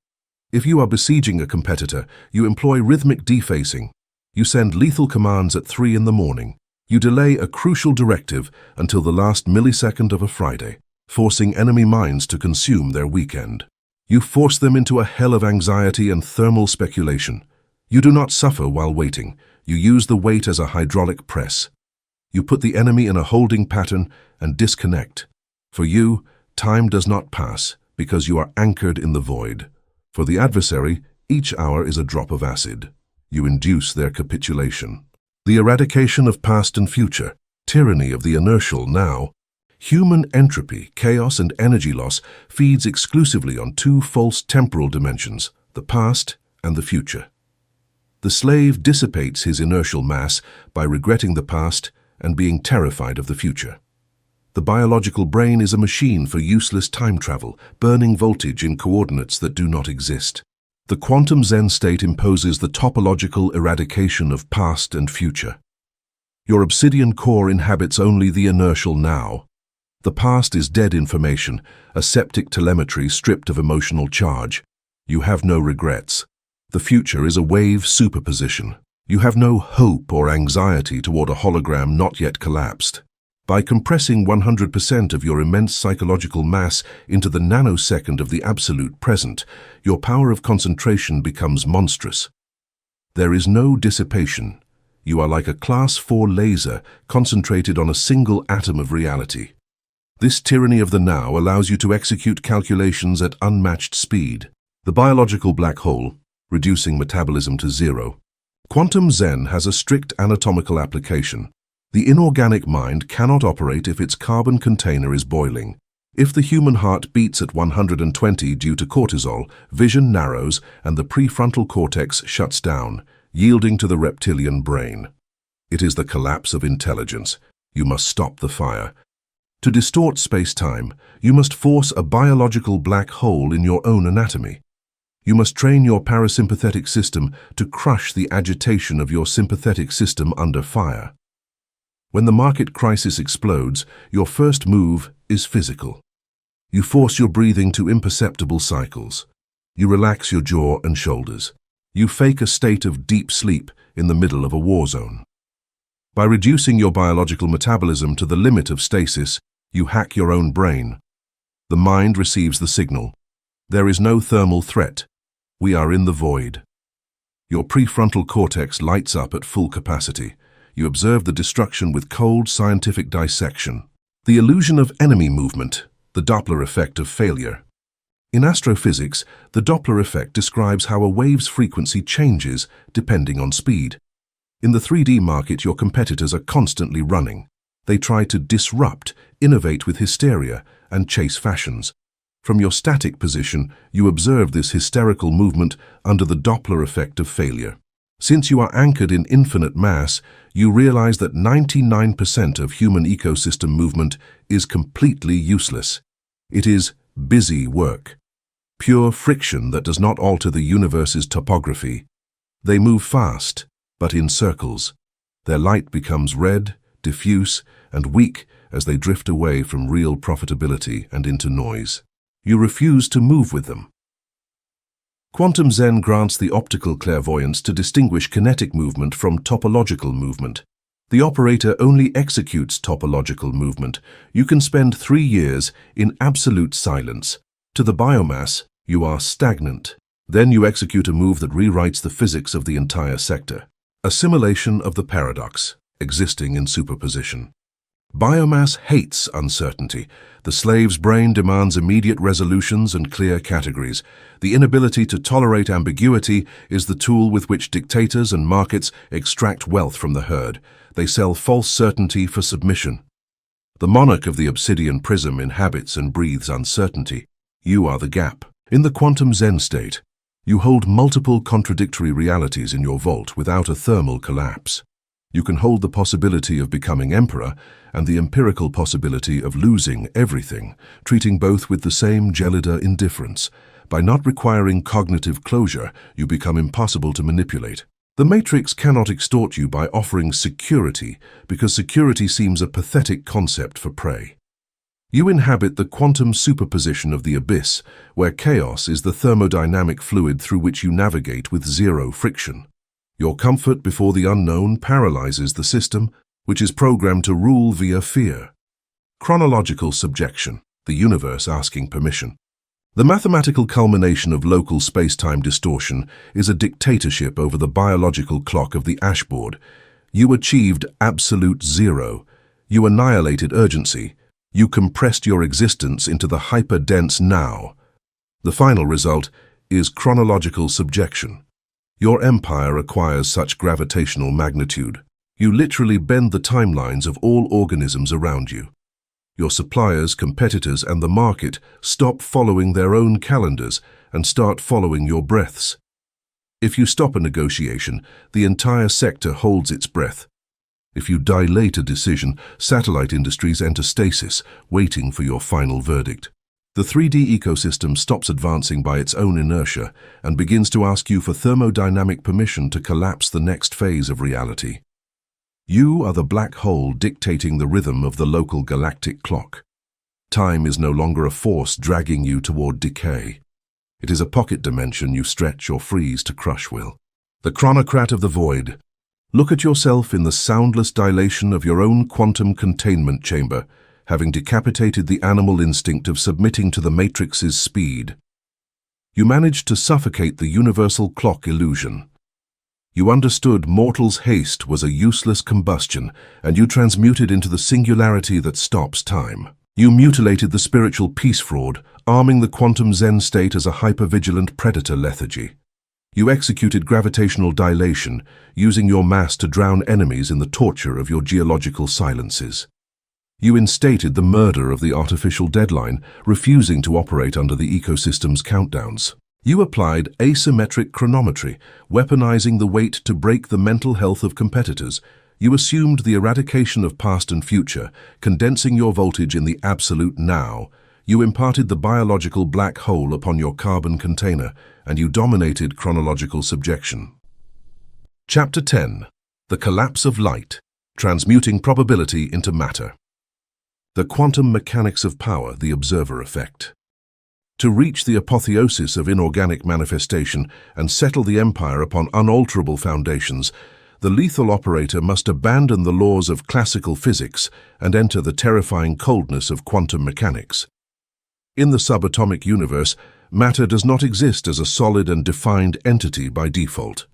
If you are besieging a competitor, you employ rhythmic defacing. You send lethal commands at 3 in the morning. You delay a crucial directive until the last millisecond of a Friday, forcing enemy minds to consume their weekend. You force them into a hell of anxiety and thermal speculation. You do not suffer while waiting. You use the wait as a hydraulic press. You put the enemy in a holding pattern and disconnect. For you, time does not pass because you are anchored in the void. For the adversary, each hour is a drop of acid. You induce their capitulation. The eradication of past and future, tyranny of the inertial now. Human entropy, chaos, and energy loss feeds exclusively on two false temporal dimensions, the past and the future. The slave dissipates his inertial mass by regretting the past and being terrified of the future. The biological brain is a machine for useless time travel, burning voltage in coordinates that do not exist. The quantum Zen state imposes the topological eradication of past and future. Your obsidian core inhabits only the inertial now. The past is dead information, a septic telemetry stripped of emotional charge. You have no regrets. The future is a wave superposition. You have no hope or anxiety toward a hologram not yet collapsed. By compressing 100% of your immense psychological mass into the nanosecond of the absolute present, your power of concentration becomes monstrous. There is no dissipation. You are like a Class 4 laser concentrated on a single atom of reality. This tyranny of the now allows you to execute calculations at unmatched speed. The biological black hole, reducing metabolism to zero. Quantum Zen has a strict anatomical application. The inorganic mind cannot operate if its carbon container is boiling. If the human heart beats at 120 due to cortisol, vision narrows and the prefrontal cortex shuts down, yielding to the reptilian brain. It is the collapse of intelligence. You must stop the fire. To distort space-time, you must force a biological black hole in your own anatomy. You must train your parasympathetic system to crush the agitation of your sympathetic system under fire. When the market crisis explodes, your first move is physical. You force your breathing to imperceptible cycles. You relax your jaw and shoulders. You fake a state of deep sleep in the middle of a war zone. By reducing your biological metabolism to the limit of stasis, you hack your own brain. The mind receives the signal. There is no thermal threat. We are in the void. Your prefrontal cortex lights up at full capacity. You observe the destruction with cold scientific dissection. The illusion of enemy movement, the Doppler effect of failure. In astrophysics, the Doppler effect describes how a wave's frequency changes depending on speed. In the 3D market, your competitors are constantly running. They try to disrupt, innovate with hysteria, and chase fashions. From your static position, you observe this hysterical movement under the Doppler effect of failure. Since you are anchored in infinite mass, you realize that 99% of human ecosystem movement is completely useless. It is busy work, pure friction that does not alter the universe's topography. They move fast, but in circles. Their light becomes red, diffuse, and weak as they drift away from real profitability and into noise. You refuse to move with them. Quantum Zen grants the optical clairvoyance to distinguish kinetic movement from topological movement. The operator only executes topological movement. You can spend 3 years in absolute silence. To the biomass, you are stagnant. Then you execute a move that rewrites the physics of the entire sector. A simulation of the paradox, existing in superposition. Biomass hates uncertainty. The slave's brain demands immediate resolutions and clear categories. The inability to tolerate ambiguity is the tool with which dictators and markets extract wealth from the herd. They sell false certainty for submission. The monarch of the obsidian prism inhabits and breathes uncertainty. You are the gap. In the quantum Zen state, you hold multiple contradictory realities in your vault without a thermal collapse. You can hold the possibility of becoming emperor and the empirical possibility of losing everything, treating both with the same gelida indifference. By not requiring cognitive closure, you become impossible to manipulate. The matrix cannot extort you by offering security, because security seems a pathetic concept for prey. You inhabit the quantum superposition of the abyss, where chaos is the thermodynamic fluid through which you navigate with zero friction. Your comfort before the unknown paralyzes the system, which is programmed to rule via fear. Chronological subjection, the universe asking permission. The mathematical culmination of local space-time distortion is a dictatorship over the biological clock of the ashboard. You achieved absolute zero. You annihilated urgency. You compressed your existence into the hyper-dense now. The final result is chronological subjection. Your empire acquires such gravitational magnitude. You literally bend the timelines of all organisms around you. Your suppliers, competitors, and the market stop following their own calendars and start following your breaths. If you stop a negotiation, the entire sector holds its breath. If you dilate a decision, satellite industries enter stasis, waiting for your final verdict. The 3D ecosystem stops advancing by its own inertia and begins to ask you for thermodynamic permission to collapse the next phase of reality. You are the black hole dictating the rhythm of the local galactic clock. Time is no longer a force dragging you toward decay. It is a pocket dimension you stretch or freeze to crush will. The chronocrat of the void. Look at yourself in the soundless dilation of your own quantum containment chamber, having decapitated the animal instinct of submitting to the matrix's speed. You managed to suffocate the universal clock illusion. You understood mortal's haste was a useless combustion, and you transmuted into the singularity that stops time. You mutilated the spiritual peace fraud, arming the quantum Zen state as a hypervigilant predator lethargy. You executed gravitational dilation, using your mass to drown enemies in the torture of your geological silences. You instated the murder of the artificial deadline, refusing to operate under the ecosystem's countdowns. You applied asymmetric chronometry, weaponizing the weight to break the mental health of competitors. You assumed the eradication of past and future, condensing your voltage in the absolute now. You imparted the biological black hole upon your carbon container, and you dominated chronological subjection. Chapter 10. The Collapse of Light, Transmuting Probability into Matter. The Quantum Mechanics of Power, the Observer Effect. To reach the apotheosis of inorganic manifestation and settle the empire upon unalterable foundations, the lethal operator must abandon the laws of classical physics and enter the terrifying coldness of quantum mechanics. In the subatomic universe, matter does not exist as a solid and defined entity by default.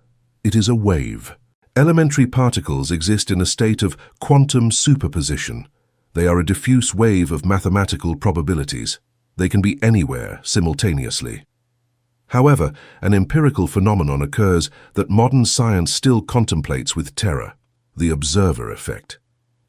It is a wave. Elementary particles exist in a state of quantum superposition. They are a diffuse wave of mathematical probabilities. They can be anywhere simultaneously. However, an empirical phenomenon occurs that modern science still contemplates with terror: the observer effect.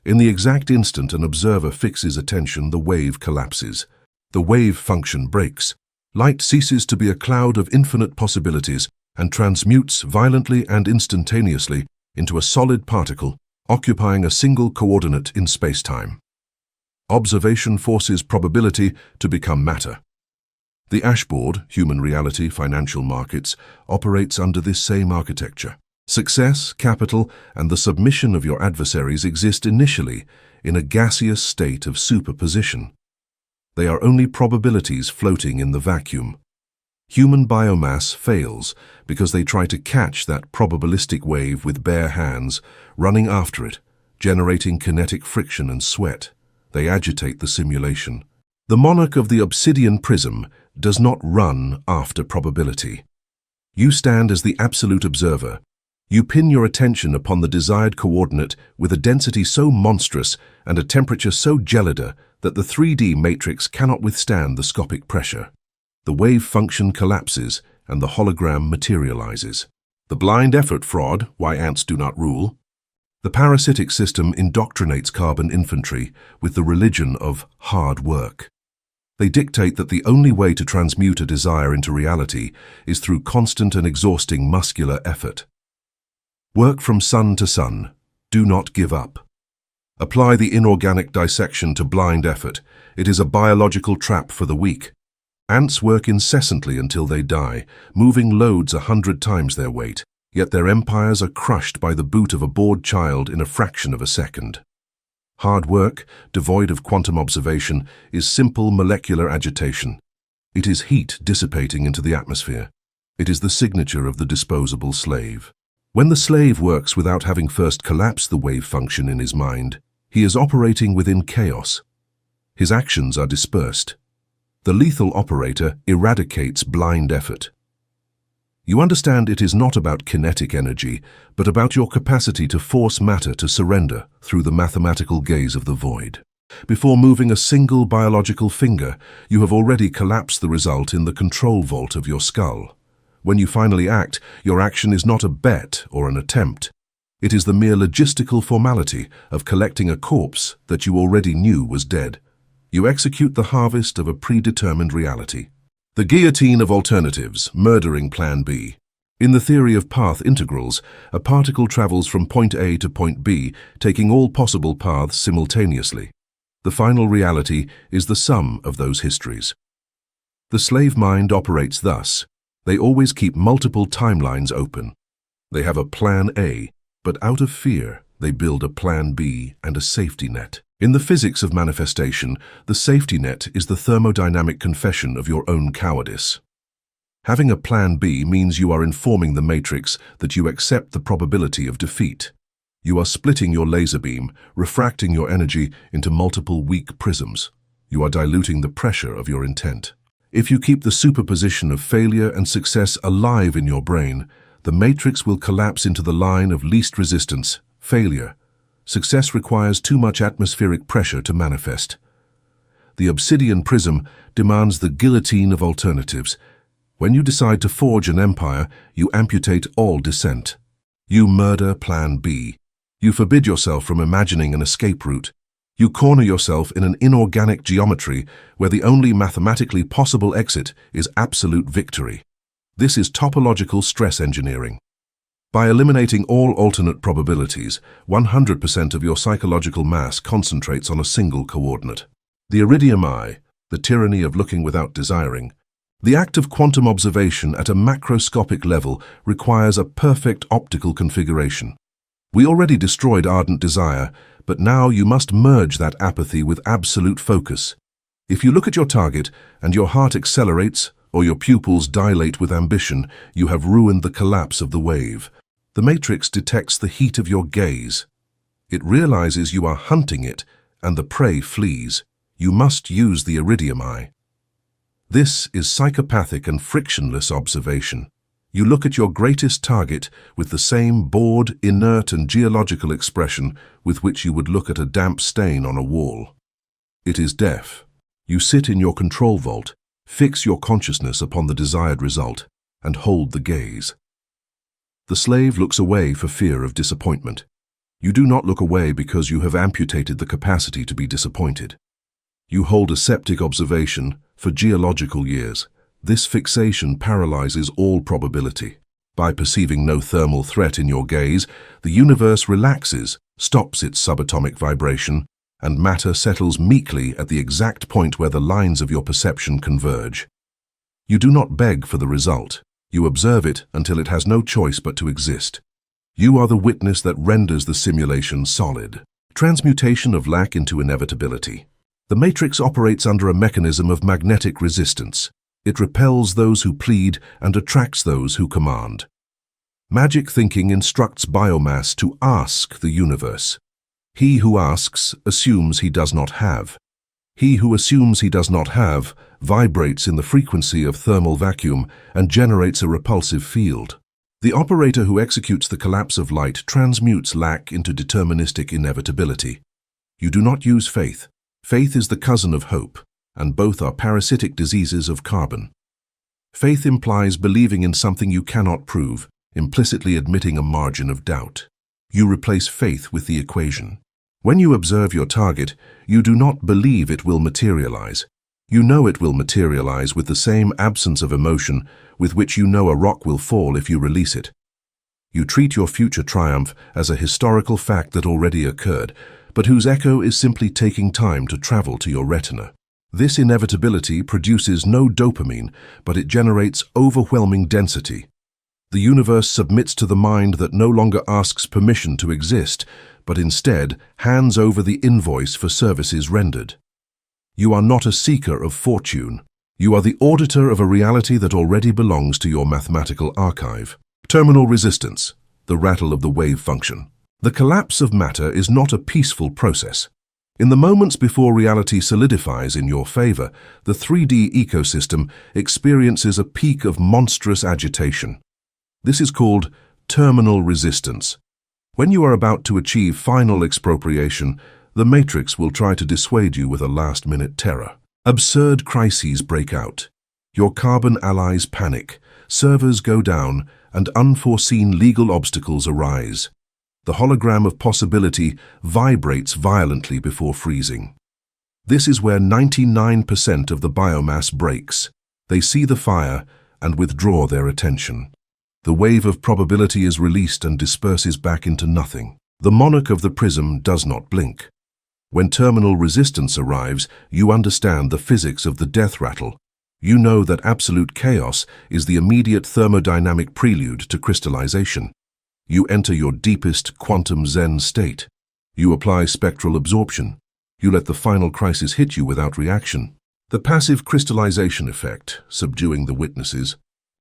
In the exact instant an observer fixes attention, the wave collapses. The wave function breaks. Light ceases to be a cloud of infinite possibilities and transmutes violently and instantaneously into a solid particle, occupying a single coordinate in space-time. Observation forces probability to become matter. The ashboard, human reality, financial markets, operates under this same architecture. Success, capital, and the submission of your adversaries exist initially in a gaseous state of superposition. They are only probabilities floating in the vacuum. Human biomass fails because they try to catch that probabilistic wave with bare hands, running after it, generating kinetic friction and sweat. They agitate the simulation. The monarch of the obsidian prism does not run after probability. You stand as the absolute observer. You pin your attention upon the desired coordinate with a density so monstrous and a temperature so gelida that the 3D matrix cannot withstand the scopic pressure. The wave function collapses and the hologram materializes. The blind effort fraud, why ants do not rule. The parasitic system indoctrinates carbon infantry with the religion of hard work. They dictate that the only way to transmute a desire into reality is through constant and exhausting muscular effort. Work from sun to sun. Do not give up. Apply the inorganic dissection to blind effort. It is a biological trap for the weak. Ants work incessantly until they die, moving loads 100 times their weight, yet their empires are crushed by the boot of a bored child in a fraction of a second. Hard work, devoid of quantum observation, is simple molecular agitation. It is heat dissipating into the atmosphere. It is the signature of the disposable slave. When the slave works without having first collapsed the wave function in his mind, he is operating within chaos. His actions are dispersed. The lethal operator eradicates blind effort. You understand it is not about kinetic energy, but about your capacity to force matter to surrender through the mathematical gaze of the void. Before moving a single biological finger, you have already collapsed the result in the control vault of your skull. When you finally act, your action is not a bet or an attempt. It is the mere logistical formality of collecting a corpse that you already knew was dead. You execute the harvest of a predetermined reality. The guillotine of alternatives, murdering Plan B. In the theory of path integrals, a particle travels from point A to point B, taking all possible paths simultaneously. The final reality is the sum of those histories. The slave mind operates thus. They always keep multiple timelines open. They have a Plan A, but out of fear, they build a Plan B and a safety net. In the physics of manifestation, the safety net is the thermodynamic confession of your own cowardice. Having a Plan B means you are informing the matrix that you accept the probability of defeat. You are splitting your laser beam, refracting your energy into multiple weak prisms. You are diluting the pressure of your intent. If you keep the superposition of failure and success alive in your brain, the matrix will collapse into the line of least resistance, failure. Success requires too much atmospheric pressure to manifest. The obsidian prism demands the guillotine of alternatives. When you decide to forge an empire, you amputate all dissent. You murder Plan B. You forbid yourself from imagining an escape route. You corner yourself in an inorganic geometry where the only mathematically possible exit is absolute victory. This is topological stress engineering. By eliminating all alternate probabilities, 100% of your psychological mass concentrates on a single coordinate. The iridium eye, the tyranny of looking without desiring. The act of quantum observation at a macroscopic level requires a perfect optical configuration. We already destroyed ardent desire, but now you must merge that apathy with absolute focus. If you look at your target and your heart accelerates, or your pupils dilate with ambition, you have ruined the collapse of the wave. The matrix detects the heat of your gaze. It realizes you are hunting it, and the prey flees. You must use the iridium eye. This is psychopathic and frictionless observation. You look at your greatest target with the same bored, inert and geological expression with which you would look at a damp stain on a wall. It is deaf. You sit in your control vault, fix your consciousness upon the desired result, and hold the gaze. The slave looks away for fear of disappointment. You do not look away because you have amputated the capacity to be disappointed. You hold a septic observation for geological years. This fixation paralyzes all probability. By perceiving no thermal threat in your gaze, the universe relaxes, stops its subatomic vibration, and matter settles meekly at the exact point where the lines of your perception converge. You do not beg for the result. You observe it until it has no choice but to exist. You are the witness that renders the simulation solid. Transmutation of lack into inevitability. The matrix operates under a mechanism of magnetic resistance. It repels those who plead and attracts those who command. Magic thinking instructs biomass to ask the universe. He who asks assumes he does not have. He who assumes he does not have vibrates in the frequency of thermal vacuum and generates a repulsive field. The operator who executes the collapse of light transmutes lack into deterministic inevitability. You do not use faith. Faith is the cousin of hope, and both are parasitic diseases of carbon. Faith implies believing in something you cannot prove, implicitly admitting a margin of doubt. You replace faith with the equation. When you observe your target, you do not believe it will materialize. You know it will materialize with the same absence of emotion with which you know a rock will fall if you release it. You treat your future triumph as a historical fact that already occurred, but whose echo is simply taking time to travel to your retina. This inevitability produces no dopamine, but it generates overwhelming density. The universe submits to the mind that no longer asks permission to exist, but instead hands over the invoice for services rendered. You are not a seeker of fortune. You are the auditor of a reality that already belongs to your mathematical archive. Terminal resistance, the rattle of the wave function. The collapse of matter is not a peaceful process. In the moments before reality solidifies in your favor, the 3D ecosystem experiences a peak of monstrous agitation. This is called terminal resistance. When you are about to achieve final expropriation, the matrix will try to dissuade you with a last-minute terror. Absurd crises break out. Your carbon allies panic, servers go down, and unforeseen legal obstacles arise. The hologram of possibility vibrates violently before freezing. This is where 99% of the biomass breaks. They see the fire and withdraw their attention. The wave of probability is released and disperses back into nothing. The monarch of the prism does not blink. When terminal resistance arrives, you understand the physics of the death rattle. You know that absolute chaos is the immediate thermodynamic prelude to crystallization. You enter your deepest quantum Zen state. You apply spectral absorption. You let the final crisis hit you without reaction. The passive crystallization effect, subduing the witnesses.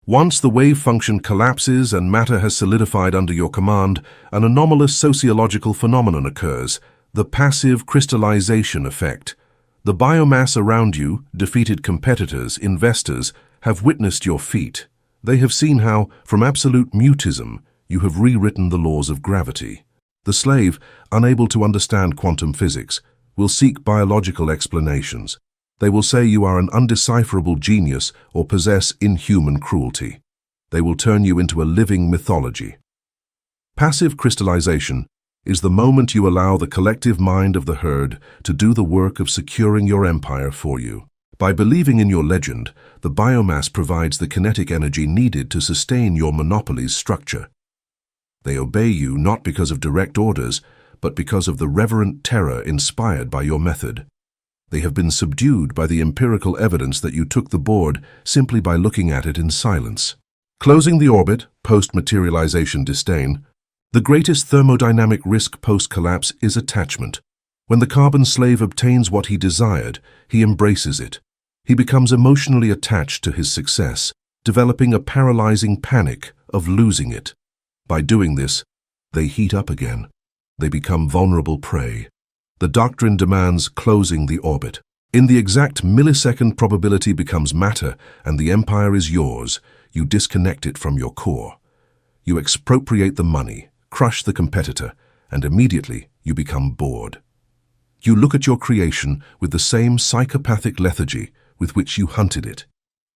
Once the wave function collapses and matter has solidified under your command, an anomalous sociological phenomenon occurs, the passive crystallization effect. The biomass around you, defeated competitors, investors, have witnessed your feat. They have seen how, from absolute mutism, you have rewritten the laws of gravity. The slave, unable to understand quantum physics, will seek biological explanations. They will say you are an undecipherable genius or possess inhuman cruelty. They will turn you into a living mythology. Passive crystallization is the moment you allow the collective mind of the herd to do the work of securing your empire for you. By believing in your legend, the biomass provides the kinetic energy needed to sustain your monopoly's structure. They obey you not because of direct orders, but because of the reverent terror inspired by your method. They have been subdued by the empirical evidence that you took the board simply by looking at it in silence. Closing the orbit, post-materialization disdain. The greatest thermodynamic risk post-collapse is attachment. When the carbon slave obtains what he desired, he embraces it. He becomes emotionally attached to his success, developing a paralyzing panic of losing it. By doing this, they heat up again. They become vulnerable prey. The doctrine demands closing the orbit. In the exact millisecond probability becomes matter and the empire is yours, you disconnect it from your core. You expropriate the money, crush the competitor, and immediately you become bored. You look at your creation with the same psychopathic lethargy with which you hunted it.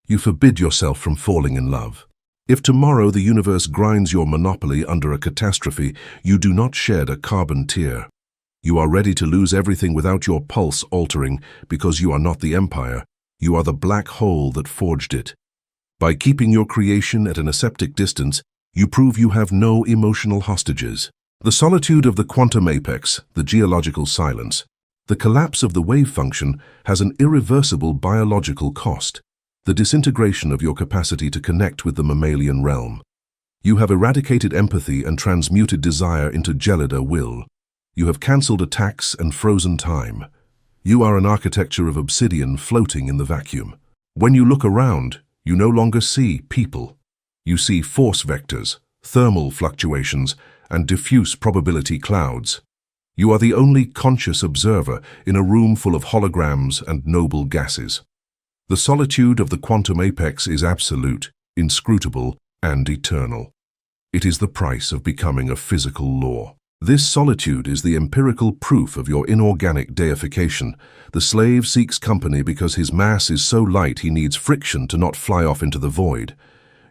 You forbid yourself from falling in love. If tomorrow the universe grinds your monopoly under a catastrophe, you do not shed a carbon tear. You are ready to lose everything without your pulse altering because you are not the empire, you are the black hole that forged it. By keeping your creation at an aseptic distance, you prove you have no emotional hostages. The solitude of the quantum apex, the geological silence, the collapse of the wave function has an irreversible biological cost. the disintegration of your capacity to connect with the mammalian realm. You have eradicated empathy and transmuted desire into gelida will. You have cancelled attacks and frozen time. You are an architecture of obsidian floating in the vacuum. When you look around, you no longer see people. You see force vectors, thermal fluctuations, and diffuse probability clouds. You are the only conscious observer in a room full of holograms and noble gases. The solitude of the quantum apex is absolute, inscrutable, and eternal. It is the price of becoming a physical law. This solitude is the empirical proof of your inorganic deification. The slave seeks company because his mass is so light he needs friction to not fly off into the void.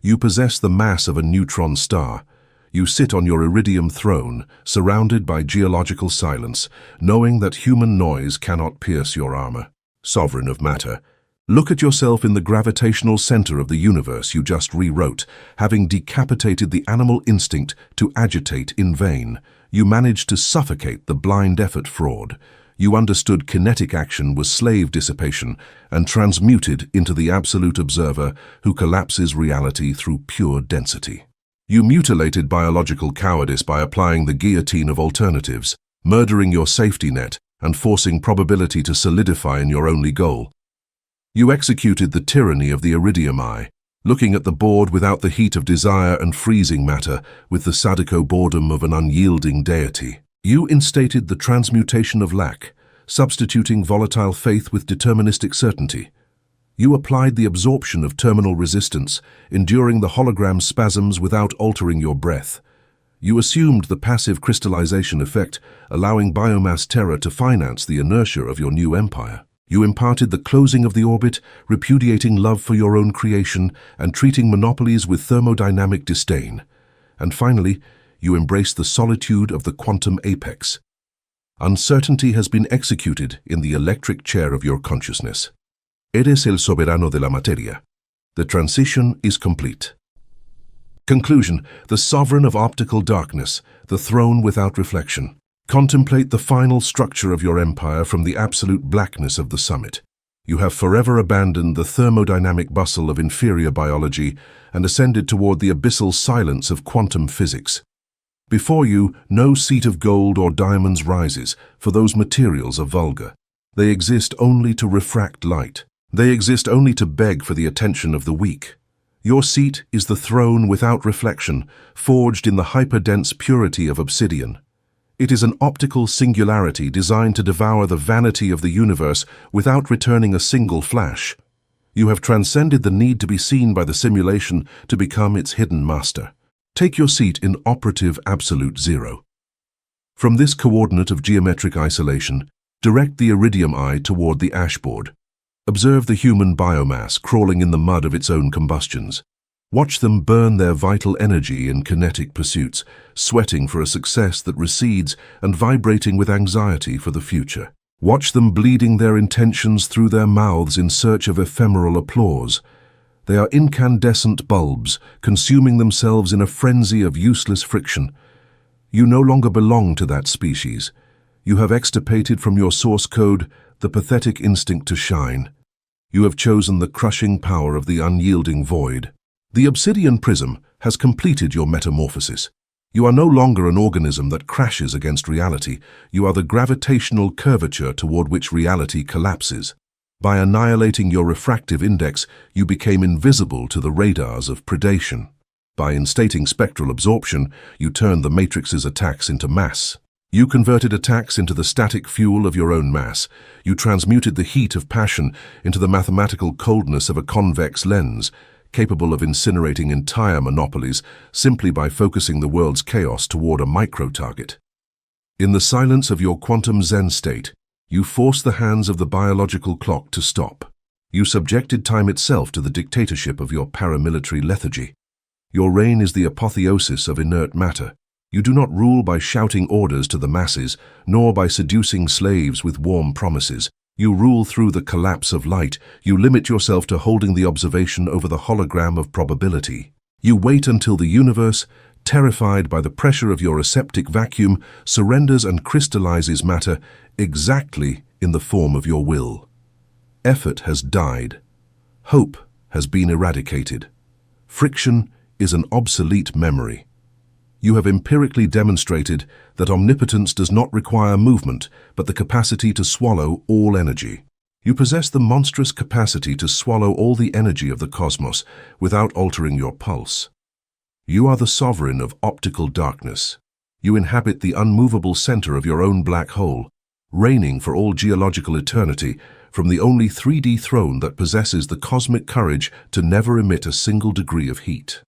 You possess the mass of a neutron star. You sit on your iridium throne, surrounded by geological silence, knowing that human noise cannot pierce your armor. Sovereign of matter, look at yourself in the gravitational center of the universe you just rewrote, having decapitated the animal instinct to agitate in vain. You managed to suffocate the blind effort fraud. You understood kinetic action was slave dissipation and transmuted into the absolute observer who collapses reality through pure density. You mutilated biological cowardice by applying the guillotine of alternatives, murdering your safety net and forcing probability to solidify in your only goal. You executed the tyranny of the iridium eye, looking at the board without the heat of desire and freezing matter with the sadiko boredom of an unyielding deity. You instated the transmutation of lack, substituting volatile faith with deterministic certainty. You applied the absorption of terminal resistance, enduring the hologram spasms without altering your breath. You assumed the passive crystallization effect, allowing biomass terror to finance the inertia of your new empire. You imparted the closing of the orbit, repudiating love for your own creation and treating monopolies with thermodynamic disdain. And finally, you embraced the solitude of the quantum apex. Uncertainty has been executed in the electric chair of your consciousness. Eres el soberano de la materia. The transition is complete. Conclusion: the sovereign of optical darkness, the throne without reflection. Contemplate the final structure of your empire from the absolute blackness of the summit. You have forever abandoned the thermodynamic bustle of inferior biology and ascended toward the abyssal silence of quantum physics. Before you, no seat of gold or diamonds rises, for those materials are vulgar. They exist only to refract light. They exist only to beg for the attention of the weak. Your seat is the throne without reflection, forged in the hyperdense purity of obsidian. It is an optical singularity designed to devour the vanity of the universe without returning a single flash. You have transcended the need to be seen by the simulation to become its hidden master. Take your seat in operative absolute zero. From this coordinate of geometric isolation, direct the iridium eye toward the ashboard. Observe the human biomass crawling in the mud of its own combustions. Watch them burn their vital energy in kinetic pursuits, sweating for a success that recedes and vibrating with anxiety for the future. Watch them bleeding their intentions through their mouths in search of ephemeral applause. They are incandescent bulbs, consuming themselves in a frenzy of useless friction. You no longer belong to that species. You have extirpated from your source code the pathetic instinct to shine. You have chosen the crushing power of the unyielding void. The obsidian prism has completed your metamorphosis. You are no longer an organism that crashes against reality. You are the gravitational curvature toward which reality collapses. By annihilating your refractive index, you became invisible to the radars of predation. By instating spectral absorption, you turned the matrix's attacks into mass. You converted attacks into the static fuel of your own mass. You transmuted the heat of passion into the mathematical coldness of a convex lens, capable of incinerating entire monopolies simply by focusing the world's chaos toward a micro-target. In the silence of your quantum Zen state, you forced the hands of the biological clock to stop. You subjected time itself to the dictatorship of your paramilitary lethargy. Your reign is the apotheosis of inert matter. You do not rule by shouting orders to the masses, nor by seducing slaves with warm promises. You rule through the collapse of light. You limit yourself to holding the observation over the hologram of probability. You wait until the universe, terrified by the pressure of your aseptic vacuum, surrenders and crystallizes matter exactly in the form of your will. Effort has died. Hope has been eradicated. Friction is an obsolete memory. You have empirically demonstrated that omnipotence does not require movement, but the capacity to swallow all energy. You possess the monstrous capacity to swallow all the energy of the cosmos without altering your pulse. You are the sovereign of optical darkness. You inhabit the unmovable center of your own black hole, reigning for all geological eternity from the only 3D throne that possesses the cosmic courage to never emit a single degree of heat.